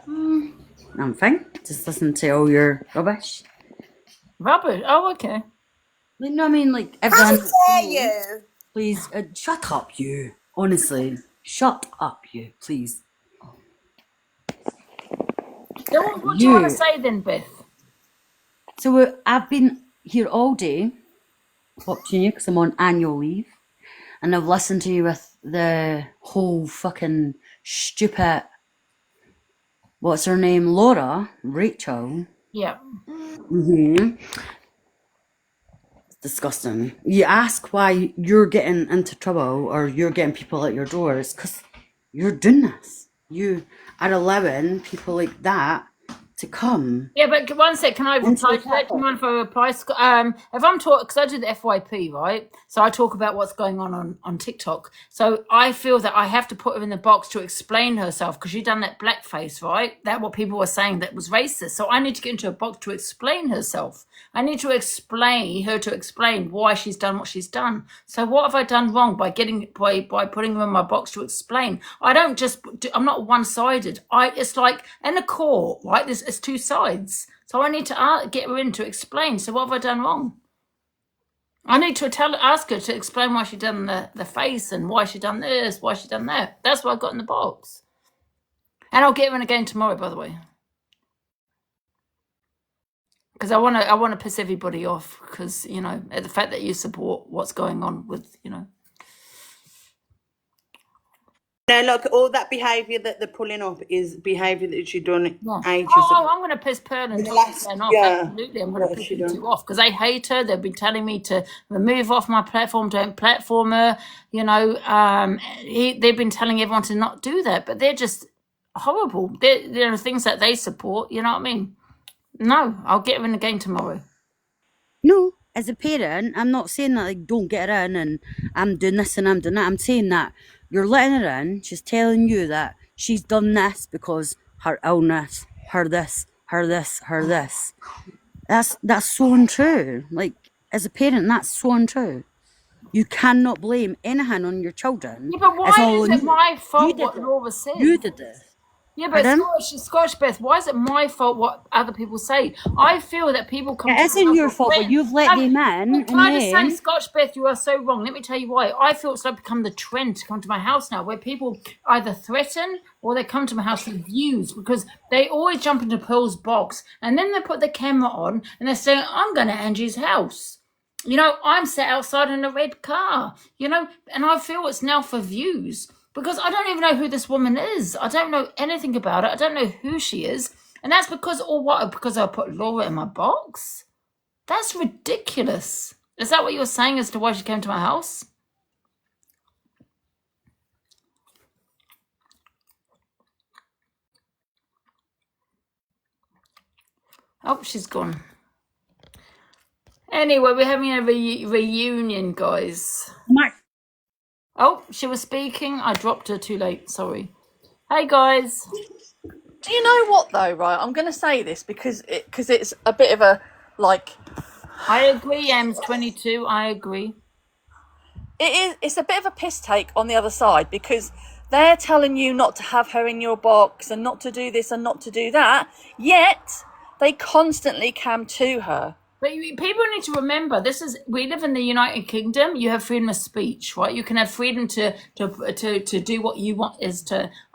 I'm fine. Just listen to all your rubbish. Rubbish? Oh, okay. You know what I mean? Like, How everyone. dare you? Please, shut up, you. Honestly. Shut up, you. Please. So what do you want to say then, Beth? So I've been here all day watching you because I'm on annual leave. And I've listened to you with the whole fucking stupid, what's her name? Rachel. Yeah. Mm-hmm. It's disgusting. You ask why you're getting into trouble or you're getting people at your doors because you're doing this. You are allowing people like that to come. Yeah, but one sec, can I reply to that? Do you mind if I reply? If I'm talking, because I do the FYP, right? So I talk about what's going on TikTok. So I feel that I have to put her in the box to explain herself because she done that blackface, right? That what people were saying that was racist. So I need to get into a box to explain herself. I need to explain why she's done what she's done. So what have I done wrong by putting her in my box to explain? I don't just, I'm not one-sided. It's like in a court, right? It's two sides. So I need to get her in to explain. So what have I done wrong? I need to ask her to explain why she done the face and why she done this, why she done that. That's what I got in the box. And I'll get her in again tomorrow, by the way. Because I want to piss everybody off because, you know, the fact that you support what's going on with, you know. No, look, all that behaviour that they're pulling up is behaviour that she's done ages Oh, ago. I'm going to piss Pearl and Ben off. yeah. Absolutely, I'm going to piss you two off because they hate her. They've been telling me to remove off my platform, don't platform her. You know, they've been telling everyone to not do that, but they're just horrible. There are things that they support. You know what I mean? No, I'll get her in again tomorrow. No, as a parent, I'm not saying that like don't get her in and I'm doing this and I'm doing that. I'm saying that you're letting her in. She's telling you that she's done this because her illness, her this. That's so untrue. Like as a parent, that's so untrue. You cannot blame anything on your children. Yeah, but why is it my fault what it. Laura said? You did this. Yeah, but Pardon? Scottish Beth, why is it my fault what other people say? I feel that people come. It isn't your fault, but you've let them in. Can I just say, Scottish Beth, you are so wrong. Let me tell you why. I feel it's like become the trend to come to my house now, where people either threaten or they come to my house with views because they always jump into Pearl's box and then they put the camera on and they're saying, I'm going to Angie's house. You know, I'm sat outside in a red car, you know, and I feel it's now for views. because I don't even know who this woman is. I don't know anything about it. I don't know who she is. And that's because I put Laura in my box? That's ridiculous. Is that what you're saying as to why she came to my house? Oh, she's gone. Anyway, we're having a reunion, guys. Mark. Oh, she was speaking. I dropped her too late. Sorry. Hey, guys. Do you know what though? Right, I'm going to say this because it's a bit of a like. I agree. M's 22. I agree. It's a bit of a piss take on the other side because they're telling you not to have her in your box and not to do this and not to do that. Yet they constantly cam to her. But people need to remember, we live in the United Kingdom. You have freedom of speech, right? You can have freedom to do what you want.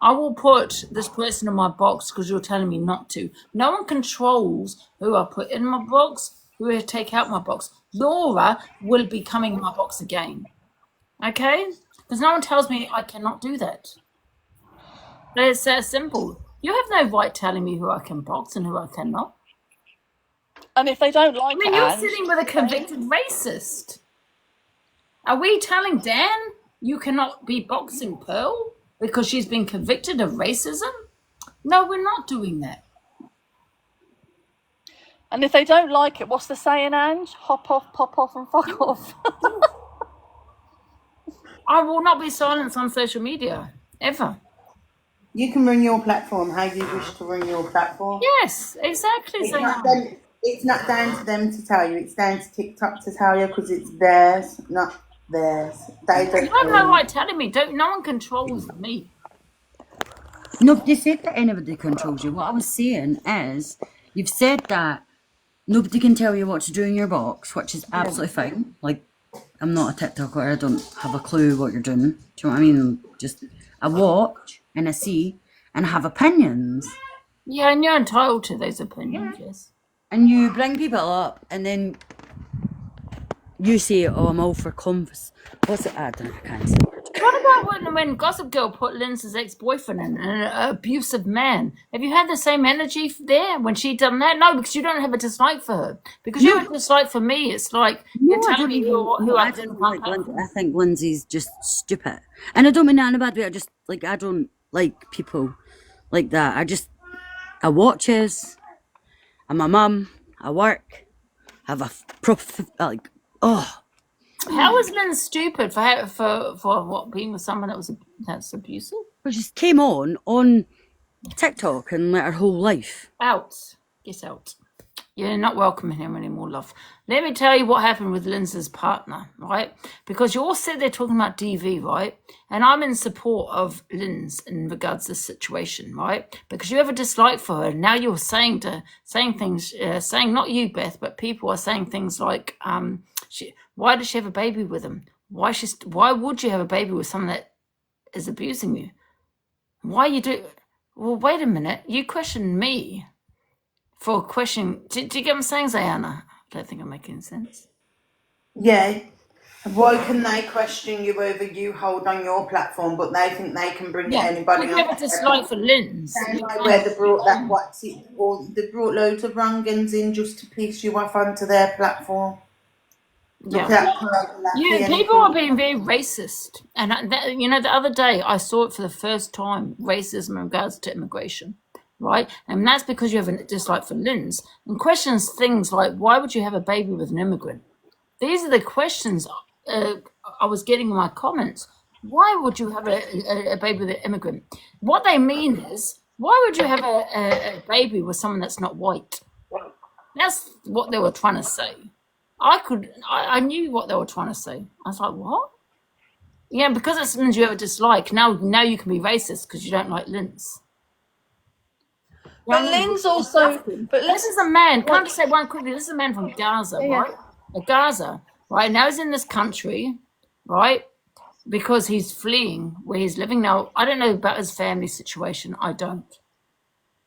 I will put this person in my box because you're telling me not to. No one controls who I put in my box, who I take out my box. Laura will be coming in my box again, okay? Because no one tells me I cannot do that. It's that simple. You have no right telling me who I can box and who I cannot. And if they don't like it, you're sitting with a convicted racist. Are we telling Dan you cannot be boxing Pearl because she's been convicted of racism? No, we're not doing that. And if they don't like it, what's the saying, Ange? Hop off, pop off, and fuck off. I will not be silenced on social media, ever. You can run your platform how you wish to run your platform. Yes, exactly. It's not down to them to tell you. It's down to TikTok to tell you because it's theirs, not theirs. They don't. You have no right telling me. No one controls me. Nobody said that anybody controls you. What I was saying is, you've said that nobody can tell you what to do in your box, which is absolutely fine. Like, I'm not a TikToker. I don't have a clue what you're doing. Do you know what I mean? I watch and I see and I have opinions. Yeah, and you're entitled to those opinions, yes. And you bring people up, and then you say, "Oh, I'm all for convers." What's it? I don't know. I can't say the word. What about when Gossip Girl put Lindsay's ex-boyfriend in, an abusive man? Have you had the same energy there when she done that? No, because you don't have a dislike for her. Because you have a dislike for me. It's like you're telling me who I didn't like. I think Lindsay's just stupid, and I don't mean that in a bad way. I don't like people like that. I watches. I'm a mum, I work, have a How is Lynn stupid for what, being with someone that's abusive? Well, she came on TikTok and let her whole life. Out. Get out. You're not welcome here anymore, love. Let me tell you what happened with Lindsay's partner, right? Because you all said they're talking about DV, right? And I'm in support of Lynn's in regards to this situation, right? Because you have a dislike for her. Now you're saying things, saying not you, Beth, but people are saying things like, why does she have a baby with him? Why would you have a baby with someone that is abusing you? Why you do? Well, wait a minute. You questioned me. For a question, do you get what I'm saying, Zayana? I don't think I'm making sense. Yeah. Why can they question you over you hold on your platform, but they think they can bring anybody on? You have a dislike for Lynn's. Where they brought or they brought loads of wrong uns in just to piss you off onto their platform. Yeah. People are being very racist. And the other day I saw it for the first time, racism in regards to immigration. Right, and that's because you have a dislike for Lynn's and questions things like, why would you have a baby with an immigrant? These are the questions I was getting in my comments. Why would you have a baby with an immigrant? What they mean is, why would you have a baby with someone that's not white? That's what they were trying to say. I knew what they were trying to say. I was like, what? Yeah, because it means you have a dislike. Now you can be racist because you don't like Lynn's. But Lynn's also. But this is a man. Can I just say one quickly? This is a man from Gaza, right? Gaza, right? Now he's in this country, right? Because he's fleeing where he's living now. I don't know about his family situation. I don't.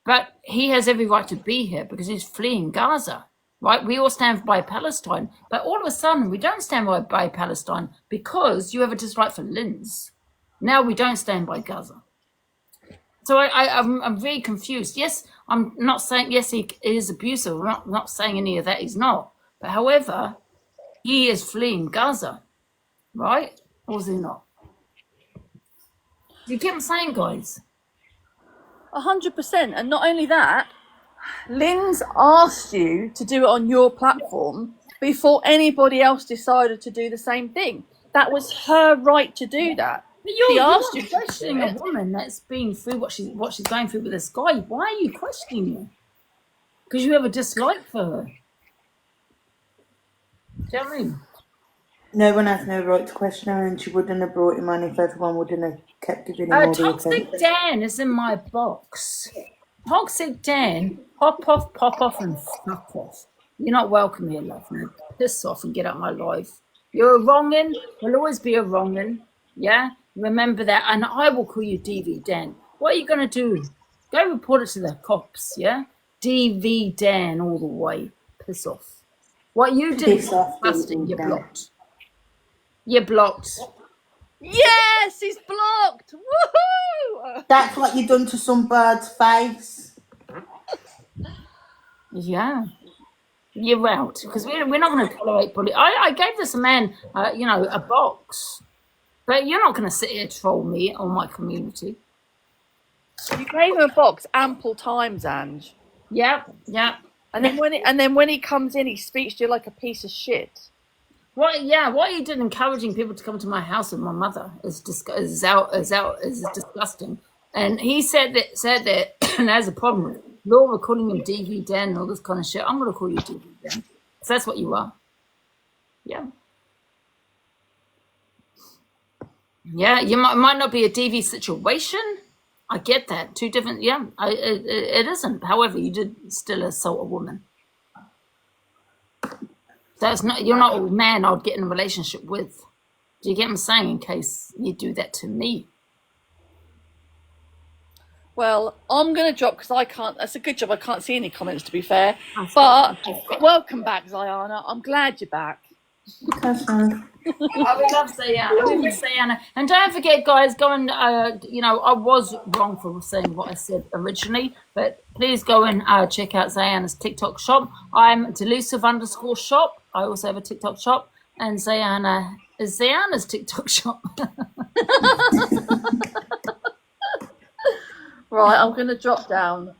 But he has every right to be here because he's fleeing Gaza, right? We all stand by Palestine. But all of a sudden, we don't stand by Palestine because you have a dislike for Lynn's. Now we don't stand by Gaza. So I'm very confused. Yes, I'm not saying, yes, he is abusive. I'm not saying any of that. He's not. But however, he is fleeing Gaza, right? Or is he not? You get what I'm saying, guys? 100%. And not only that, Lynn's asked you to do it on your platform before anybody else decided to do the same thing. That was her right to do that. But She you're asked you to do questioning a it. woman that's been through what she's going through with this guy. Why are you questioning her? Because you have a dislike for her. Do you know what I mean? No one has no right to question her, and she wouldn't have brought him on if everyone wouldn't have kept giving him all the Toxic attention. Dan is in my box. Toxic Dan, pop off, and fuck off. You're not welcome here, love. Now piss off and get out of my life. You're a wrongin'. Will always be a wrongin'. Yeah? Remember that. And I will call you DV Dan. What are you going to do? Go report it to the cops, yeah? DV Dan all the way. Piss off. What you did is Piss off, disgusting. DV You're Dan. blocked. You're blocked. Yes, he's blocked. Woohoo! That's what you done to some bird's face. Yeah. You're out. Because we're not going to tolerate bullying. I gave this man, a box. But you're not going to sit here troll me or my community. You gave him a box ample times, Ange. Yeah. And then when he comes in, he speaks to you like a piece of shit. What you did encouraging people to come to my house with my mother is disgusting. And he said that and there's a problem with Laura calling him DV Dan and all this kind of shit. I'm going to call you DV Dan. So that's what you are. Yeah. Yeah, you might not be a DV situation. I get that. Two different, it isn't. However, you did still assault a woman. You're not a man I'd get in a relationship with. Do you get what I'm saying? In case you do that to me. Well, I'm going to drop because I can't. That's a good job. I can't see any comments, to be fair. But welcome back, Ziana. I'm glad you're back. I would love Sayana. And don't forget, guys, go and, I was wrong for saying what I said originally, but please go and check out Zayana's TikTok shop. I'm delusive_shop. I also have a TikTok shop, and Zayana is Zayana's TikTok shop. Right, I'm going to drop down.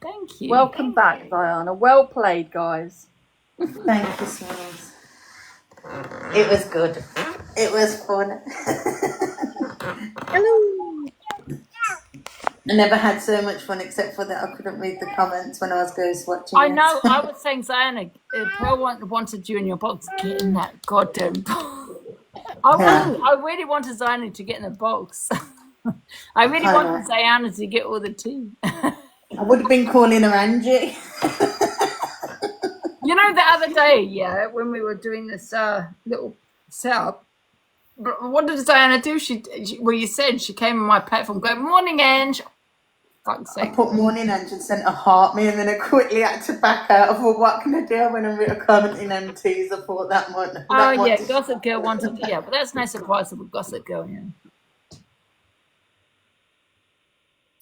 Thank you. Welcome back, Diana. Well played, guys. Thank you, Smalls. It was good. It was fun. Hello. I never had so much fun except for that I couldn't read the comments when I was ghost watching. I know. I was saying, Ziana, Pearl wanted you in your box. Get in that goddamn box. I really wanted Ziana to get in the box. I really wanted Ziana to get all the tea. I would have been calling her Angie. You know, the other day, when we were doing this little setup, what did Diana do? You said she came on my platform going, "Morning, Ange." Fuck's sake. I put morning Ange and sent a heart me, and then I quickly had to back out. I thought, what can I do when I'm commenting MTs? I thought that one. Gossip Girl wanted, but that's no surprise with Gossip Girl,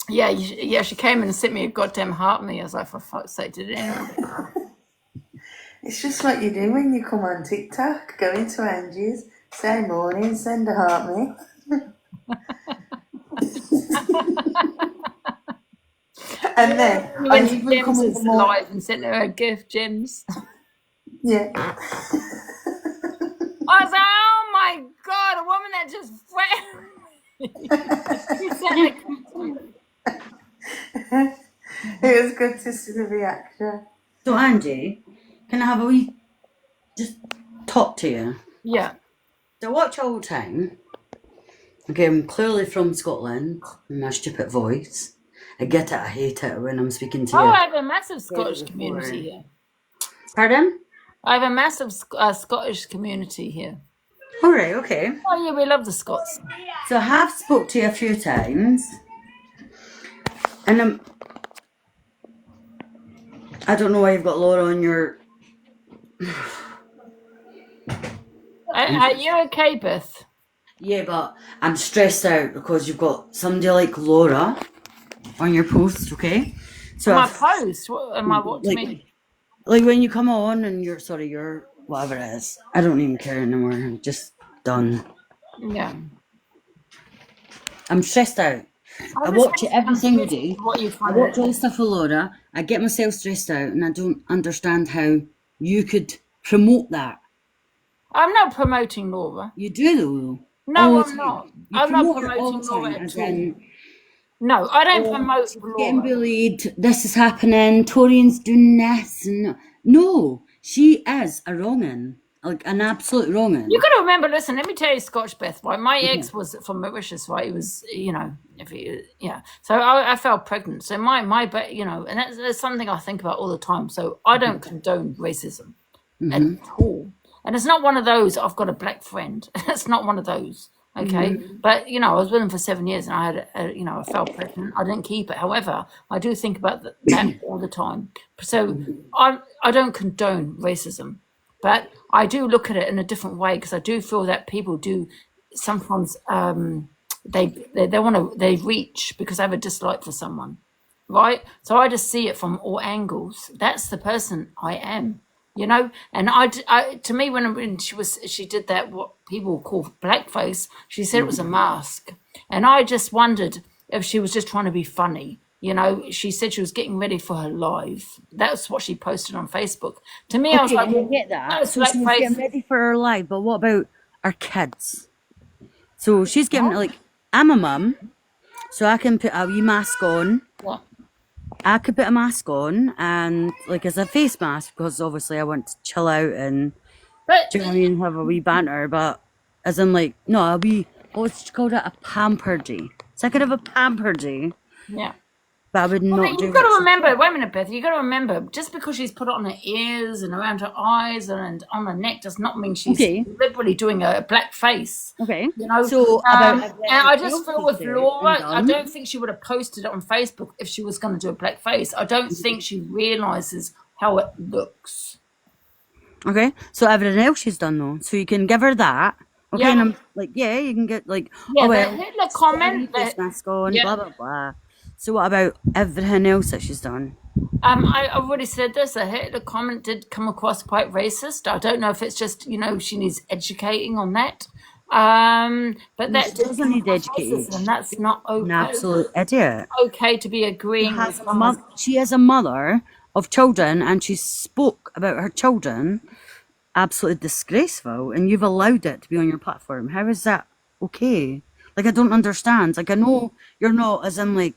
Yeah, she came in and sent me a goddamn heart me. I was like, for fuck's sake, did anyone? It's just what you do when you come on TikTok. Go into Angie's, say morning, send a heart me. And then I even come in live and sent her a gift, Jims. Yeah. I was like, oh my god, a woman that just It was good to see the reaction. So Angie, can I have a wee just talk to you? Yeah. So I watch all the time. Okay, I'm clearly from Scotland, in my stupid voice. I get it, I hate it when I'm speaking to you. I have a massive Scottish community here. Pardon? I have a massive Scottish community here. All right, okay. Oh yeah, we love the Scots. So I have spoke to you a few times, and I don't know why you've got Laura on your... Are you okay, Beth? Yeah, but I'm stressed out because you've got somebody like Laura on your post, okay? So My I've- post? What am I? What to me? Like when you come on and you're whatever it is. I don't even care anymore. I'm just done. Yeah. I'm stressed out. I just watch it every confused single day. what you're I trying watch to- all the stuff with Laura. I get myself stressed out, and I don't understand how you could promote that. I'm not promoting Laura. You do though. No, All the I'm time. not. You I'm not promote it all promoting the Laura time, as at all. in, No, I don't oh, promote she's getting Laura. bullied. This is happening. Torian's doing this, and no, she is a wrong'un, like an absolute wrong'un. You got to remember. Listen, let me tell you, Scotch Beth. Right, my ex was from Mauritius. Right, he was, So I fell pregnant. So and that's something I think about all the time. So I don't condone racism at all. And it's not one of those. I've got a black friend. It's not one of those. Okay, but I was with him for 7 years, and I had, I fell pregnant. I didn't keep it. However, I do think about that all the time. So I don't condone racism, but I do look at it in a different way because I do feel that people do sometimes they reach because they have a dislike for someone, right? So I just see it from all angles. That's the person I am. And to me, when she did that, what people call blackface, she said it was a mask, and I just wondered if she was just trying to be funny. She said she was getting ready for her live. That's what she posted on Facebook. To me, I was like, I get that. that's So she's getting ready for her live, but what about our kids? So she's giving I'm a mum, so I can put a wee mask on. What? I could put a mask on and as a face mask because obviously I want to chill out and do you know what I mean, have a wee banter, but as in a wee, what's called it, a pamper day. So I could have a pamper day. Yeah. But I would not do You've got to remember, wait a minute, Beth, you've got to remember, just because she's put it on her ears and around her eyes and on her neck does not mean she's deliberately doing a black face. Okay. So, and I just feel with Laura, I don't think she would have posted it on Facebook if she was going to do a black face. I don't think she realises how it looks. Okay, so everything else she's done though, so you can give her that. Okay, and I'm you can get Hitler comment face mask on, blah blah blah. So what about everything else that she's done? I've already said this. The Hitler comment did come across quite racist. I don't know if it's just she needs educating on that. But that doesn't need educated, and that's not okay. An absolute idiot. Okay to be agreeing with she is a mother of children, and she spoke about her children. Absolutely disgraceful, and you've allowed it to be on your platform. How is that okay? I don't understand. I know you're not, as in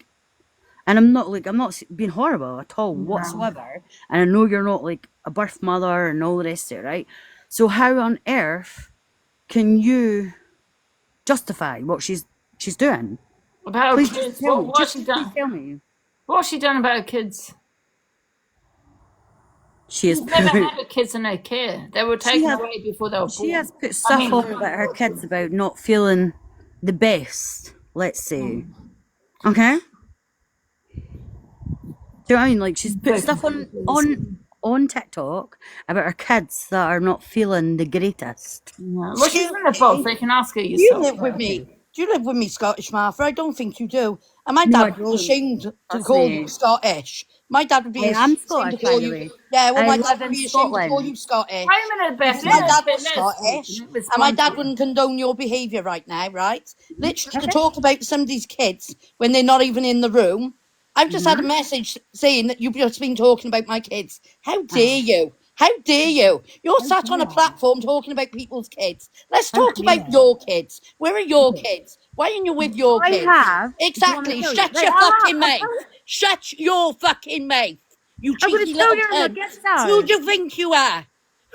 and I'm not being horrible at all whatsoever. And I know you're not a birth mother and all the rest of it, right? So how on earth can you justify what she's doing? About please her kids? What has she done? Tell me. What has she done about her kids? She's never had her kids in her care. They were taken away before they were born. She has put stuff on about her kids about not feeling the best, let's say. Okay? Do you know what I mean? She's put stuff on TikTok about her kids that are not feeling the greatest. Well, she's in the box. They can ask her yourself. You live with me. Do you live with me, Scottish Martha? I don't think you do. And my dad would be ashamed to call you Scottish. My dad would be ashamed to call you. Yeah, well, my dad would be ashamed to call you Scottish. Wait a minute, Beth. My dad was Scottish, and my dad wouldn't condone your behaviour right now, right? Literally, to talk about somebody's kids when they're not even in the room. I've just had a message saying that you've just been talking about my kids. How dare you? How dare you? You're sat on a platform talking about people's kids. Let's talk about your kids. Where are your kids? Why aren't you with your kids? Exactly. Shut your fucking mouth. Shut your fucking mouth. You cheeky little cunt. Who do you think you are?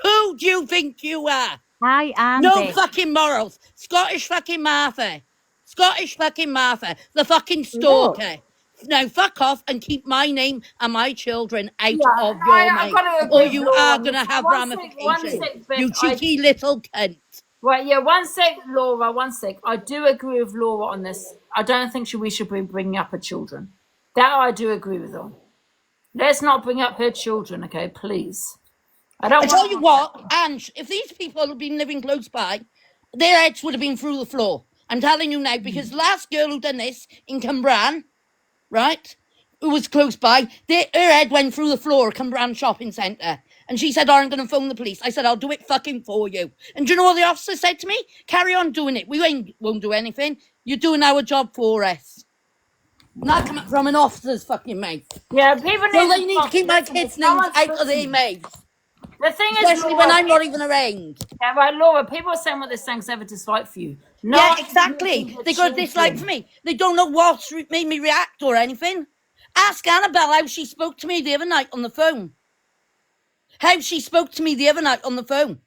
Who do you think you are? I am. No fucking morals. Scottish fucking Martha. Scottish fucking Martha. The fucking stalker. Now fuck off and keep my name and my children out of your mouth, or you are going to have ramifications. You cheeky little cunt. Right, yeah, one sec, Laura, one sec. I do agree with Laura on this. I don't think we should be bringing up her children. That I do agree with her. Let's not bring up her children, okay, please. I tell you what, Ange, if these people have been living close by, their heads would have been through the floor. I'm telling you now, because the last girl who done this in Cambran, right, who was close by, her head went through the floor at Cambran Shopping Centre. And she said, I'm going to phone the police. I said, I'll do it fucking for you. And do you know what the officer said to me? Carry on doing it. We won't do anything. You're doing our job for us. Not coming from an officer's fucking mouth. Yeah, people need. So they need to keep my kids' names out of their mouths. The thing is, especially when I'm not even around. Yeah, right, Laura. People are saying what they're saying because they have a dislike for you. No, yeah, exactly. They got a dislike for me. They don't know what's made me react or anything. Ask Annabelle how she spoke to me the other night on the phone. How she spoke to me the other night on the phone.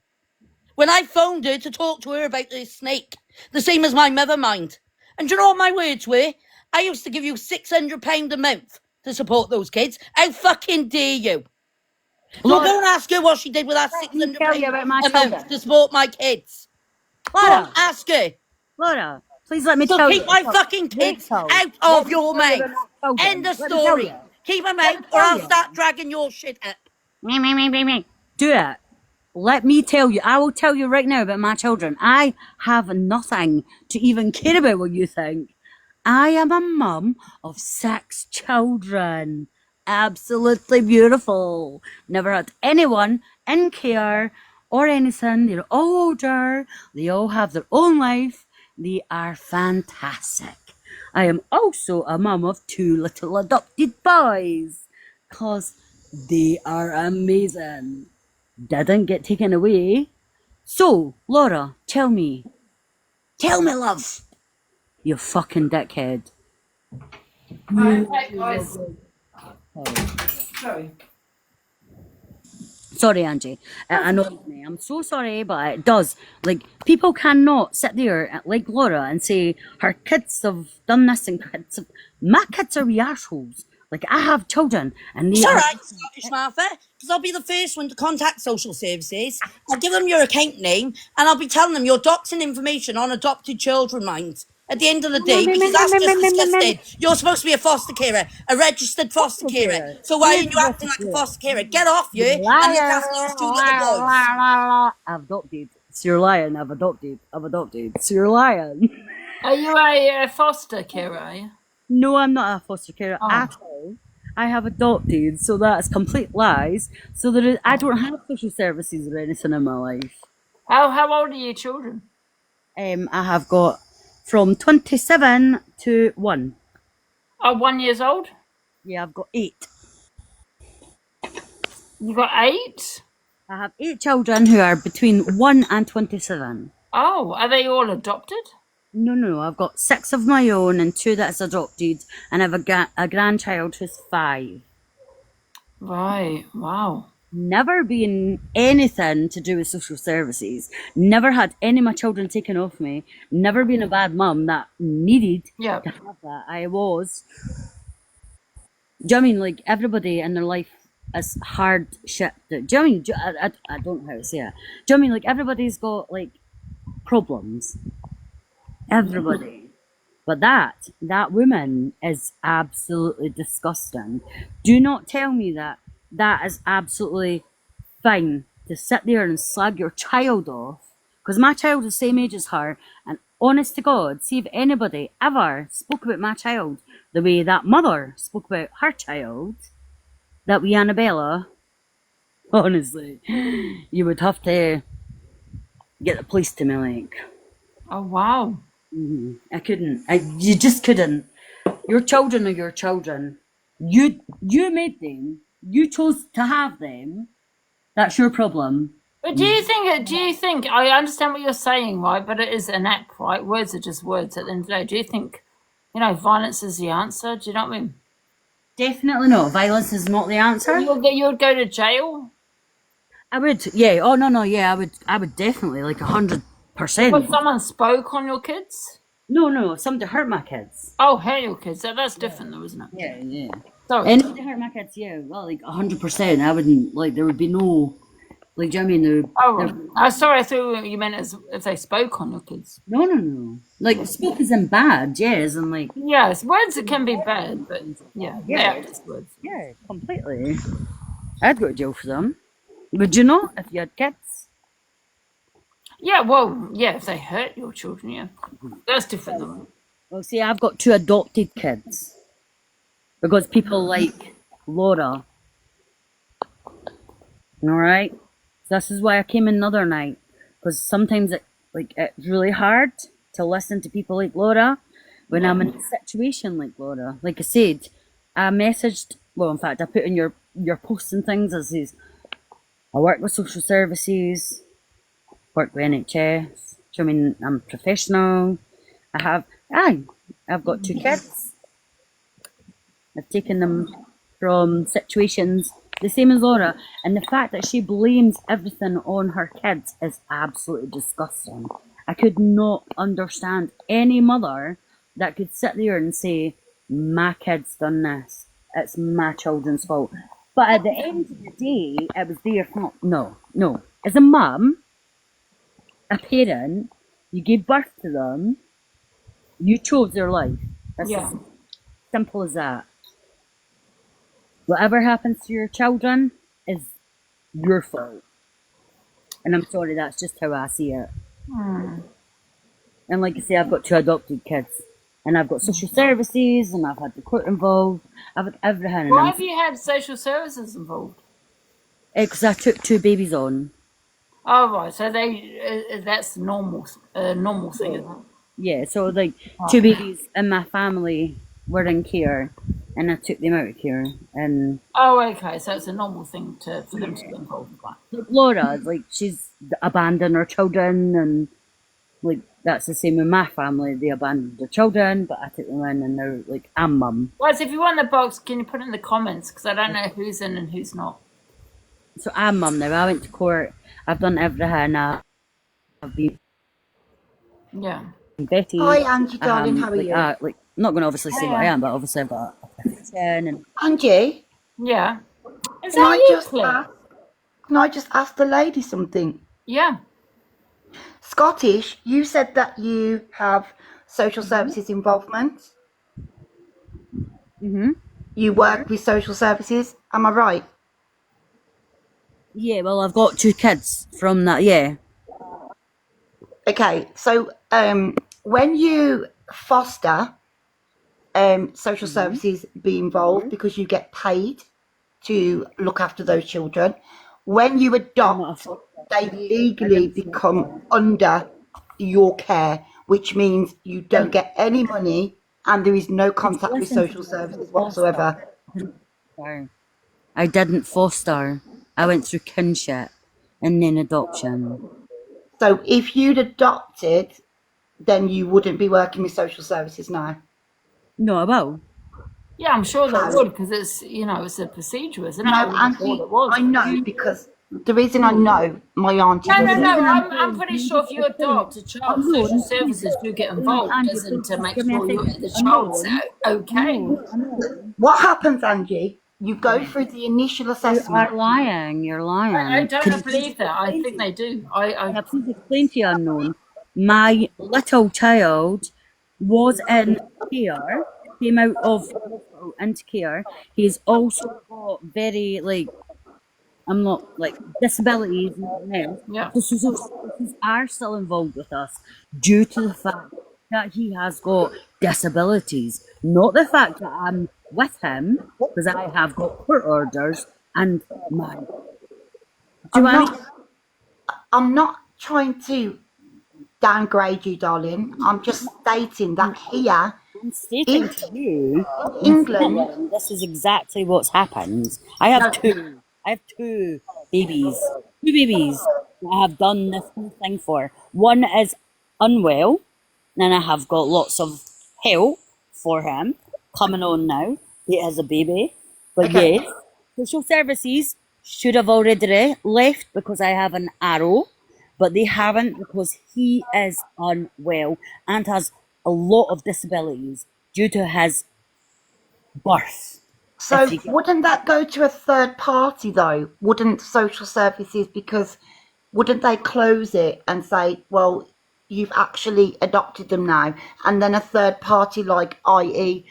When I phoned her to talk to her about this snake. The same as my mother mind. And do you know what my words were? I used to give you £600 a month to support those kids. How fucking dare you? Well, go and ask her what she did with that £600 a month to support my kids. Laura, ask her. Laura, please let me tell you. Keep my fucking kids out of your mouth. End of story. Keep them out or I'll start dragging your shit up. Me. Do it. Let me tell you. I will tell you right now about my children. I have nothing to even care about what you think. I am a mum of 6 children. Absolutely beautiful. Never had anyone in care or anything. They're all older. They all have their own life. They are fantastic. I am also a mum of 2 little adopted boys. Because they are amazing. Didn't get taken away. So, Laura, tell me. Tell me, love. You fucking dickhead. Sorry, Angie. It annoys me. I'm so sorry, but it does. Like, people cannot sit there like Laura and say her kids have done this and my kids are wee assholes. Like, I have children and they It's are... alright, Scottish Martha, because I'll be the first one to contact social services. I'll give them your account name and I'll be telling them you're doxing information on adopted children, mind. At the end of the day, because that's just disgusting. You're supposed to be a foster carer, a registered foster carer. So why are you acting like a foster carer? Get off you and look after those 2 little boys. I've adopted. So you're lying. I've adopted. So you're lying. Are you a foster carer? Are you? No, I'm not a foster carer at all. I have adopted, so that's complete lies. So I don't have social services or anything in my life. How old are your children? I have got from 27 to 1. Oh, 1 year old? Yeah, I've got 8. You got 8? I have 8 children who are between 1 and 27. Oh, are they all adopted? No. I've got 6 of my own and 2 that's adopted, and I have a grandchild who's 5. Right. Wow. Never been anything to do with social services. Never had any of my children taken off me. Never been a bad mum that needed to have that. I was. Do you know what I mean? Like, everybody in their life is hard shit. Do you know what I mean? I don't know how to say it. Do you know what I mean? Like, everybody's got, like, problems. Everybody. But that woman is absolutely disgusting. Do not tell me that is absolutely fine to sit there and slag your child off. Because my child is the same age as her. And honest to God, see if anybody ever spoke about my child the way that mother spoke about her child, that wee Annabella, honestly, you would have to get the police to me, like. Oh, wow. I couldn't. You just couldn't. Your children are your children. You made them. You chose to have them. That's your problem. But do you think, I understand what you're saying, right? But it is an act, right? Words are just words at the end of the day. Do you think, violence is the answer? Do you know what I mean? Definitely not. Violence is not the answer. You would go to jail? I would, yeah. Oh, no, yeah. I would definitely, like 100%. But someone spoke on your kids? No. Somebody hurt my kids. Oh, hurt your kids. That's different though, isn't it? Yeah. Sorry. Anybody hurt my kids, yeah. Well, like 100%. I wouldn't, like, there would be no, like, do you know what I mean? Sorry, I thought you meant as if they spoke on your kids. No. Like, spoke isn't bad, yes, and like... Yes, words can be bad, but yeah, they are just words. Yeah, completely. I'd go to jail for them. Would you not, if you had kids? Yeah, well, yeah, if they hurt your children, yeah. That's different than... Well, see, I've got 2 adopted kids. Because people like Laura. Alright? So this is why I came in another night. Because sometimes it's really hard to listen to people like Laura when I'm in a situation like Laura. Like I said, I messaged, well, in fact, I put in your posts and things, I says, I work with social services, work with NHS, I mean, I'm professional, I've got 2 kids. I've taken them from situations the same as Laura, and the fact that she blames everything on her kids is absolutely disgusting. I could not understand any mother that could sit there and say, my kid's done this, it's my children's fault. But at the end of the day, it was their fault. No. As a mum, a parent, you gave birth to them, you chose their life. That's as simple as that. Whatever happens to your children is your fault. And I'm sorry, that's just how I see it. And like I say, I've got 2 adopted kids. And I've got social services, and I've had the court involved. I've had everything. Why have you had social services involved? Because I took 2 babies on. Oh, right. So that's normal thing, isn't it? Yeah, so 2 babies in my family were in care, and I took them out of care. And oh, okay. So it's a normal thing for them to be involved with that. Like Laura, she's abandoned her children, and that's the same with my family. They abandoned their children, but I took them in, and they're I'm mum. Well, so if you want the box, can you put it in the comments? Because I don't know who's in and who's not. So I'm mum now. I went to court. I've done everything. I've been Betty. Hi, Angie, darling. How are you? I'm not going to obviously say what I am, but obviously I've got a profession. And Angie? Yeah. Can I just ask the lady something? Yeah. Scottish, you said that you have social services involvement. You work with social services. Am I right? Yeah, well, I've got 2 kids from that, yeah. Okay, so when you foster, social services be involved because you get paid to look after those children. When you adopt, they legally become under your care, which means you don't get any money and there is no contact with social services whatsoever. I didn't foster. I went through kinship and then adoption. So if you'd adopted, then you wouldn't be working with social services now? No, I will. Yeah, I'm sure they would, because it's, it's a procedure, isn't it? No, Auntie, I know, because the reason I know, my auntie... No, I'm pretty sure if you adopt a child, social services do get involved, doesn't to make sure the child's okay. What happens, Angie? You go through the initial assessment. You're lying. I don't believe that. I think they do. Please explain to you, Unknown. My little child was in care, came out of into care. He's also got very disabilities and everything else. Yeah. So services are still involved with us due to the fact that he has got disabilities, not the fact that I'm with him, because I have got court orders and my... I'm not trying to downgrade you, darling. I'm just stating that here... I'm stating to you, England... This is exactly what's happened. I have two babies. 2 babies that I have done this whole thing for. One is unwell, and I have got lots of help for him coming on now. He has a baby. But yes, social services should have already left because I have an arrow, but they haven't because he is unwell and has a lot of disabilities due to his birth. So wouldn't that go to a third party though? Wouldn't social services, because wouldn't they close it and say, well, you've actually adopted them now, and then a third party like i.e.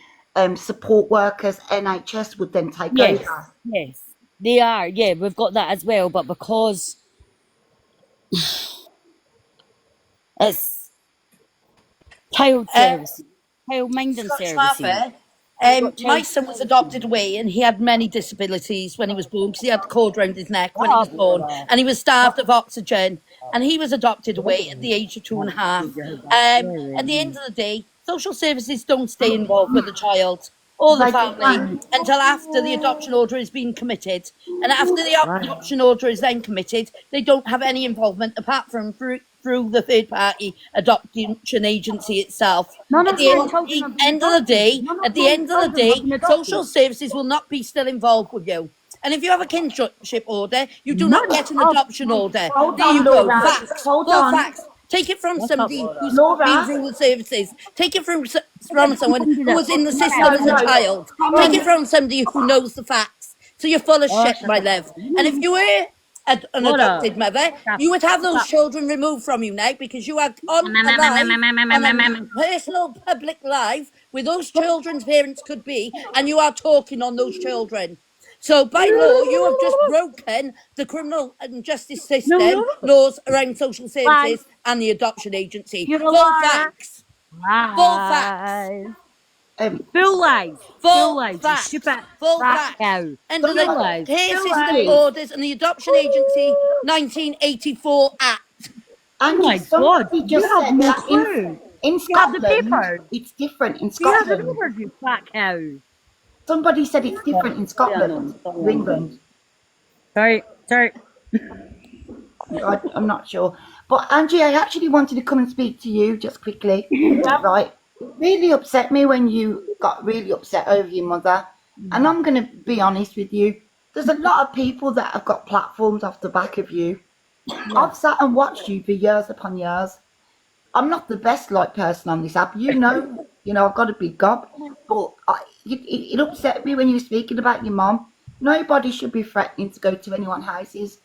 Support workers, NHS would then take over? Yes, they are. Yeah, we've got that as well, but because It's child services, child minding services. My son was adopted away and he had many disabilities when he was born because he had the cord round his neck when he was born and he was starved of oxygen and he was adopted away at the age of 2.5. At the end of the day, social services don't stay involved with the child or the family until after the adoption order has been committed. And after the adoption order is then committed, they don't have any involvement apart from through the third party adoption agency itself. At the end of the day, social services will not be still involved with you. And if you have a kinship order, you do not get an adoption order. There you go. Facts. Facts. Take it from somebody who's been through the services. Take it from someone who was in the system as a child. Take it from somebody who knows the facts. So you're full of shit, my love. And if you were an adopted mother, you would have those children removed from you now because you are on a personal public life where those children's parents could be, and you are talking on those children. So by law, you have just broken the criminal and justice system laws around social services and the adoption agency. Full facts. Full facts. Full lies. Full facts. Full facts. Under the care system orders and the adoption agency 1984 Act. And my God, you have no clue. In Scotland, it's different in Scotland. You have an overview, fat cow. Somebody said it's different in Scotland, England. Sorry. I'm not sure. But Angie, I actually wanted to come and speak to you just quickly. Right. It really upset me when you got really upset over your mother. And I'm going to be honest with you. There's a lot of people that have got platforms off the back of you. I've sat and watched you for years upon years. I'm not the best person on this app. You know, I've got a big gob. But it upset me when you were speaking about your mom. Nobody should be threatening to go to anyone's houses.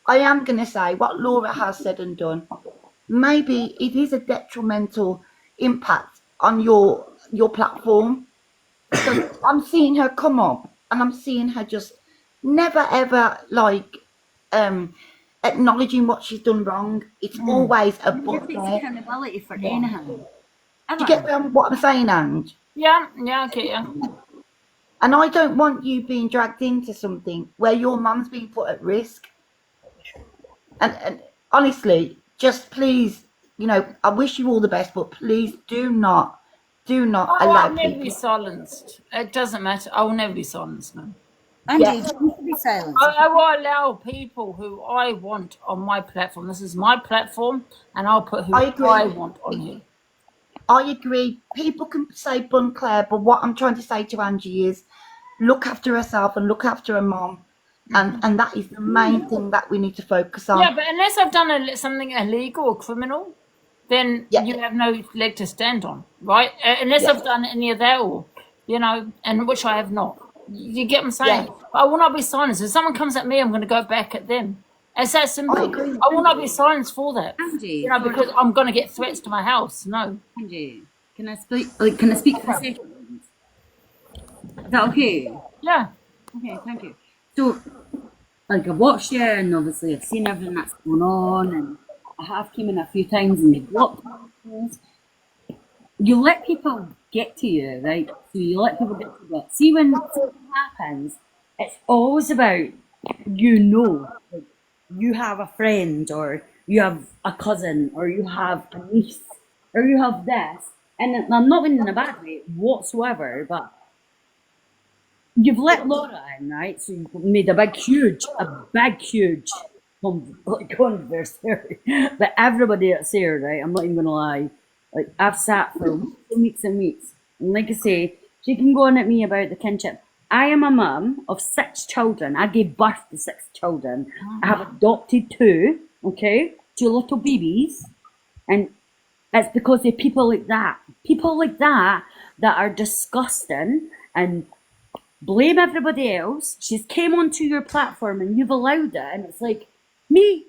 I am going to say what Laura has said and done. Maybe it is a detrimental impact on your platform. So I'm seeing her come up and I'm seeing her just never ever acknowledging what she's done wrong. It's always a but there. Accountability for anything. Do you get what I'm saying, Ange? Yeah, I get you. And I don't want you being dragged into something where your mum's being put at risk. And honestly, just please, I wish you all the best, but please do not allow I'll never be silenced. It doesn't matter. I will never be silenced, man. And you need to be silenced. I will allow people who I want on my platform. This is my platform, and I'll put who I want on here. I agree. People can say Bun Claire, but what I'm trying to say to Angie is look after herself and look after her mom. And that is the main thing that we need to focus on. Yeah, but unless I've done something illegal or criminal, then you have no leg to stand on, right? Unless I've done any of that, or and which I have not. You get what I'm saying? Yeah. I will not be silenced. If someone comes at me, I'm going to go back at them. It's that simple. I will not be silenced for that. Angie, because I'm going to get threats to my house. No. Angie, can I speak? Can I speak for a second? Is that okay? Yeah. Okay, thank you. So, I've watched you, and obviously I've seen everything that's going on, and I have came in a few times and they've blocked things. You let people get to you, right? So you let people get to you. See, when something happens, it's always about, like, you have a friend, or you have a cousin, or you have a niece, or you have this. And I'm not in a bad way whatsoever, but you've let Laura in, right? So you've made a big, huge conversation that everybody that's here, right? I'm not even gonna lie. Like, I've sat for weeks and weeks. And like I say, she can go on at me about the kinship. I am a mum of 6 children. I gave birth to 6 children. I have adopted 2, okay? 2 little babies. And it's because of people like that. People like that are disgusting and blame everybody else. She's came onto your platform and you've allowed it, and it's like, me.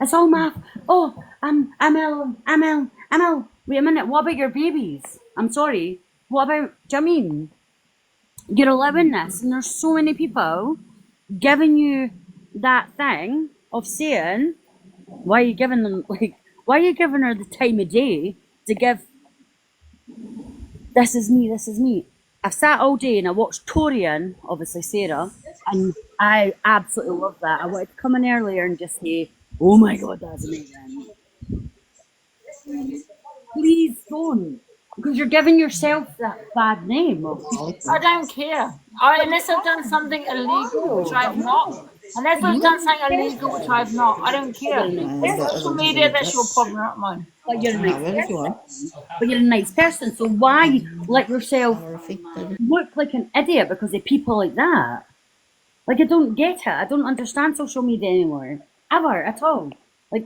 It's all my, I'm Emil. Wait a minute, what about your babies? I'm sorry. What about, do you know what I mean? You're allowing this, and there's so many people giving you that thing of saying, why are you giving them, like, Why are you giving her the time of day to give, this is me, this is me? I've sat all day and I watched Torian, obviously Sarah, and I absolutely love that. I wanted to come in earlier and just say, oh my God, that's amazing. Please don't, because you're giving yourself that bad name. I don't care. Unless I've done something illegal, which I've not. Unless I've done something illegal, which I've not. I don't care. It's social media, that's your problem, not mine. But you're a nice person. But you're a nice person, so why let yourself look like an idiot because of people like that? Like, I don't get it. I don't understand social media anymore. Ever, at all. Like,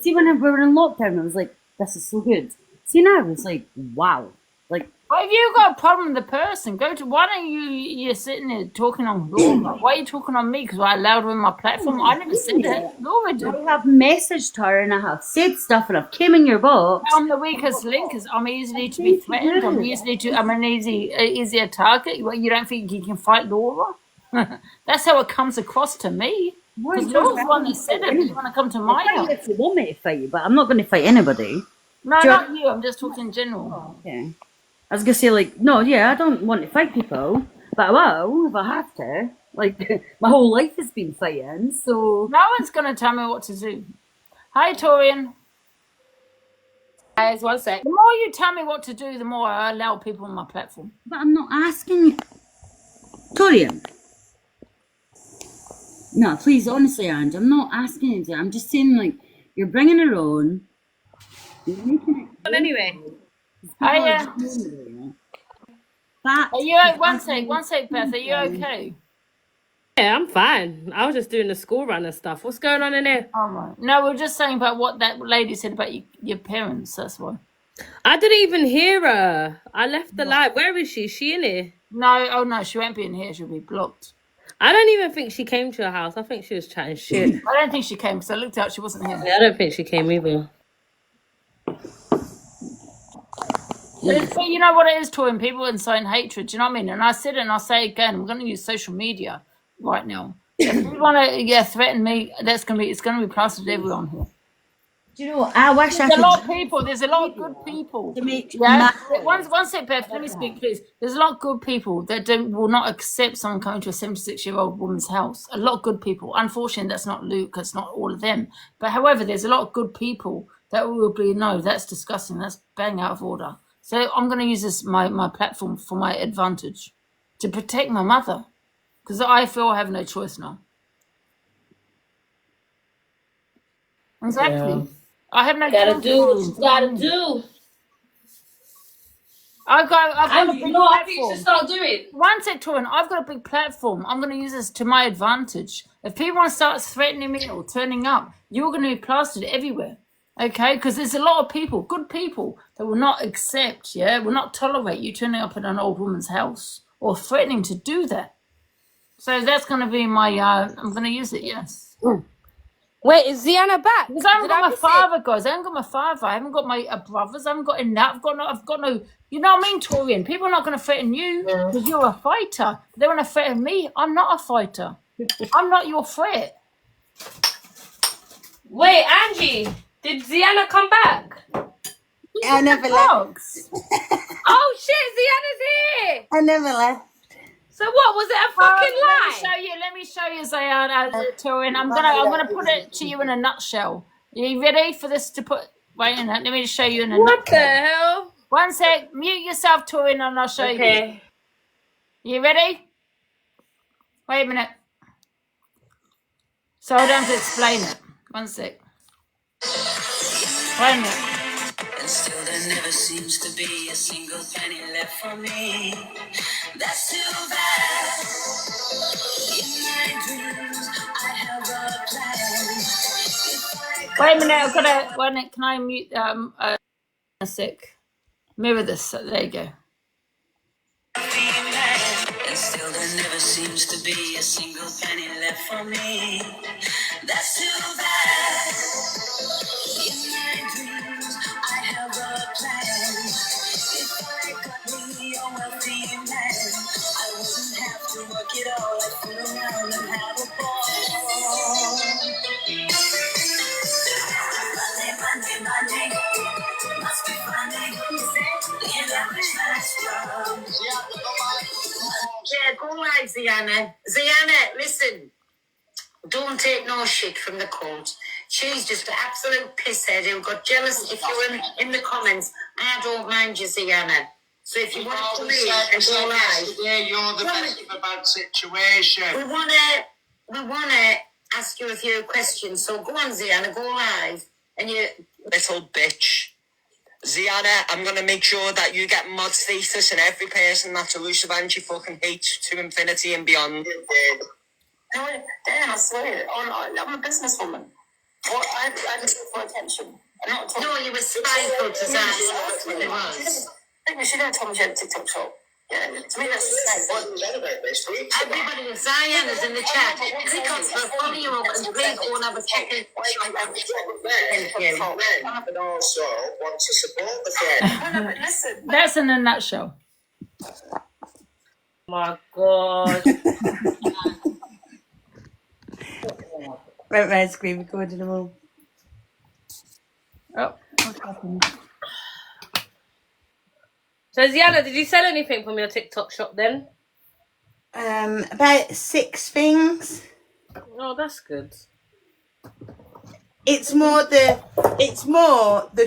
see, when we were in lockdown, I was like, this is so good. See, now it's like, wow. Like, well, if you've got a problem with the person, why don't you're sitting there talking on Laura? Why are you talking on me? Because I allowed her in my platform. I never said that. Laura did. I have messaged her and I have said stuff and I've came in your box. I'm the weakest link because I'm easily to be threatened. I'm an easier target. You don't think you can fight Laura? That's how it comes across to me. Because Laura's the one that said it. You want to come to my house? If you want me to fight you, but I'm not going to fight anybody. No, not you. I'm just talking in general. Oh, okay. I was going to say, like, no, yeah, I don't want to fight people, but I will if I have to. Like, my whole life has been fighting, so... No one's going to tell me what to do. Hi, Torian. Guys, 1 sec. The more you tell me what to do, the more I allow people on my platform. But I'm not asking you... Torian. No, please, honestly, Ange, I'm not asking you to. I'm just saying, like, you're bringing her on. You're making it... Anyway. Hiya. Are you one sec, Beth. Are you okay? Yeah, I'm fine. I was just doing the school run and stuff. What's going on in there? All right. No, we we're just saying about what that lady said about your parents. That's why. I didn't even hear her. I left the live. Where is she? Is she in here? No, oh no, she won't be in here. She'll be blocked. I don't even think she came to your house. I think she was chatting shit. I don't think she came because I looked out. She wasn't here. Yeah, I don't think she came either. But you know what it is, Torian? People incite hatred. Do you know what I mean? And I said it and I'll say it again. We're going to use social media right now. If you want to threaten me, it's going to be plastered everyone here. Do you know, I wish There's a lot of people. There's a lot of good people. One sec, Beth. Let me speak, please. There's a lot of good people that will not accept someone coming to a 76-year-old woman's house. A lot of good people. Unfortunately, that's not Luke. It's not all of them. But however, there's a lot of good people that will be, no, that's disgusting. That's bang out of order. So I'm going to use this my platform for my advantage to protect my mother because I feel I have no choice now. Exactly. Yeah. I have no choice. Gotta do. I've got a big platform. I think you should start doing. One sec, Torian, I've got a big platform. I'm going to use this to my advantage. If people want to start threatening me or turning up, you're going to be plastered everywhere. Okay, because there's a lot of people, good people, that will not accept, will not tolerate you turning up at an old woman's house or threatening to do that. So that's going to be my, I'm going to use it, yes. Wait, is Ziana back? Because I haven't got my father, guys. I haven't got my father. I haven't got my brothers. I haven't got enough. I've got no, you know what I mean, Torian? People are not going to threaten you because you're a fighter. They want to threaten me. I'm not a fighter. I'm not your threat. Wait, Angie. Did Ziana come back? I never left. Oh shit, Ziana's here! I never left. So what, was it a fucking lie? Let me show you, Ziana, Torian. I'm gonna put it to you in a nutshell. Are you ready for this to put? Wait a minute, let me just show you in a nutshell. What the hell? One sec, mute yourself, Torian, and I'll show you. You ready? Wait a minute. So I don't have to explain it. One sec. Wait a minute. And still there never seems to be a single penny left for me. That's too bad. In my dreams, I have a plan. Wait a minute, I've got to. Wait a minute, can I mute? A sec. Mirror this. There you go. And still there never seems to be a single penny left for me. That's too bad. In my dreams, I have a plan. If I got me a wealthy man, I wouldn't have to work it all. I'd fool around and have a ball. Money, money, money. live, Ziana. Ziana, listen. Don't take no shit from the court. She's just an absolute pisshead who got jealous. If you're in the comments, I don't mind you, Ziana. So if you want to come in and go live, you're the best of a bad situation. we wanna ask you a few questions. So go on, Ziana, go live, and you Little bitch. Ziana, I'm gonna make sure that you get mod status and every person that's elusive Angie fucking hates to infinity and beyond. No, Dan, I swear, I'm a businesswoman. Well, I just look for attention. No, you were spiteful to Ziana. She never told me she had a TikTok shop. Yeah, to me that's just like everybody, Zion is in the chat. Click on the follow you up and please go and have a check. And also want to support the friend. Listen, That's in a nutshell. My God. Right, red screen recording them all. Oh, what's happened? So, Ziana, did you sell anything from your TikTok shop then? About 6 things. Oh, that's good. It's more the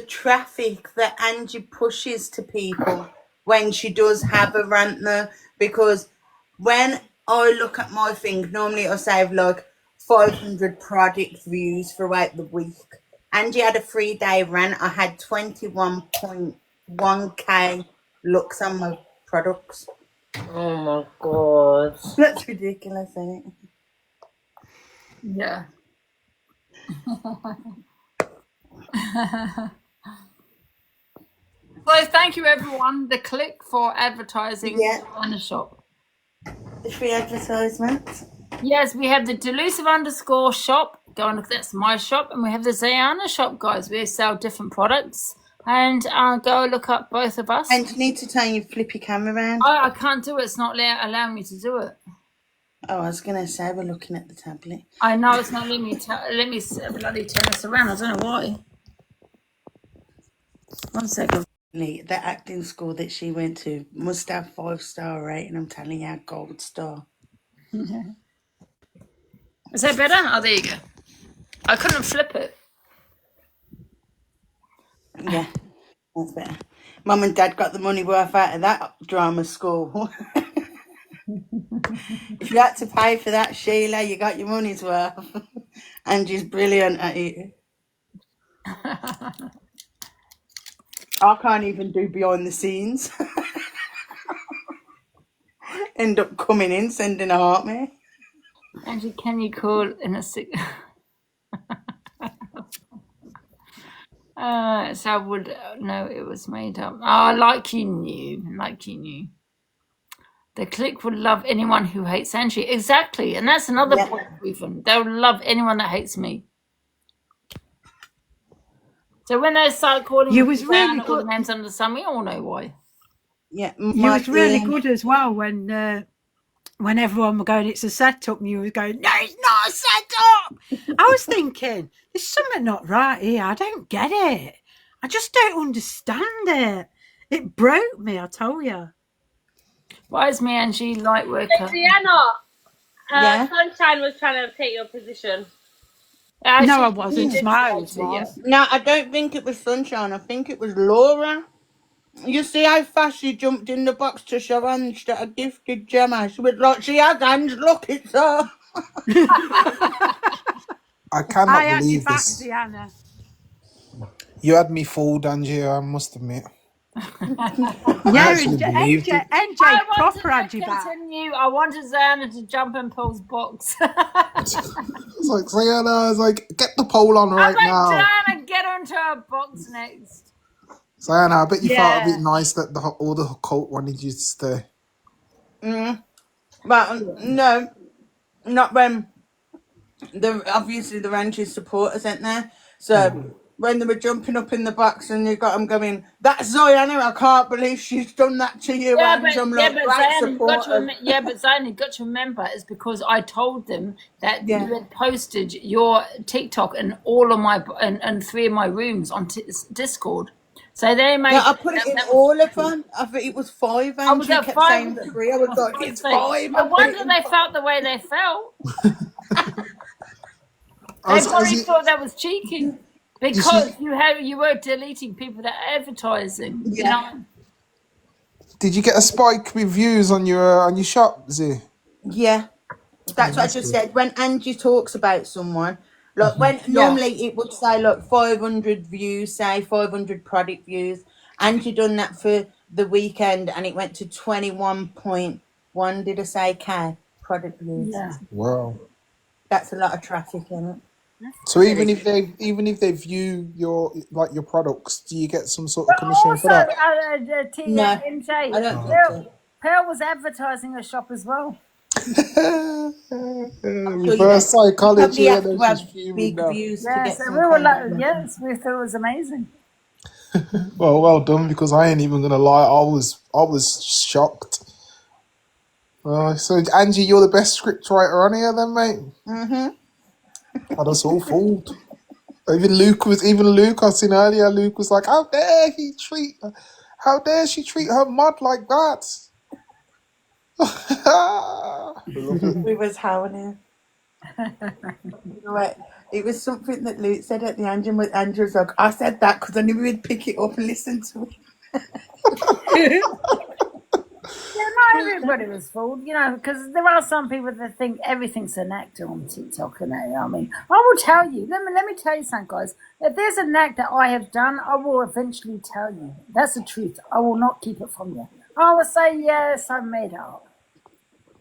traffic that Angie pushes to people when she does have a rant though, because when I look at my thing, normally it'll save like 500 product views throughout the week. Angie had a 3-day rant. I had 21.1k looks on my products. Oh my God. That's ridiculous, isn't it? Yeah. So thank you everyone. The click for advertising on the shop. The free advertisement. Yes, we have the Delusive_shop. Go and look, that's my shop, and we have the Ziana shop, guys. We sell different products. And go look up both of us. And you need to turn your flippy camera around. I can't do it. It's not allowing me to do it. Oh, I was going to say we're looking at the tablet. I know it's not letting me. Let me bloody turn this around. I don't know why. 1 second. The acting school that she went to must have 5-star rating. I'm telling you, gold star. Is that better? Oh, there you go. I couldn't flip it. Yeah, that's better. Mum and Dad got the money worth out of that drama school. If you had to pay for that, Sheila, you got your money's worth. Angie's brilliant at it. I can't even do behind the scenes. End up coming in, sending a heart me. Angie, can you call in a sick? So I would know it was made up. Oh, like you knew. The clique would love anyone who hates Angie. Exactly, and that's another point, even. They'll love anyone that hates me. So when they start calling you was really all the names under the sun, we all know why. Yeah, you was really good as well when everyone were going, it's a setup, and you was going, no, it's not a setup. I was thinking, there's something not right here. I don't get it. I just don't understand it. It broke me, I tell you. Why is me, Angie, light worker? Sienna, Sunshine was trying to take your position. No, I wasn't. Smiles was. No, I don't think it was Sunshine. I think it was Laura. You see how fast she jumped in the box to show Ange that I gifted Gemma? She was like, she has Ange, look, it's her. I cannot believe this. Ziana. You had me fooled, Angie, I must admit. Yeah, NJ proper Angie back. I wanted Ziana to jump in Paul's box. It's like, Ziana, I was like, get the pole on right now. Ziana, get onto her box next. Ziana, I bet you felt a bit nice that all the cult wanted you to stay. But no, not when obviously the Ranches supporters ain't there. So when they were jumping up in the box and you got them going, that's Ziana, I can't believe she's done that to you. But Ziana, you've got to remember, it's because I told them that you had posted your TikTok in all of my and 3 of my rooms on Discord. So they made. Yeah, I put it in all of them. I think it was 5. I was Andrew at kept 5 saying of them. 3. I was like, it's 5. No wonder they felt the way they felt. They probably thought that was cheeky because you were deleting people that are advertising. Yeah. You know? Did you get a spike with views on your shop, Z? Yeah. That's what I just said. When Angie talks about someone, like when normally it would say like 500 views, say 500 product views. Angie done that for the weekend and it went to 21.1, did I say, K product views. Yeah. Wow. That's a lot of traffic, isn't it? So even if they view your products, do you get some sort of commission for that? No, MJ, I don't think so. Pearl was advertising her shop as well. Reverse psychology. You probably have to have big views to get Yes, some we were kind like, of- yes, we thought it was amazing. Well done, because I ain't even gonna lie, I was shocked. So Angie, you're the best scriptwriter on here, then, mate. Mhm. I was all fooled. Even Luke, I seen earlier. Luke was like, "How dare she treat her mud like that?" We was howling. You know what? It was something that Luke said at the end, and Andrew was like, I said that because I knew we'd pick it up and listen to it. Yeah, not everybody was fooled, you know, because there are some people that think everything's an actor on TikTok, and I mean, I will tell you. Let me tell you something, guys. If there's an act that I have done, I will eventually tell you. That's the truth. I will not keep it from you. I will say yes, I made it up.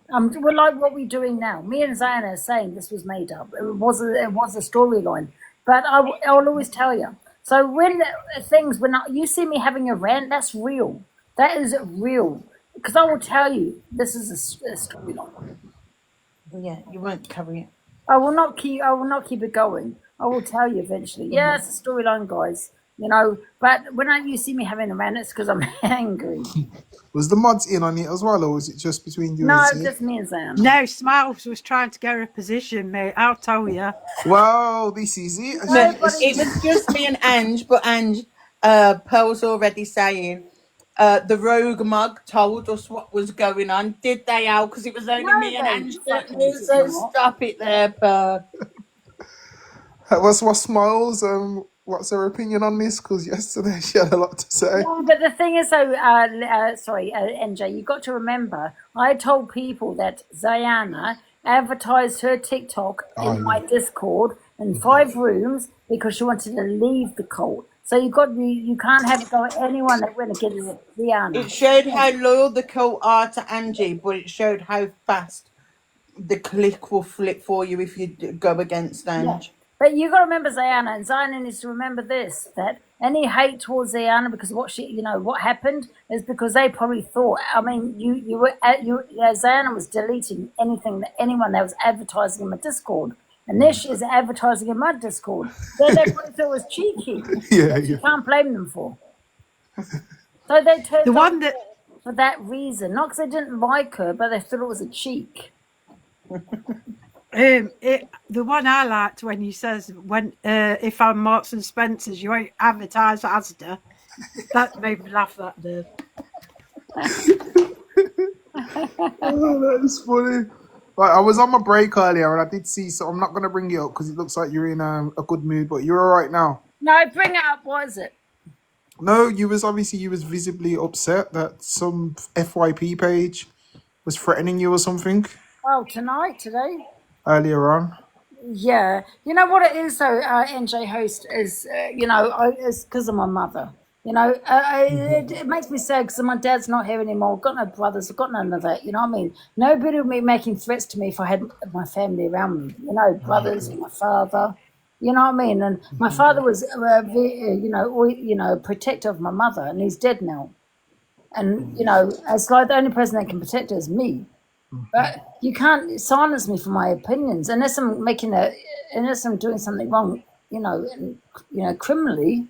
We're like what we're doing now. Me and Zana are saying this was made up. It was a storyline, but I'll always tell you. So when you see me having a rant, that's real. That is real. Because I will tell you, this is a storyline. Yeah, you won't cover it. I will not keep it going. I will tell you eventually. Yeah, it's a storyline, guys. You know, but when you see me having a rant, it's because I'm angry. Was the mods in on it as well, or was it just between you No, and Z? just me and Zan. No, Smiles was trying to get her a position, mate. I'll tell you. Wow, this is it. No, it was just me and Ange, but Ange, Pearl's already saying, the rogue mug told us what was going on. Did they, Al? Because it was only me and Ange that knew, so stop it there, Pearl. What's Smiles? What's her opinion on this? Because yesterday she had a lot to say. No, but the thing is, NJ, you've got to remember, I told people that Ziana advertised her TikTok in my Discord in 5 rooms because she wanted to leave the cult. So you can't have it go at anyone that went against Ziana. It showed how loyal the cult are to Angie, but it showed how fast the click will flip for you if you go against Angie. Yeah. But you got to remember Ziana, and Ziana needs to remember this: that any hate towards Ziana because what happened is because they probably thought. I mean, Ziana was deleting anyone that was advertising in my Discord, and this is advertising in my Discord. So they probably thought it was cheeky. You can't blame them for. So they turned The one that for that reason, not because they didn't like her, but they thought it was a cheek. the one I liked when he says, if I'm Marks and Spencer's, you won't advertise Asda. That made me laugh that day. Oh, that is funny. Right, I was on my break earlier and I did see, so I'm not going to bring it up because it looks like you're in a good mood, but you're all right now. No, bring it up. What is it? No, you was visibly upset that some FYP page was threatening you or something Oh, today? earlier on. Yeah. You know what it is, though, NJ Host, is, it's because of my mother. You know, it makes me sad because my dad's not here anymore. I've got no brothers. I've got none of that. You know what I mean? Nobody would be making threats to me if I had my family around me. You know, brothers, my father. You know what I mean? And my father was, protector of my mother, and he's dead now. And, it's like the only person that can protect her is me. But you can't silence me for my opinions unless I'm doing something wrong, criminally.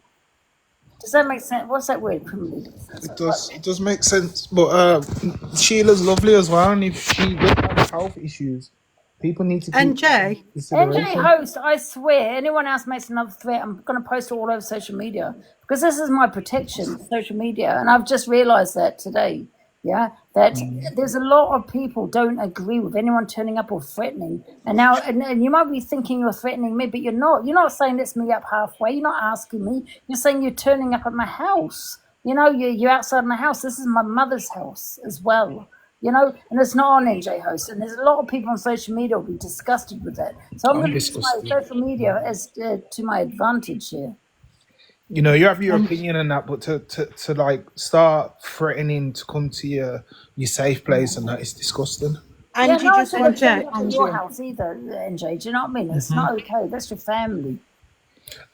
Does that make sense? What's that word, criminally? It does make sense. But Sheila's lovely as well, and if she does have health issues, People need to keep And Jay, MJ host, I swear, anyone else makes another threat, I'm going to post it all over social media because this is my protection, social media. And I've just realized that today, yeah, that there's a lot of people don't agree with anyone turning up or threatening. And now, and you might be thinking you're threatening me, but you're not. You're not saying let's meet up halfway. You're not asking me. You're saying you're turning up at my house. You know, you're outside my house. This is my mother's house as well. You know, and it's not on NJ Host, and there's a lot of people on social media will be disgusted with that. So I'm going to use my social media as to my advantage here. You know, you have your opinion on that, but to like start threatening to come to your safe place and that is disgusting. And you just want to in your house either, NJ. Do you know what I mean? It's not okay. That's your family.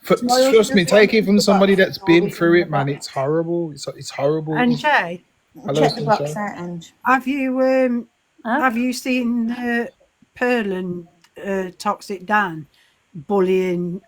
Trust me, take it from somebody that's been through it, man. It's horrible. It's horrible. And Jay, check the box out, Ange. Have you seen Pearl and Toxic Dan bullying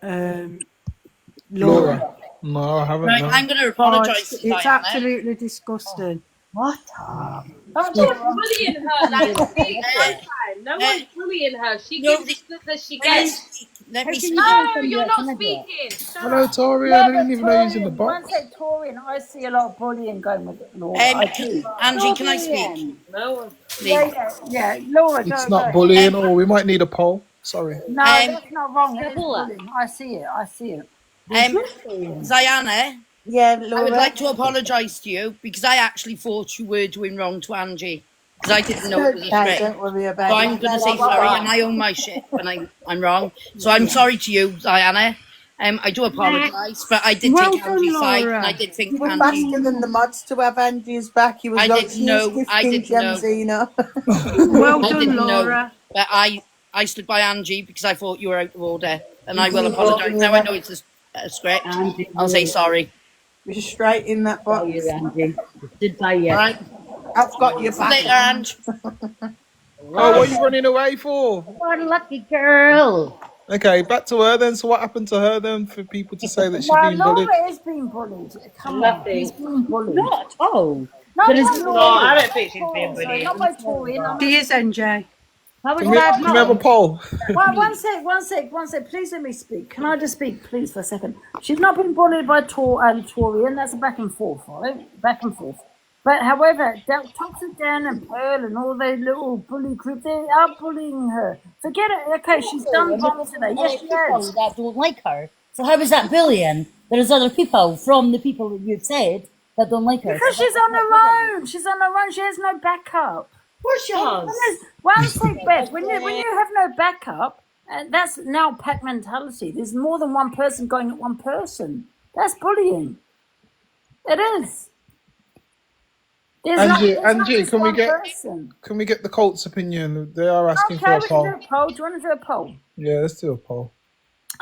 Laura? No, I haven't. Right, no. I'm going to apologise to It's Diana. absolutely disgusting. What? No one's bullying her. Like, no one's bullying her. She gives that she gets. Let me speak. No, you're not speaking. Hello, Tori. I didn't even know you was in the box. Once I Torian, I see a lot of bullying going with Laura. Angie, can I speak? No one. Yeah, Laura. It's not bullying, or we might need a poll. Sorry. No, that's not wrong. It's bullying. I see it. Diana, yeah, I Laura. would like to apologise to you because I actually thought you were doing wrong to Angie because I didn't know it was a threat. Don't worry about So it. I'm going to say sorry, and I own my shit when I'm wrong. So I'm sorry to you, Diana. I do apologise, but I did take Angie's side, and I did think You were Angie. faster than the mods to have Angie's back. You was I like, didn't know. I didn't know. Well I done, didn't Laura. know, but I stood by Angie because I thought you were out of order, and I will apologise. Now I know it's a script. I'll say sorry. You're straight in that box. Did by you. Right. I've got your back. Later, Ange. Oh, what are you running away for? What a lucky girl. Okay, back to her then. So what happened to her then for people to say that she's Well, been bullied? Laura is being bullied. Come on, she's being bullied. Not at all. No, There is- not No, Laura. I don't think she's being Sorry, bullied. not by Torian. She is NJ. That was Can we have a poll? Well, one sec. Please let me speak. Can I just speak, please, for a second? She's not been bullied by Torian. That's a back and forth, right? Back and forth. But however, Toxic Dan and Pearl and all their little bully group, they are bullying her. Forget it. Okay, she's done wrong today. Yes, she has. That don't like her. So how is that bullying? There's other people from the people that you've said that don't like her. Because she's on her own. She's on her own. She has no backup. Of course she has. One sec, Beth. When you have no backup, that's now pack mentality. There's more than one person going at one person. That's bullying. It is. Angie, can we get the Colts' opinion? They are asking for a we poll. can do a poll. Do you want to do a poll? Yeah, let's do a poll.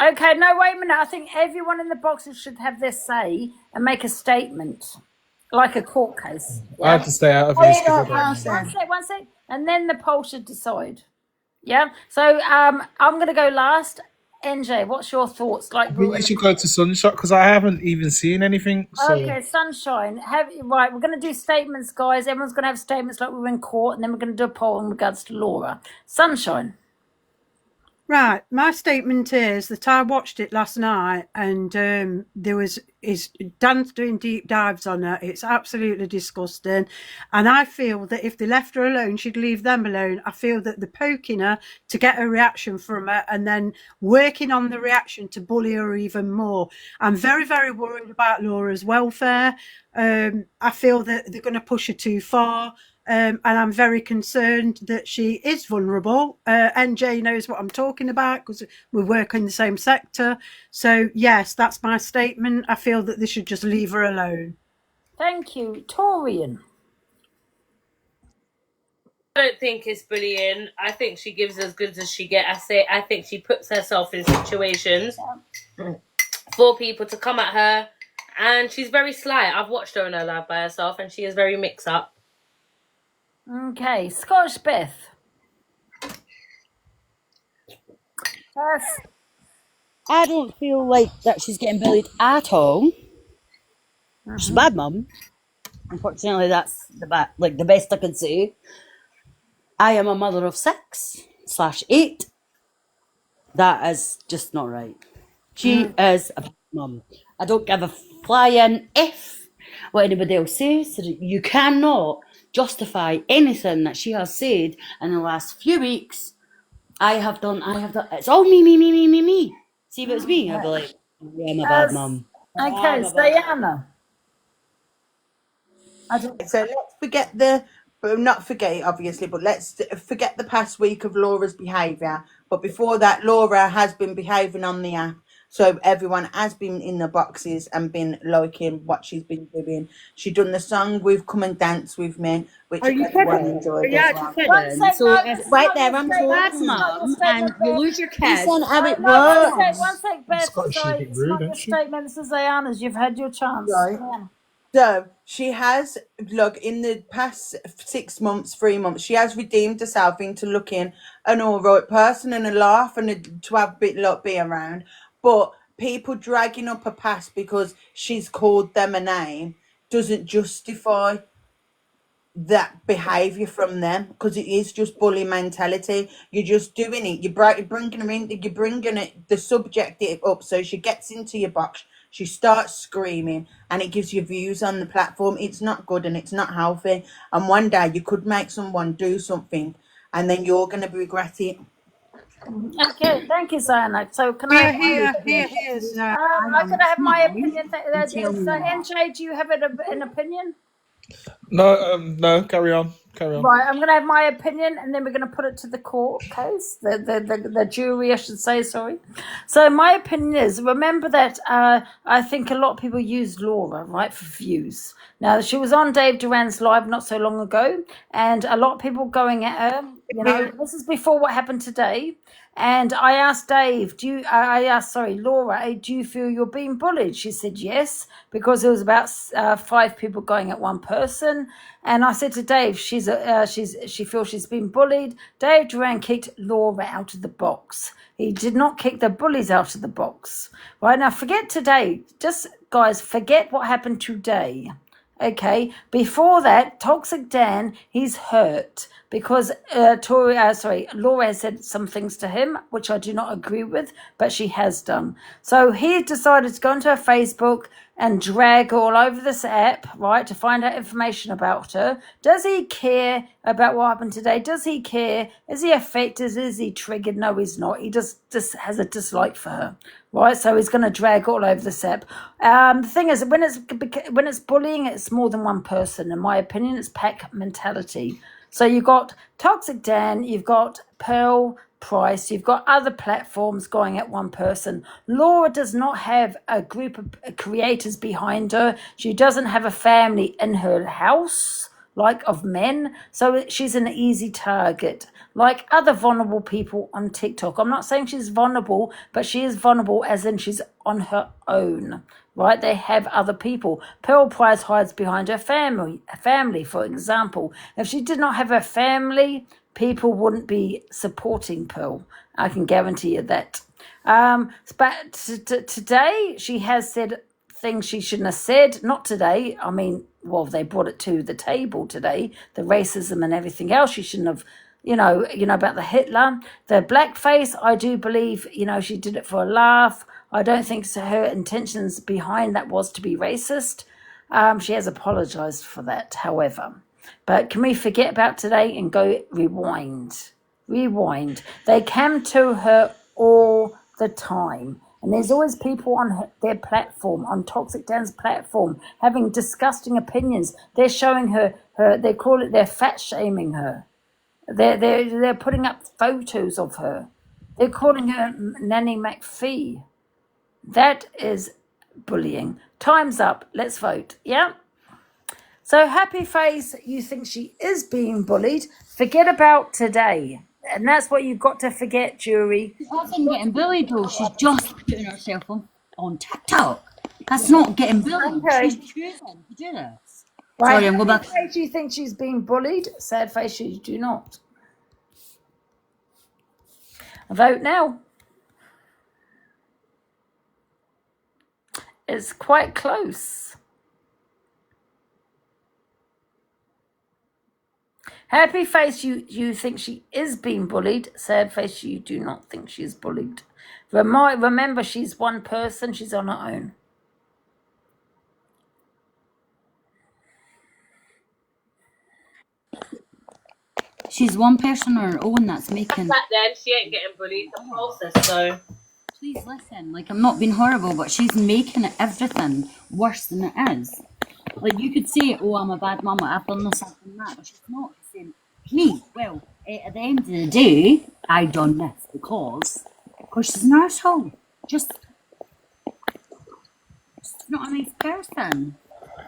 Okay, no, wait a minute. I think everyone in the boxes should have their say and make a statement, like a court case. I have to stay out of this. 'Cause I don't- One sec, and then the poll should decide. Yeah. So I'm going to go last. NJ, what's your thoughts? I think we should go to Sunshot because I haven't even seen anything. So. Okay, Sunshine. Right, we're going to do statements, guys. Everyone's going to have statements like we were in court, and then we're going to do a poll in regards to Laura. Sunshine. Right, my statement is that I watched it last night, and Dan's doing deep dives on her. It's absolutely disgusting, and I feel that if they left her alone, she'd leave them alone. I feel that they're poking her to get a reaction from her, and then working on the reaction to bully her even more. I'm very, very worried about Laura's welfare. I feel that they're going to push her too far. And I'm very concerned that she is vulnerable. NJ knows what I'm talking about because we work in the same sector. So, yes, that's my statement. I feel that they should just leave her alone. Thank you. Torian. I don't think it's bullying. I think she gives as good as she gets. I think she puts herself in situations for people to come at her. And she's very sly. I've watched her in her live by herself and she is very mixed up. Okay, Scottish Beth. Yes. I don't feel like that she's getting bullied at all. She's a bad mum. Unfortunately, that's the best I can say. I am a mother of 6. 7/8. That is just not right. She is a mum. I don't give a flying F what anybody else says. So you cannot justify anything that she has said in the last few weeks. I have done. It's all me. See if it was me, I'd be like, yeah, I'm a bad mum. Okay, so Diana. So let's forget not forget it obviously, but let's forget the past week of Laura's behaviour. But before that, Laura has been behaving on the app. So everyone has been in the boxes and been liking what she's been doing. She done the song with Come and Dance With Me, which everyone enjoyed as well. So if Right there, I'm bad talking. mum and you lose your kids, Listen how it One works. sec, Beth. Sorry, it's not your statement. This is Diana's. You've had your chance. Right. Yeah. So she has, look, in the past 6 months, 3 months, she has redeemed herself into looking an all right person and a laugh and to have be around. But people dragging up her past because she's called them a name doesn't justify that behavior from them, because it is just bully mentality. You're just doing it. You're bringing her in. You're bringing the subject up, so she gets into your box. She starts screaming, and it gives you views on the platform. It's not good and it's not healthy. And one day you could make someone do something, and then you're gonna regret it. Okay, thank you, Diana. So can I? Here's. I'm going to have my opinion. So NJ, do you have an opinion? No, carry on. Right, I'm going to have my opinion, and then we're going to put it to the court case, the jury, I should say. Sorry. So my opinion is, remember that I think a lot of people use Laura, right, for views. Now she was on Dave Duran's live not so long ago, and a lot of people going at her. You know, this is before what happened today. And I asked Laura, do you feel you're being bullied? She said yes, because there was about 5 people going at one person. And I said to Dave, she feels she's been bullied. Dave Duran kicked Laura out of the box. He did not kick the bullies out of the box. Right, now forget today. Just, guys, forget what happened today. Okay, before that, Toxic Dan, he's hurt because Laura has said some things to him, which I do not agree with, but she has done. So he decided to go onto her Facebook and drag her all over this app, right, to find out information about her. Does he care about what happened today? Does he care? Is he affected? Is he triggered? No, he's not. He just has a dislike for her, right? So he's going to drag all over this app. The thing is, when it's bullying, it's more than one person. In my opinion, it's pack mentality. So you've got Toxic Dan, you've got Pearl Price, you've got other platforms going at one person. Laura does not have a group of creators behind her. She doesn't have a family in her house, like of men. So she's an easy target, like other vulnerable people on TikTok. I'm not saying she's vulnerable, but she is vulnerable as in she's on her own. Right, they have other people. Pearl Price hides behind her family, for example. If she did not have her family, people wouldn't be supporting Pearl. I can guarantee you that. But today, she has said things she shouldn't have said. Not today. I mean, well, they brought it to the table today, the racism and everything else. She shouldn't have, you know about the Hitler. The blackface, I do believe, she did it for a laugh. I don't think her intentions behind that was to be racist. She has apologized for that, however. But can we forget about today and go rewind? Rewind. They come to her all the time. And there's always people on their platform, on Toxic Dan's platform, having disgusting opinions. They're showing her they're fat shaming her. They're putting up photos of her. They're calling her Nanny McPhee. That is bullying. Time's up. Let's vote. Yeah? So Happy Face, you think she is being bullied. Forget about today. And that's what you've got to forget, jury. She's not getting bullied, though. She's just putting herself on TikTok. That's not getting bullied. Okay. She's choosing to do this. Right. Sorry, I'm going back. Happy Face, you think she's being bullied. Sad Face, you do not. Vote now. It's quite close. Happy face, you think she is being bullied. Sad face, you do not think she's bullied. Remember, she's one person. She's on her own. She's one person on her own that's making... Back then, she ain't getting bullied. The process, so... Please listen, like, I'm not being horrible, but she's making everything worse than it is. Like, you could say, oh, I'm a bad mama, I've done this, I've done that, but she's not saying, me, well, at the end of the day, I done this because she's an asshole. Just not a nice person.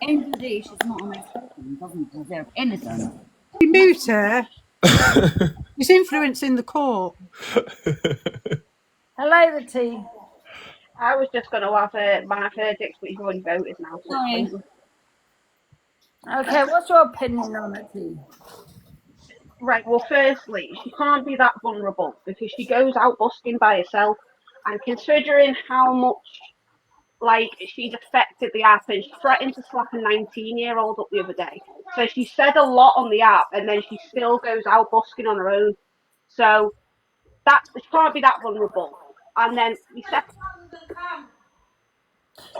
End of the day, she's not a nice person, doesn't deserve anything. You mute her. She's influencing the court. Hello, the tea. I was just going to have my verdict, but you've already voted now. So okay, what's your opinion on it, tea? Right, well, firstly, she can't be that vulnerable because she goes out busking by herself, and considering how much, like, she's affected the app, and she threatened to slap a 19-year-old up the other day. So she said a lot on the app, and then she still goes out busking on her own. So she can't be that vulnerable. And then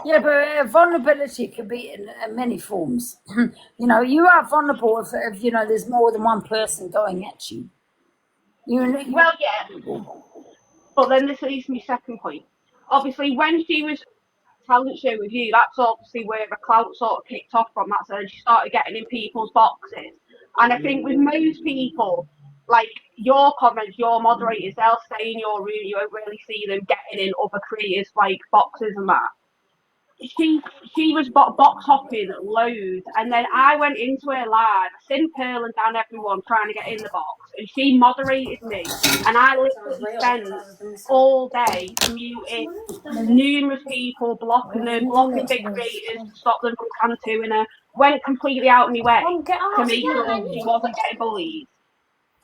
yeah, but vulnerability can be in many forms. You know, you are vulnerable if you know there's more than one person going at you. Well, yeah. But then this leads to my second point. Obviously, when she was talent show with you, that's obviously where the clout sort of kicked off from. That's when she started getting in people's boxes. And I think with most people, like your comments, your moderators, they'll stay in your room. You won't really see them getting in other creators like boxes and that. She was box hopping loads, and then I went into her live, seen Pearl and Dan, everyone trying to get in the box, and she moderated me, and I literally spent all day muting numerous people, blocking them, blocking big creators to stop them from tattooing her, went completely out of my way to make sure she wasn't getting bullied.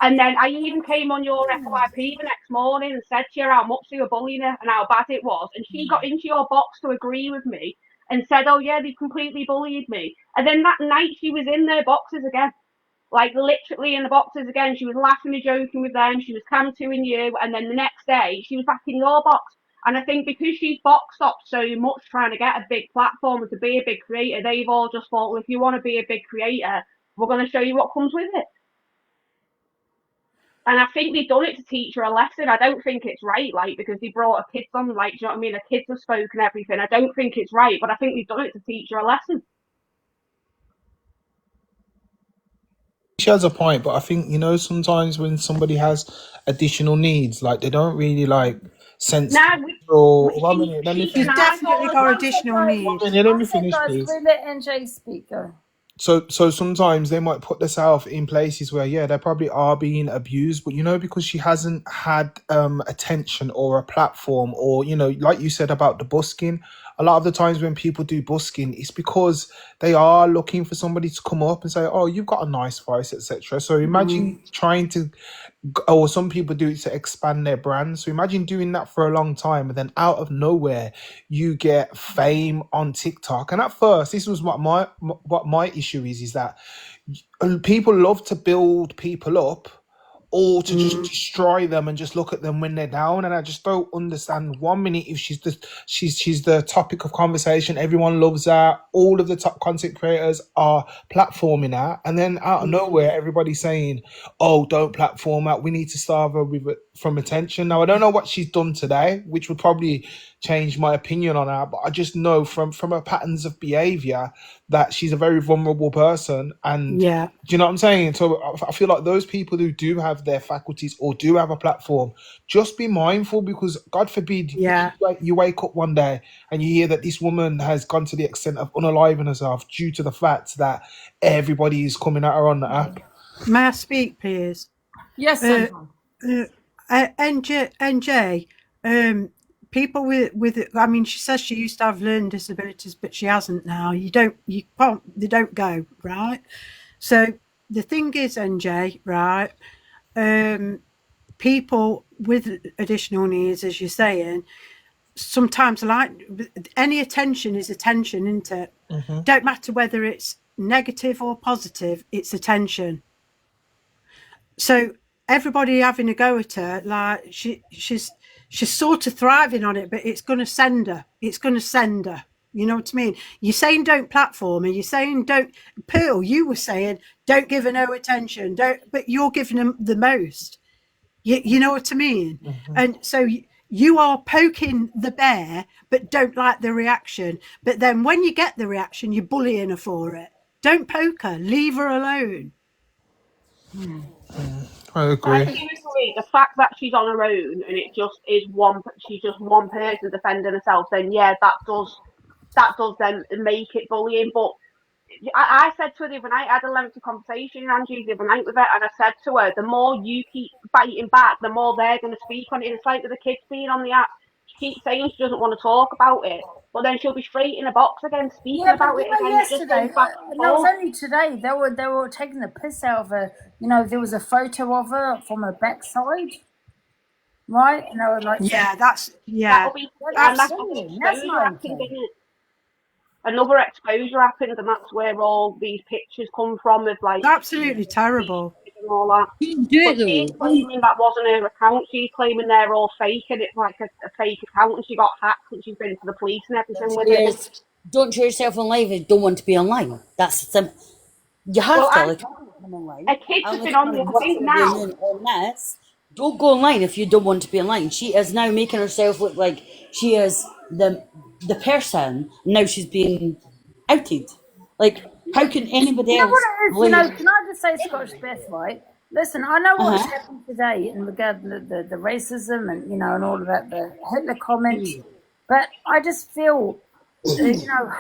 And then I even came on your FYP the next morning and said to her how much they were bullying her and how bad it was. And she got into your box to agree with me and said, oh, yeah, they completely bullied me. And then that night she was in their boxes again, like literally in the boxes again. She was laughing and joking with them. She was tattooing you. And then the next day she was back in your box. And I think because she's box stopped so much trying to get a big platform and to be a big creator, they've all just thought, well, if you want to be a big creator, we're going to show you what comes with it. And I think they've done it to teach her a lesson. I don't think it's right, like, because they brought her kids on, like, do you know what I mean? The kids have spoken everything. I don't think it's right, but I think they've done it to teach her a lesson. She has a point, but I think, you know, sometimes when somebody has additional needs, like, they don't really, like, sense... One minute, let me finish. You've definitely got additional needs. Let me finish, please. We let NJ speak, go. So sometimes they might put themselves in places where, yeah, they probably are being abused, but, you know, because she hasn't had attention or a platform or, you know, like you said about the busking, a lot of the times when people do busking, it's because they are looking for somebody to come up and say, oh, you've got a nice voice, etc. So imagine trying to, or some people do it to expand their brand. So imagine doing that for a long time and then out of nowhere you get fame on TikTok. And at first, this was what my issue is that people love to build people up or to just destroy them and just look at them when they're down. And I just don't understand. 1 minute if she's the topic of conversation, everyone loves her, all of the top content creators are platforming her, and then out of nowhere everybody's saying, oh, don't platform her, we need to starve her from attention. Now I don't know what she's done today, which would probably change my opinion on her, but I just know from her patterns of behavior that she's a very vulnerable person. And yeah, do you know what I'm saying? So I feel like those people who do have their faculties or do have a platform, just be mindful, because God forbid you wake up one day and you hear that this woman has gone to the extent of unaliving herself due to the fact that everybody is coming at her on the app. May I speak, please? Yes, NJ, people with I mean, she says she used to have learning disabilities, but she hasn't now. They don't go, right? So the thing is, NJ, right, people with additional needs, as you're saying, sometimes like any attention is attention, isn't it? Don't matter whether it's negative or positive, it's attention. So everybody having a go at her, like she's sort of thriving on it, but it's going to send her. It's going to send her. You know what I mean? You're saying don't platform, and you're saying don't. Pearl, you were saying don't give her no attention. Don't, but you're giving them the most. You know what I mean? And so you are poking the bear, but don't like the reaction. But then when you get the reaction, you're bullying her for it. Don't poke her. Leave her alone. I agree. Seriously, the fact that she's on her own and it just is she's just one person defending herself, then yeah, that does then make it bullying. But I said to her the other night, I had a lengthy conversation, Angie, the other night with her, and I said to her, the more you keep biting back, the more they're going to speak on it. It's like with the kids being on the app. She keeps saying she doesn't want to talk about it, but then she'll be straight in a box again, speaking about it again. Yesterday, no, it was only today. They were taking the piss out of her. You know, there was a photo of her from her backside, right? And they were like, that's absolutely. Another exposure happened, and that's where all these pictures come from. Of like absolutely terrible and all that. She's claiming that wasn't her account. She's claiming they're all fake, and it's like a fake account, and she got hacked, and she's been to the police and everything with it. Don't show yourself on live if you don't want to be online. That's simple. You have to. Like, I'm online. A kid's just been on this. I think now. On this, don't go online if you don't want to be online. She is now making herself look like she is the person. Now she's being outed. Like, how can anybody else? You know, can I just say, Scottish Beth, right? Listen, I know what's happened today in regard to the racism and, you know, and all of that, the Hitler comment, but I just feel, you know,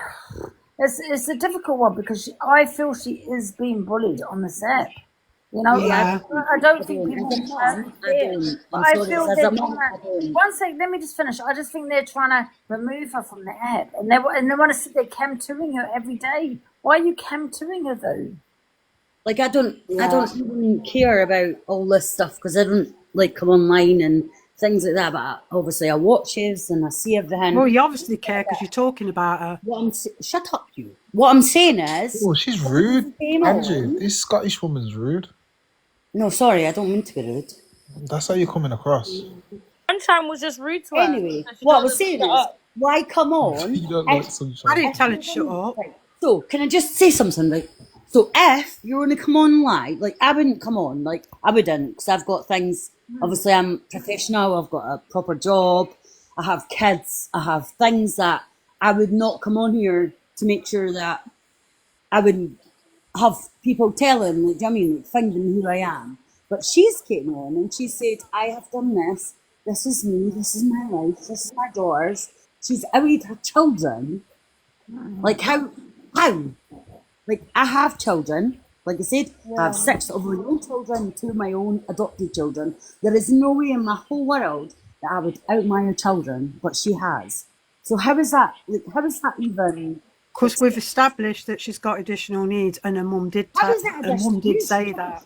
it's a difficult one because I feel she is being bullied on the set. You know, I don't think people understand it. But I feel they're one second, let me just finish. I just think they're trying to remove her from the app, and they want to sit there cam-touring her every day. Why are you cam-touring her though? Like I don't even care about all this stuff because I don't like come online and things like that. But obviously I watch it and I see everything. Well, you obviously care because you're talking about her. Shut up, you. What I'm saying is, oh, she's rude, Angie. This Scottish woman's rude. No, sorry, I don't mean to be rude. That's how you're coming across. Sunshine was just rude to her. Anyway, what I was saying is, why come on? You don't like Sunshine. I didn't tell her to shut up. So, can I just say something? Like, so if you're going to come on live, like, I wouldn't come on. Like, I wouldn't, because I've got things. Obviously, I'm professional. I've got a proper job. I have kids. I have things that I would not come on here to make sure that I would have people telling, like, do you know what I mean, like, finding who I am. But she's came on and she said, I have done this. This is me. This is my life. This is my daughters. She's outed her children. Like, how? Like, I have children. Like I said, I have 6 of my own children, 2 of my own adopted children. There is no way in my whole world that I would out my children, but she has. So how is that? Like, how is that even? Because we've established that she's got additional needs, and her mum did. Her mum did say that.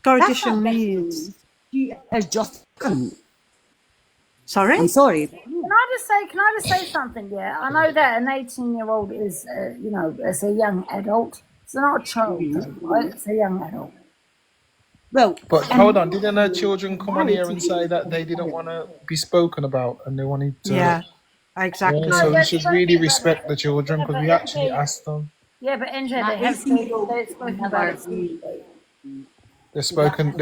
Got additional needs. She is just. Sorry. I'm sorry. Can I just say something? Yeah, I know that an 18-year-old is, you know, it's a young adult. It's not a child, right? It's a young adult. Well, but hold on, didn't her children come on here and say that they didn't want to be spoken about and they wanted to? Yeah, exactly. Yeah, so we should really respect the children because we actually asked them. Yeah, but Angela, they have spoken about it. They've spoken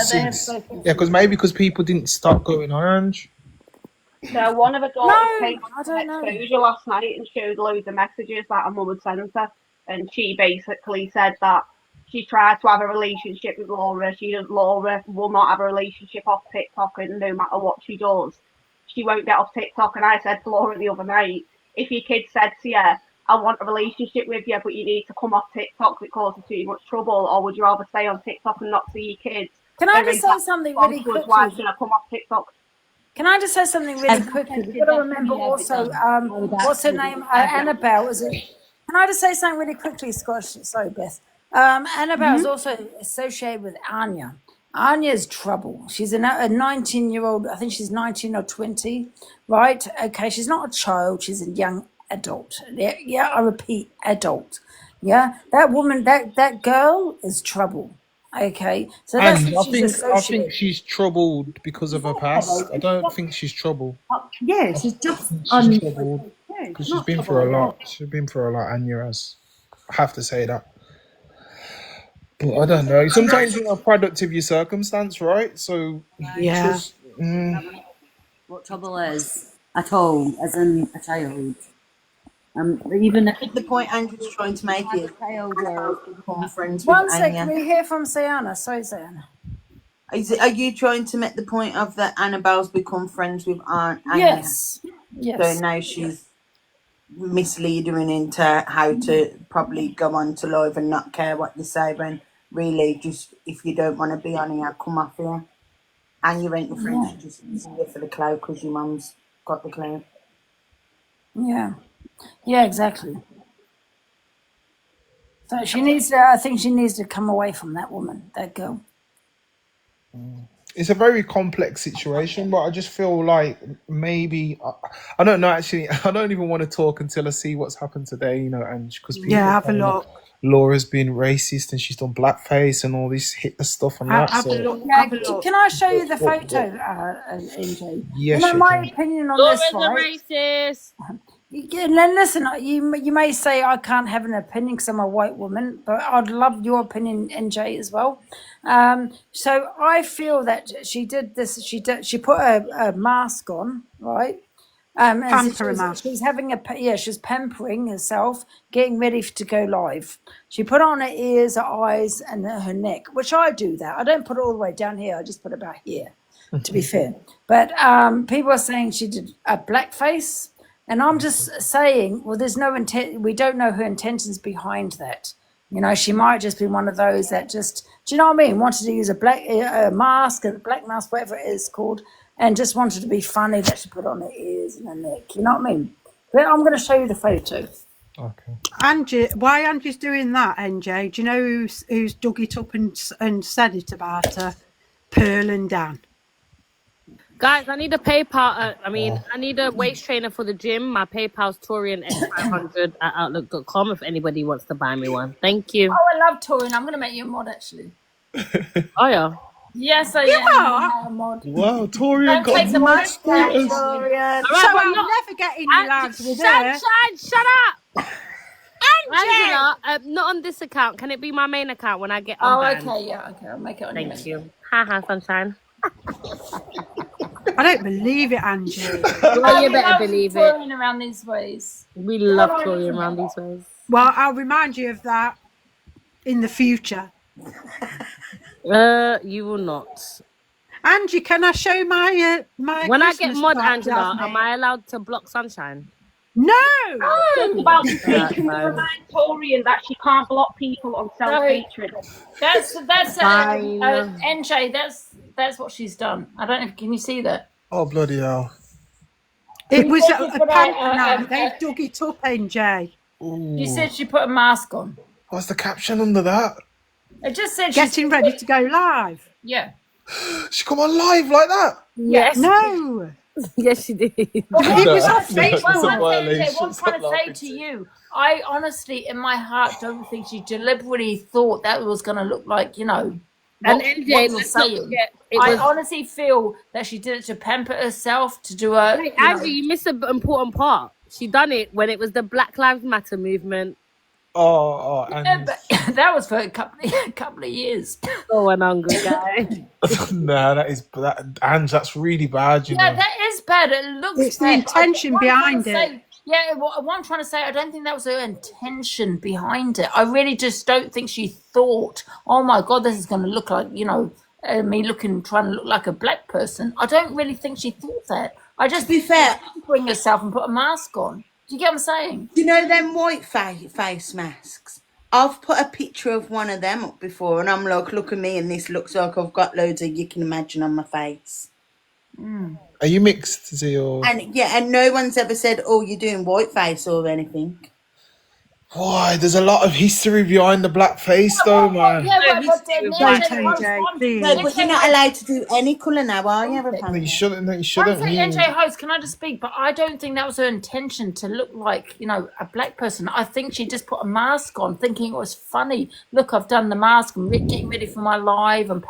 since. Yeah, because people didn't stop going on. So one of the daughters came on exposure last night and showed loads of messages that her mum had sent her, and she basically said that she tried to have a relationship with Laura. Laura will not have a relationship off TikTok, and no matter what she does, she won't get off TikTok. And I said to Laura the other night, if your kid said to you, I want a relationship with you, but you need to come off TikTok because it causes too much trouble, or would you rather stay on TikTok and not see your kids? Can I just say something really quickly? Why should I come off TikTok? Can I just say something really quickly? You've got to remember also, what's her name? Annabelle, is it? Can I just say something really quickly, Scott? Sorry, Beth. Annabelle is also associated with Anya. Anya's trouble. She's a 19-year-old, I think she's 19 or 20, right? Okay, she's not a child, she's a young adult. Yeah, I repeat, adult. Yeah, that woman, that girl is trouble. Okay, so that's And what she's I associated. think she's troubled because of her past. I don't think she's troubled. Yeah, she's just She's troubled yeah, because she's she's not been through a trouble. lot. She's been through a lot, Anya has. I have to say that. But I don't know. Sometimes you're not product of your circumstance, right? So Yeah. just What trouble is at all, as in a child. Even if I think the point Andrew's trying to make is child become friends with One sec, can Anya. we hear from Sayana? Sorry, Sayana. Are you trying to make the point of that Annabelle's become friends with Aunt Anya? Yes. So Yes. now she's misleading into how to probably go on to live and not care what you say when really just if you don't want to be on here, come off here. And you ain't your friends, Yeah. you just here for the clout because your mum's got the clout. Yeah. Yeah, exactly. So she needs to, I think she needs to come away from that woman, that girl. it's a very complex situation, but I just feel like maybe I don't know. Actually, I don't even want to talk until I see what's happened today. You know, and because people Yeah, are have a saying that look. Laura's been racist and she's done blackface and all this Hitler stuff and that. Have a So look. Yeah, Have a look. can I show you the what, photo, what? NJ? Yes, You know, you my can. opinion on Laura's this, a right? racist. And then listen, you may say I can't have an opinion because I'm a white woman, but I'd love your opinion, NJ, as well. So I feel that she did this. She put a mask on, right? And Pamper a mask. she was having she was pampering herself, getting ready to go live. She put on her ears, her eyes, and her neck, which I do that. I don't put it all the way down here. I just put it about here, to be fair. But people are saying she did a blackface. And I'm just saying, well, there's no intent. We don't know her intentions behind that. You know, she might just be one of those that just, do you know what I mean? Wanted to use a mask, a black mask, whatever it is called, and just wanted to be funny that she put on her ears and her neck. You know what I mean? But I'm going to show you the photo. Okay. Angie, why Angie's doing that, NJ? Do you know who's dug it up and said it about her? Pearl and Dan. Guys, I need a PayPal. I need a waist trainer for the gym. My PayPal's torianx500@outlook.com if anybody wants to buy me one. Thank you. Oh, I love Torian. I'm going to make you a mod, actually. Oh, yeah. Yes, I You am. are? I'm a mod. Wow, Torian Don't take the got mic mod down, status. Torian. All right, So but I'm not, never getting you lads with her. Sunshine, shut up. Angela, not on this account. Can it be my main account when I get Oh, unbanned? okay, yeah, okay. I'll make it on your Thank main. you. Haha, Sunshine. I don't believe it, Angie. Well, you we better love believe it. Torian around these ways. We love Torian around these ways. Well, I'll remind you of that in the future. You will not. Angie, can I show my When I get Christmas mod, card to Angela, have am me? I allowed to block Sunshine? No! It's about to say, Alright, can we fine. remind Torian that she can't block people on self-hatred? That's Fine. NJ. That's what she's done. I don't know. Can you see that? Oh bloody hell! It was said she a put pamper night. They dug it up, NJ. She said she put a mask on. What's the caption under that? It just said Getting ready to go live. Yeah. She come on live like that? Yes. No. Yes, she did. It was on Facebook. That's a What violation. I'm trying to say to you, I honestly, in my heart, don't think she deliberately thought that was going to look like, you know, And what NJ, you're let's not saying. forget, I honestly feel that she did it to pamper herself, to do a. Wait, Angie, you missed an important part. She done it when it was the Black Lives Matter movement. And but that was for a couple of years. Oh, an hungry guy. nah, Ange, that's really bad. You Yeah, know. that is bad. It looks It's the bad. intention What I'm trying behind to it. say- Yeah, what I'm trying to say, I don't think that was her intention behind it. I really just don't think she thought, oh my God, this is going to look like, you know, me trying to look like a black person. I don't really think she thought that. I just To be fair, bring herself and put a mask on. Do you get what I'm saying? do you know them white face masks? I've put a picture of one of them up before and I'm like, look at me and this looks like I've got loads of you can imagine on my face. Are you mixed, Z, or? And yeah, and no one's ever said, oh, you're doing white face or anything. Why? There's a lot of history behind the blackface, though, man. Yeah, but then No, but you're not allowed to do any colour now, are you? No, Apparently. you shouldn't. You One shouldn't. thing, Really. NJ Host, can I just speak? But I don't think that was her intention to look like, you know, a black person. I think she just put a mask on, thinking it was funny. Look, I've done the mask. I'm getting ready for my live. I'm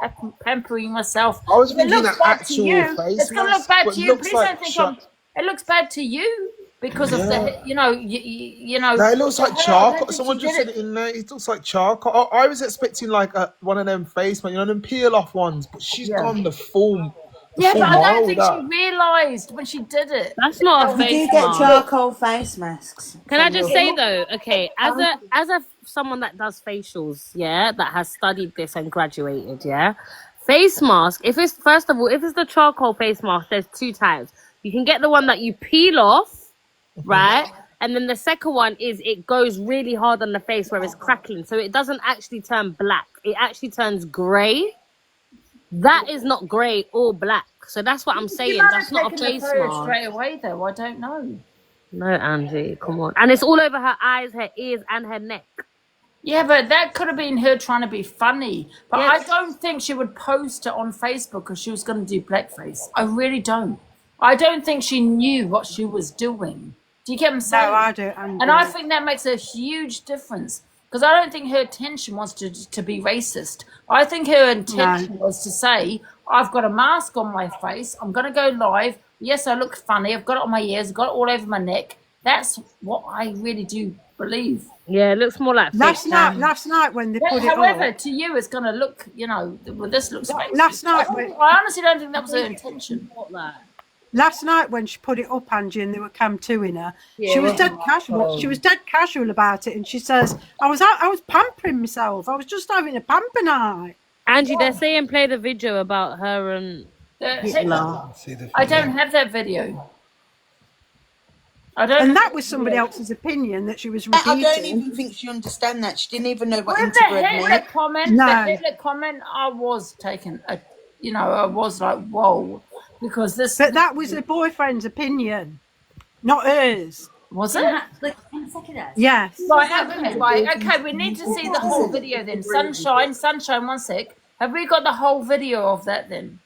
pampering myself. I was If it thinking looks an bad to actual you, face it's going to look mask, bad but to it you. looks Please like don't think shut. it looks bad to you because of Yeah. the, you know, you know. No, it looks like I don't charcoal. think Someone she just did said it in there. It looks like charcoal. I was expecting like one of them face, man, you know, them peel off ones, but she's gone the full Yeah, but I mile don't with think she that. realised when she did it. That's not a You face do get mask. charcoal face masks. Can I from just your- say though, okay, as a someone that does facials, yeah, that has studied this and graduated, yeah, face mask. If it's first of all, if it's the charcoal face mask, there's two types. You can get the one that you peel off, right, and then the second one is it goes really hard on the face where it's crackling, so it doesn't actually turn black. It actually turns grey. That is not grey or black. So that's what I'm saying. That's not a face mask. Straight away, though. I don't know. No, Angie, come on. And it's all over her eyes, her ears, and her neck. Yeah, but that could have been her trying to be funny. But Yes. I don't think she would post it on Facebook because she was going to do blackface. I really don't. I don't think she knew what she was doing. Do you get what I'm saying? No, I don't. And I think that makes a huge difference because I don't think her intention was to be racist. I think her intention was to say, I've got a mask on my face. I'm going to go live. Yes, I look funny. I've got it on my ears. I've got it all over my neck. That's what I really do believe. Yeah, it looks more like Last night when they But put it however, up. to you, it's going to look, you know, well, this looks racist. Last night when- I honestly don't think that was her intention. Last night when she put it up, Angie, and they were cam 2ing her, Yeah, she was well, dead casual. She was dead casual about it, and she says, "I was pampering myself. I was just having a pamper night." Angie, they're saying play the video about her and Hitler. I don't have that video. I don't. And that was somebody else's opinion that she was I repeating. don't even think she understand that. She didn't even know what With the interbred Hitler meant. comment, No. the Hitler comment, I was taken. I was like, whoa, because this. But that was her boyfriend's opinion, not hers. Was it? Yes. Right. Okay, we need to see the whole video then. Sunshine, one sec. Have we got the whole video of that then?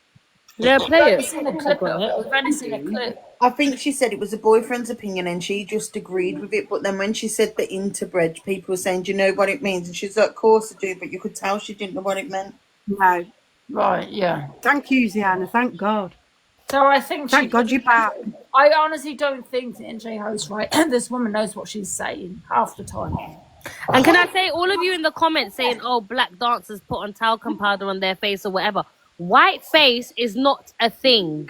Yeah, play We've only it. seen a clip of it. We've only seen a clip. I think she said it was a boyfriend's opinion and she just agreed with it. But then when she said the interbred, people were saying, do you know what it means? And she's like, of course I do. But you could tell she didn't know what it meant. No. Right, yeah. Thank you, Ziana. Thank God. So I think Thank God you're back. I honestly don't think the NJ host, right? This woman knows what she's saying half the time. And can I say, all of you in the comments saying, oh, black dancers put on talcum powder on their face or whatever. White face is not a thing,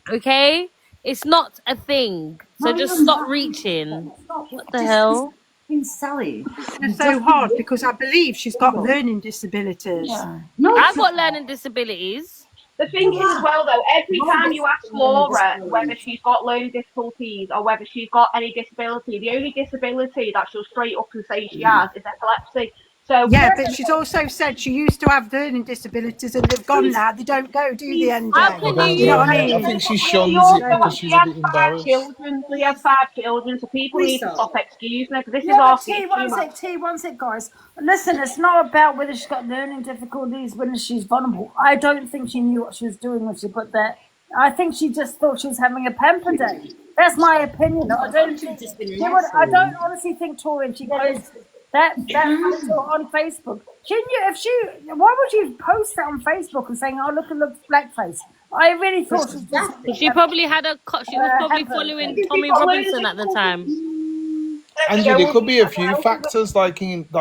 okay? It's not a thing. So just stop reaching. What the hell? Sally. It's so hard because I believe she's got learning disabilities. I've got learning disabilities. The thing is as well though, every time you ask Laura whether she's got learning difficulties or whether she's got any disability, the only disability that she'll straight up and say she has is epilepsy. So Yeah, but she's also said she used to have learning disabilities and they've gone now. They don't go, do the end. How can You know what I mean? I think she shuns it because she's a bit embarrassed. She has 5 children, so people need to stop excusing her, because this is Yeah, our but one sec, guys. Listen, it's not about whether she's got learning difficulties, whether she's vulnerable. I don't think she knew what she was doing when she put that. I think she just thought she was having a pamper day. That's my opinion. I don't think. I don't honestly think Tori, she goes that photo on Facebook. She knew why would you post that on Facebook and saying, "Oh, look blackface"? I really thought she just. She probably had she was probably following Tommy Robinson at the time. Angie, there could be a few factors, like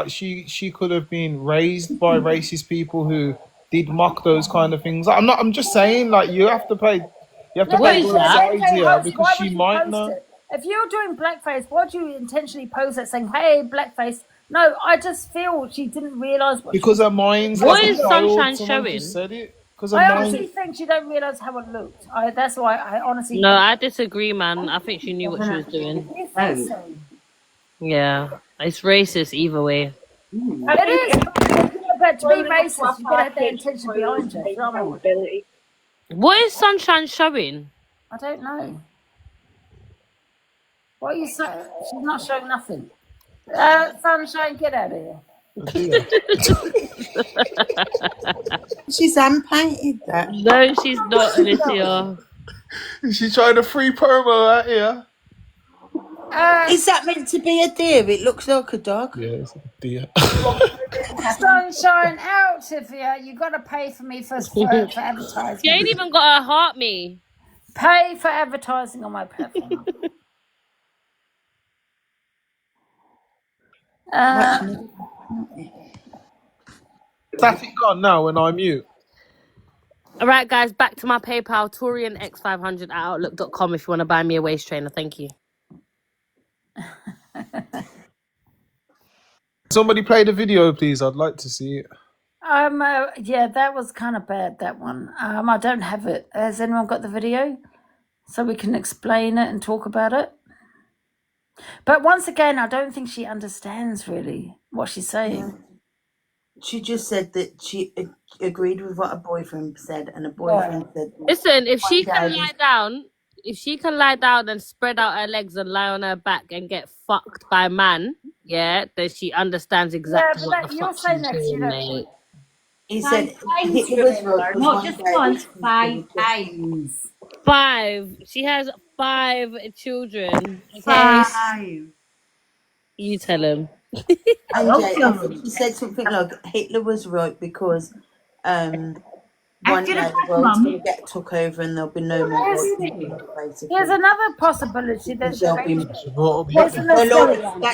she could have been raised by racist people who did mock those kind of things. I'm just saying, like you have to play both sides here because she might know. If you're doing blackface, why do you intentionally post that saying, "Hey, blackface"? No, I just feel she didn't realise what. Because her mind's What like is a child, Sunshine someone showing? just said it. Because her I mind. honestly think she don't realise how it looked. That's why I honestly. No, I disagree, man. I think she knew what she was doing. You think so? Yeah, it's racist either way. It is. But to be racist, you gotta have the intention behind it. You know what I mean? What is Sunshine showing? I don't know. What are you saying? She's not showing nothing. Sunshine, get out of here. She's hand-painted that. No, she's not, Alicia. She tried a free promo out here. Is that meant to be a deer? It looks like a dog. Yeah, it's a deer. Sunshine, out of here. You got to pay for me for advertising. She ain't even got to heart me. Pay for advertising on my platform. That's it gone now when I mute. All right, guys, back to my PayPal, TorianX500@outlook.com if you want to buy me a waist trainer. Thank you. Somebody play the video, please. I'd like to see it. Yeah, that was kind of bad, that one. I don't have it. Has anyone got the video? So we can explain it and talk about it? But once again, I don't think she understands really what she's saying. She just said that she agreed with what her boyfriend said, and her boyfriend said... Listen, if she can lie down and spread out her legs and lie on her back and get fucked by man, yeah, then she understands exactly what the fuck she's doing, mate. He said Hitler was right. Not just once, 5 times. 5. She has 5 children. Okay? 5. You tell him. And I think she said something like Hitler was right because one day the world's going to get took over and there'll be no more white people, basically. There's another possibility. That's That's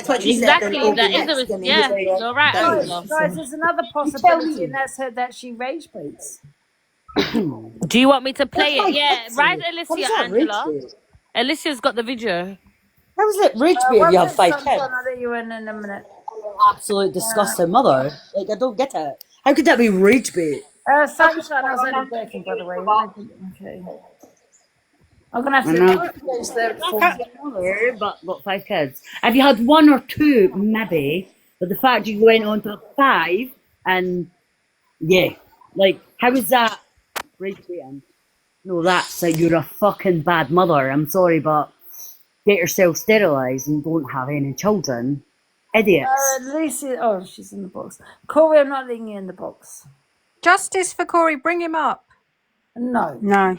what she said. Exactly. That is a... Yeah, you're right, Angela. Guys, there's another possibility, and that's her that she rage baits. Do you want me to play it? Yeah, right, Alicia, Angela. Alicia's got the video. How is it rich beer if you have 5 kids? I'll let you in a minute. Absolute disgusting mother. Like, I don't get it. How could that be rage bait? Sunshine, I was only working, by the way. Okay. I'm going to have to... But got 5 kids. Have you had 1 or 2, maybe, but the fact you went on to 5, and yeah, like, how is that rage baiting? No, that's like, you're a fucking bad mother. I'm sorry, but get yourself sterilised and don't have any children. Idiots. Lucy, oh, she's in the box. Corey, I'm not letting you in the box. Justice for Corey, bring him up. No. No.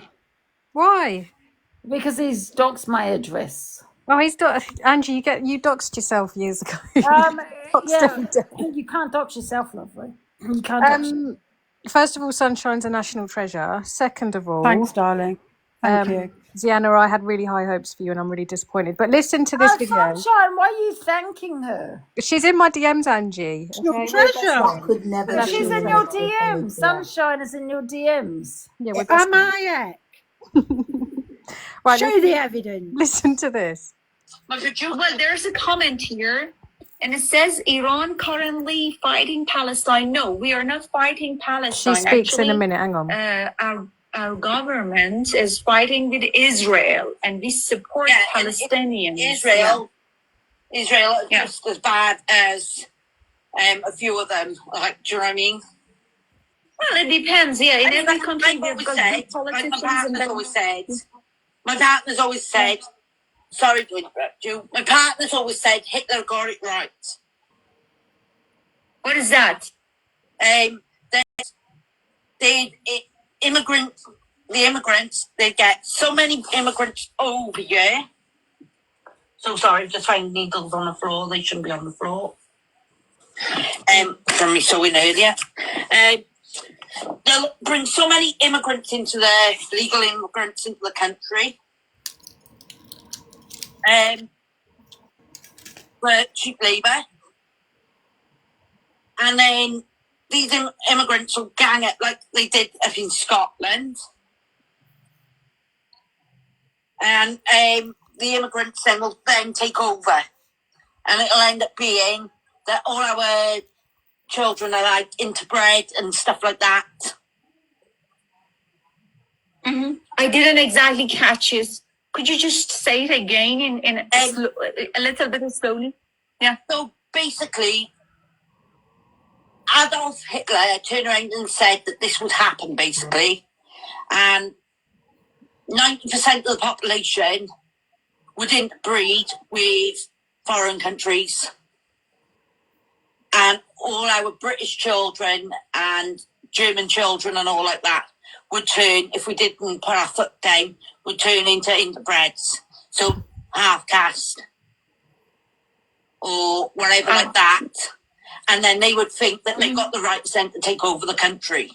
Why? Because he's doxed my address. Oh, he's Angie, you doxed yourself years ago. Yeah, you can't dox yourself, lovely. You can't dox yourself. First of all, Sunshine's a national treasure. Second of all... Thanks, darling. Thank you. Ziana, I had really high hopes for you and I'm really disappointed. But listen to this video. Sunshine, why are you thanking her? She's in my DMs, Angie. It's your treasure. She's in your DMs. Sunshine is in your DMs. Yeah, Am I? Right, show the evidence. Listen to this. Well, there's a comment here, and it says Iran currently fighting Palestine. No, we are not fighting Palestine. She speaks in a minute. Hang on. Our government is fighting with Israel, and we support Palestinians. Israel is just as bad as a few of them. Like, do you know what I mean? Well, it depends. Yeah, in every country we've got good politicians. My partner's always said, sorry to interrupt you, my partner's always said Hitler got it right. What is that? The immigrants, they get so many immigrants over here. So sorry, just finding needles on the floor. They shouldn't be on the floor. From me sewing earlier. They'll bring so many immigrants into legal immigrants into the country. For cheap labour. And then these immigrants will gang it like they did up in Scotland. And the immigrants then will take over. And it'll end up being that all our children are like interbred and stuff like that. Mm-hmm. I didn't exactly catch it. Could you just say it again in a little bit slowly? Yeah. So basically, Adolf Hitler turned around and said that this would happen, basically. And 90% of the population would interbreed with foreign countries. and all our British children and German children and all like that would turn, if we didn't put our foot down, would turn into interbreeds. So half caste or whatever like that. And then they would think that they've got the right then to take over the country.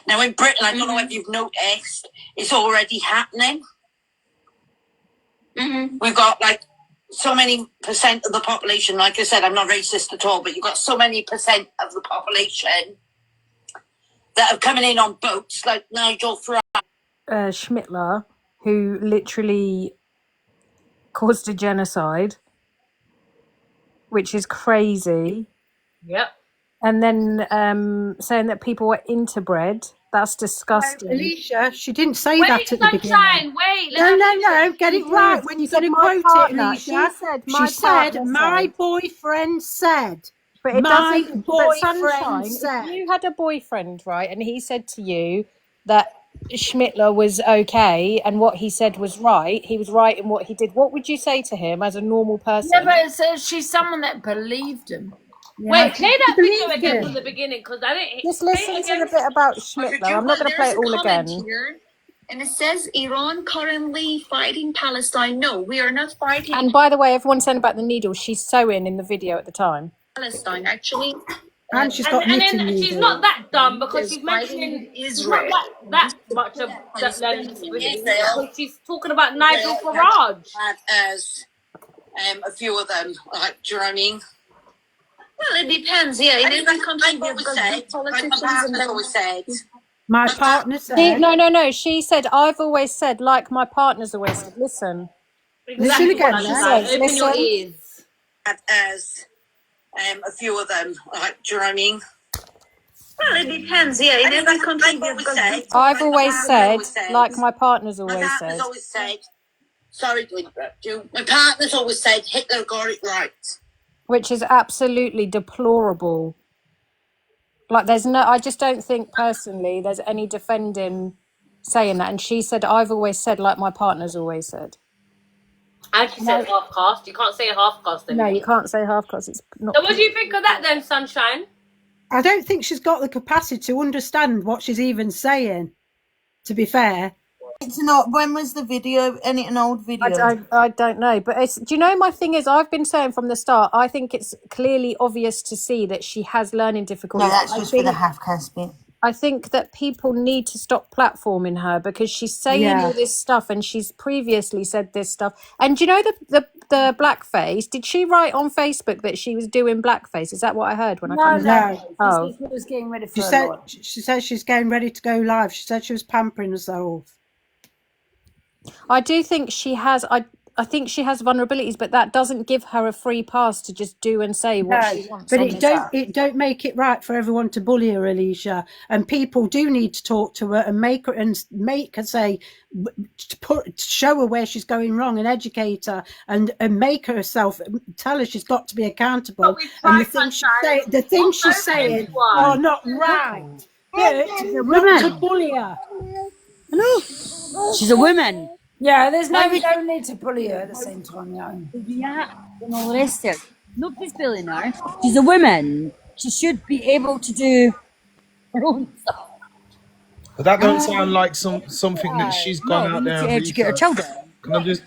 Now in Britain, I don't know if you've noticed, it's already happening. We've got like so many percent of the population, like I said, I'm not racist at all, but you've got so many percent of the population that are coming in on boats like Nigel Farage. Schmittler, who literally caused a genocide, which is crazy. Yep. And then saying that people were interbred. That's disgusting. Alicia, she didn't say Wait, that at the beginning. Sunshine, wait. No, get it right. When you're going to quote it, Alicia, She said, she said, my boyfriend said. But it My doesn't. But Sunshine, boyfriend said. if you had a boyfriend, right, and he said to you that Schmittler was okay and what he said was right, he was right in what he did, what would you say to him as a normal person? Yeah, but it says she's someone that believed him. Wait, play that video again from the beginning because I didn't. Just listen to the bit about Schmittler. I'm not going to play it all again. Here, and it says Iran currently fighting Palestine. No, we are not fighting And by the way, everyone's saying about the needle. She's sewing in the video at the time. Palestine, actually. And she's got knitting then she's needles. not that dumb because she's Fighting mentioning Israel. not that much of that learning because she's talking about Nigel Farage. As a few of them, like, do you know what I mean? Well, it depends. Yeah, in every country, I've always said, like my partner's always said, My partner said. No. She said, I've always said, like my partner's always said. Listen. Listen again. She says, Open your listen. ears. as a few of them, like, do you know what I mean? Well, it depends. Yeah, in every country, I've always said, like my partner's My always partner's said. always said, sorry to interrupt you, my partner's always said Hitler got it right. Which is absolutely deplorable. Like, I just don't think personally there's any defending saying that. And she said, I've always said, like my partner's always said. And she said half caste. You can't say half caste No, anymore. you can't say half because it's not. So what do you think of that then, Sunshine? I don't think she's got the capacity to understand what she's even saying, to be fair. It's not. When was the video? Any an old video? I don't know, but do you know, my thing is, I've been saying from the start, I think it's clearly obvious to see that she has learning difficulties. No, that's just for the half caste bit. I think that people need to stop platforming her because she's saying all this stuff and she's previously said this stuff. And do you know the blackface? Did she write on Facebook that she was doing blackface? Is that what I heard when I come No. Oh. She was getting ready for She a said lot. she said she's getting ready to go live. She said she was pampering herself. I do think she has. I think she has vulnerabilities, but that doesn't give her a free pass to just do and say what she wants. But on it this don't make it right for everyone to bully her, Alicia. And people do need to talk to her and make her say, show her where she's going wrong and educate her and make herself tell her she's got to be accountable. And the things she's saying are not right. She's a Not woman. to bully her. No, she's a woman. Yeah, there's no need to bully her at the same time. Yeah, and all the rest of it. Nobody's bullying her. She's a woman. She should be able to do her own stuff. But that don't sound like something that she's gone out there to and educate her researched. children. Can I just?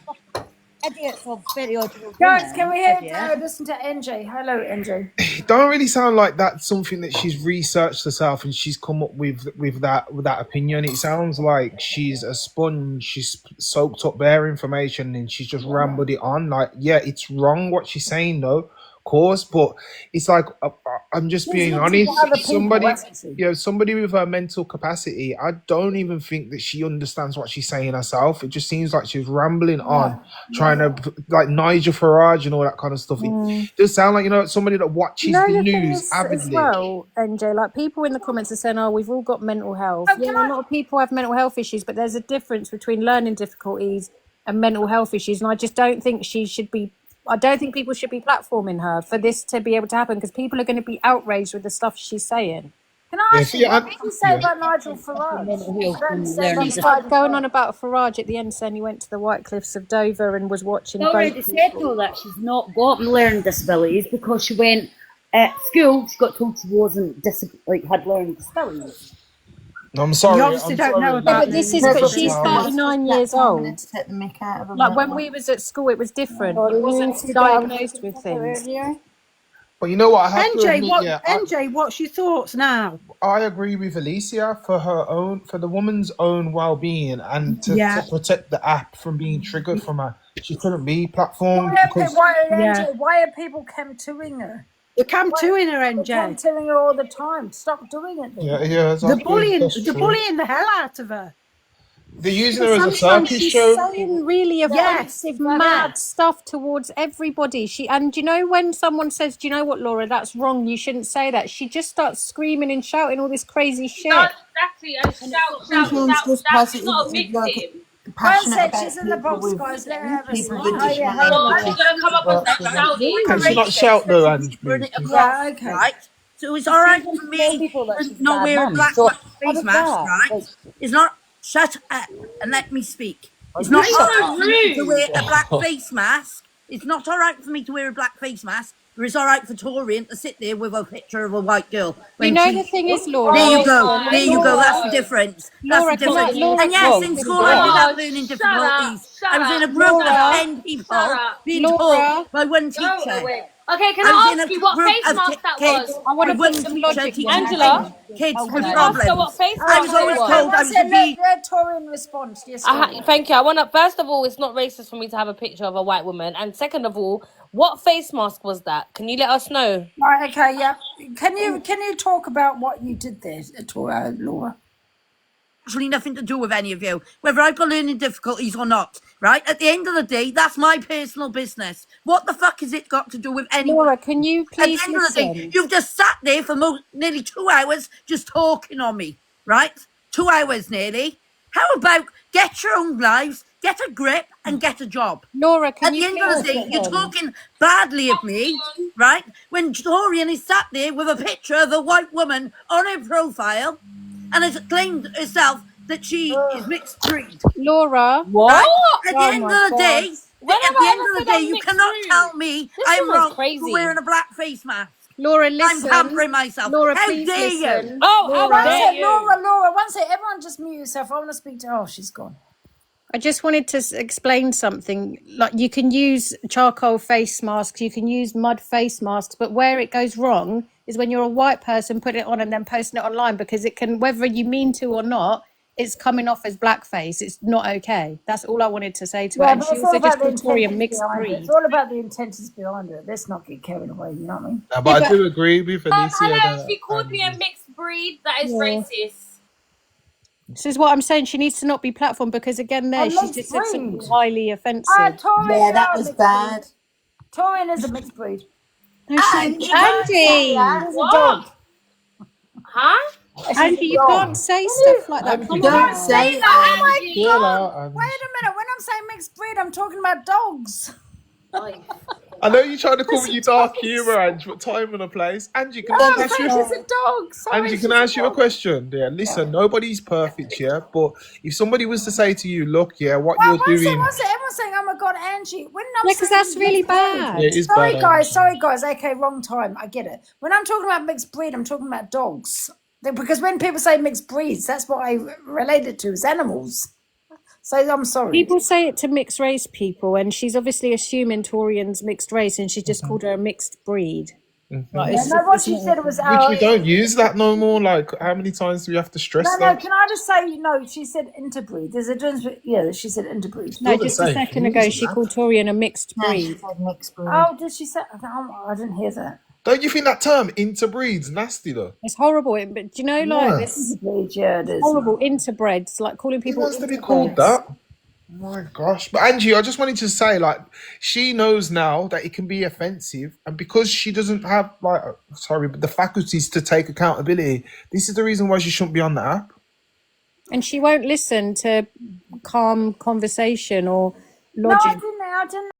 Idiots of 30-odd-year-old Guys, women. can we listen to NJ? Hello, NJ. It don't really sound like that's something that she's researched herself and she's come up with that opinion. It sounds like she's a sponge. She's soaked up their information and she's just rambled it on. Like, yeah, it's wrong what she's saying, though, of course, but it's like I'm just being honest. Somebody with her mental capacity, I don't even think that she understands what she's saying herself. It just seems like she's rambling on, trying to, like Nigel Farage and all that kind of stuff. It does sound like, somebody that watches the thing news is, avidly. as well, NJ, like people in the comments are saying, we've all got mental health. Yeah, a lot of people have mental health issues, but there's a difference between learning difficulties and mental health issues. And I just don't think I don't think people should be platforming her for this to be able to happen because people are going to be outraged with the stuff she's saying. Can I ask you, what did you say about Nigel Farage? He's like going on about Farage at the end, saying he went to the White Cliffs of Dover and was watching. She already said though that she's not got learning disabilities because she went At school, she got told she wasn't had learning disabilities. I'm sorry. You obviously don't know Yeah, about but this learning is, No, but but she's this No. was 39 that years time and old. to take the mick out of her, Like weren't when they? we was at school, it was different. Sorry, It wasn't Lucy, diagnosed with things. earlier. But you know what? I have to NJ, admit, yeah, NJ, what's your thoughts now? I agree with Alicia for the woman's own well-being and to Yeah. protect the app from being triggered from her. She couldn't be platformed Why because are people camptooing her? They camptooing her, They're NJ. camptooing her all the time. Stop doing it then. yeah, They're exactly. That's they're true. bullying the hell out of her. They're using But her as a sometimes circus she's show. saying really offensive, mad stuff towards everybody. And you know when someone says, "Do you know what, Laura? That's wrong. You shouldn't say that." She just starts screaming and shouting all this crazy shit. No, exactly. And shout. That's not a victim. Passionate she's in the box, guys. Let her have a people say. with Oh, yeah, additional hold on. She's gonna come up and start shouting. Can she not shout though, Ange, Run please? it across, Yeah, okay. right? So it's all right for me to not wear a black face mask, right? It's not. Shut up and let me speak. It's not You're all right so for me to rude. wear a black face mask. It's not all right for me to wear a black face mask. But it's all right for Torian to sit there with a picture of a white girl. You know the thing is, Laura. There you go. There you go. That's the difference. That's Laura, the difference. Laura, And yes, in school I did have Oh, learning shut difficulties. up, I was in a shut group Laura, of 10 people up. being Laura, taught by one Go teacher. away. Okay, can I was I in ask a you what group face of mask that kids was? I want to with one put some teacher logic teaching in. Angela, kids can with I ask her what problems. face I was mask it always was? told I was to be. Let Torian respond. Yes, Torian. Thank you. I want to. First of all, it's not racist for me to have a picture of a white woman, and second of all, what face mask was that? Can you let us know? Right, okay, yeah. Can you talk about what you did there, Laura? Absolutely nothing to do with any of you, whether I've got learning difficulties or not, right? At the end of the day, that's my personal business. What the fuck has it got to do with anyone? Laura, can you At the please end of the day, listen? you've just sat there for nearly 2 hours just talking on me, right? 2 hours nearly. How about get your own lives, get a grip, and get a job? Laura, At can the you end of the please day, you're listen? talking badly of me, right? When Torian is sat there with a picture of a white woman on her profile and has claimed herself that she is mixed breed. Laura, What? Right? At the Oh end my of the day, God. When at have the I end ever of the said day, I'm you mixed cannot breed? tell me This I'm woman's wrong for crazy. wearing a black face mask. Laura, I'm listen. pampering myself. Laura, How please dare you? listen. Oh, how Laura, dare you? Laura, one second. Everyone just mute yourself. I want to speak to her. Oh, she's gone. I just wanted to explain something. Like you can use charcoal face masks, you can use mud face masks, but where it goes wrong is when you're a white person putting it on and then posting it online, because it can, whether you mean to or not, it's coming off as blackface. It's not okay. That's all I wanted to say to her. Yeah, And but she it's all also just about the called Tori a intentions mixed behind it. breed. It's all about the intentions behind it. Let's not get carried away, you know what I mean? But I do agree with Alicia Hello, that she called me a mixed breed. That is Yeah. racist. This is what I'm saying. She needs to not be platformed because again, there A she's mixed just said something breed. highly offensive. Torian, Yeah, you that are a was mixed bad. breed. Torian is a mixed breed. No, she, And you can't say Angie, that. She's a dog. Huh? She's Angie, a you dog. can't say stuff like that. Angie, Come Don't on. say it, Oh my Angie. Chill God. out, Ange. Wait a minute. When I'm saying mixed breed, I'm talking about dogs. I know you're trying to call me you dark humour, Ange, but time and a place. Angie, can No, I I'm ask saying you? she's a dog. Sorry, Angie, she's can a I ask you a dog. question? Yeah, listen, nobody's perfect, yeah, but if somebody was to say to you, look, yeah, what Well, you're doing, one second. Everyone's saying, oh my God, Angie. When I'm Yeah, because saying that's really mixed breed, bad. yeah, it is bad. Sorry, guys. Okay, wrong time. I get it. When I'm talking about mixed breed, I'm talking about dogs. Because when people say mixed breeds, that's what I relate it to, is animals. So I'm sorry. People say it to mixed race people, and she's obviously assuming Torian's mixed race, and she just called her a mixed breed. Like, Yeah, it's no, just- what it's she not said was Which we don't use that no more. Like, how many times do we have to stress No, that? can I just say, she said interbreed. There's a difference. Yeah, she said interbreed. No, just a second ago, she called Torian a mixed No, she breed. said mixed breed. Oh, did she say? I didn't hear that. Don't you think that term interbreeds nasty though? It's horrible, but do you know, like, Yeah. this Interbreed, yeah, it is. horrible interbreds, like calling Who people wants to be called interbreds. that? My gosh. But Angie, I just wanted to say, like, she knows now that it can be offensive, and because she doesn't have, like, but the faculties to take accountability, this is the reason why she shouldn't be on the app. And she won't listen to calm conversation or No, I logic. didn't.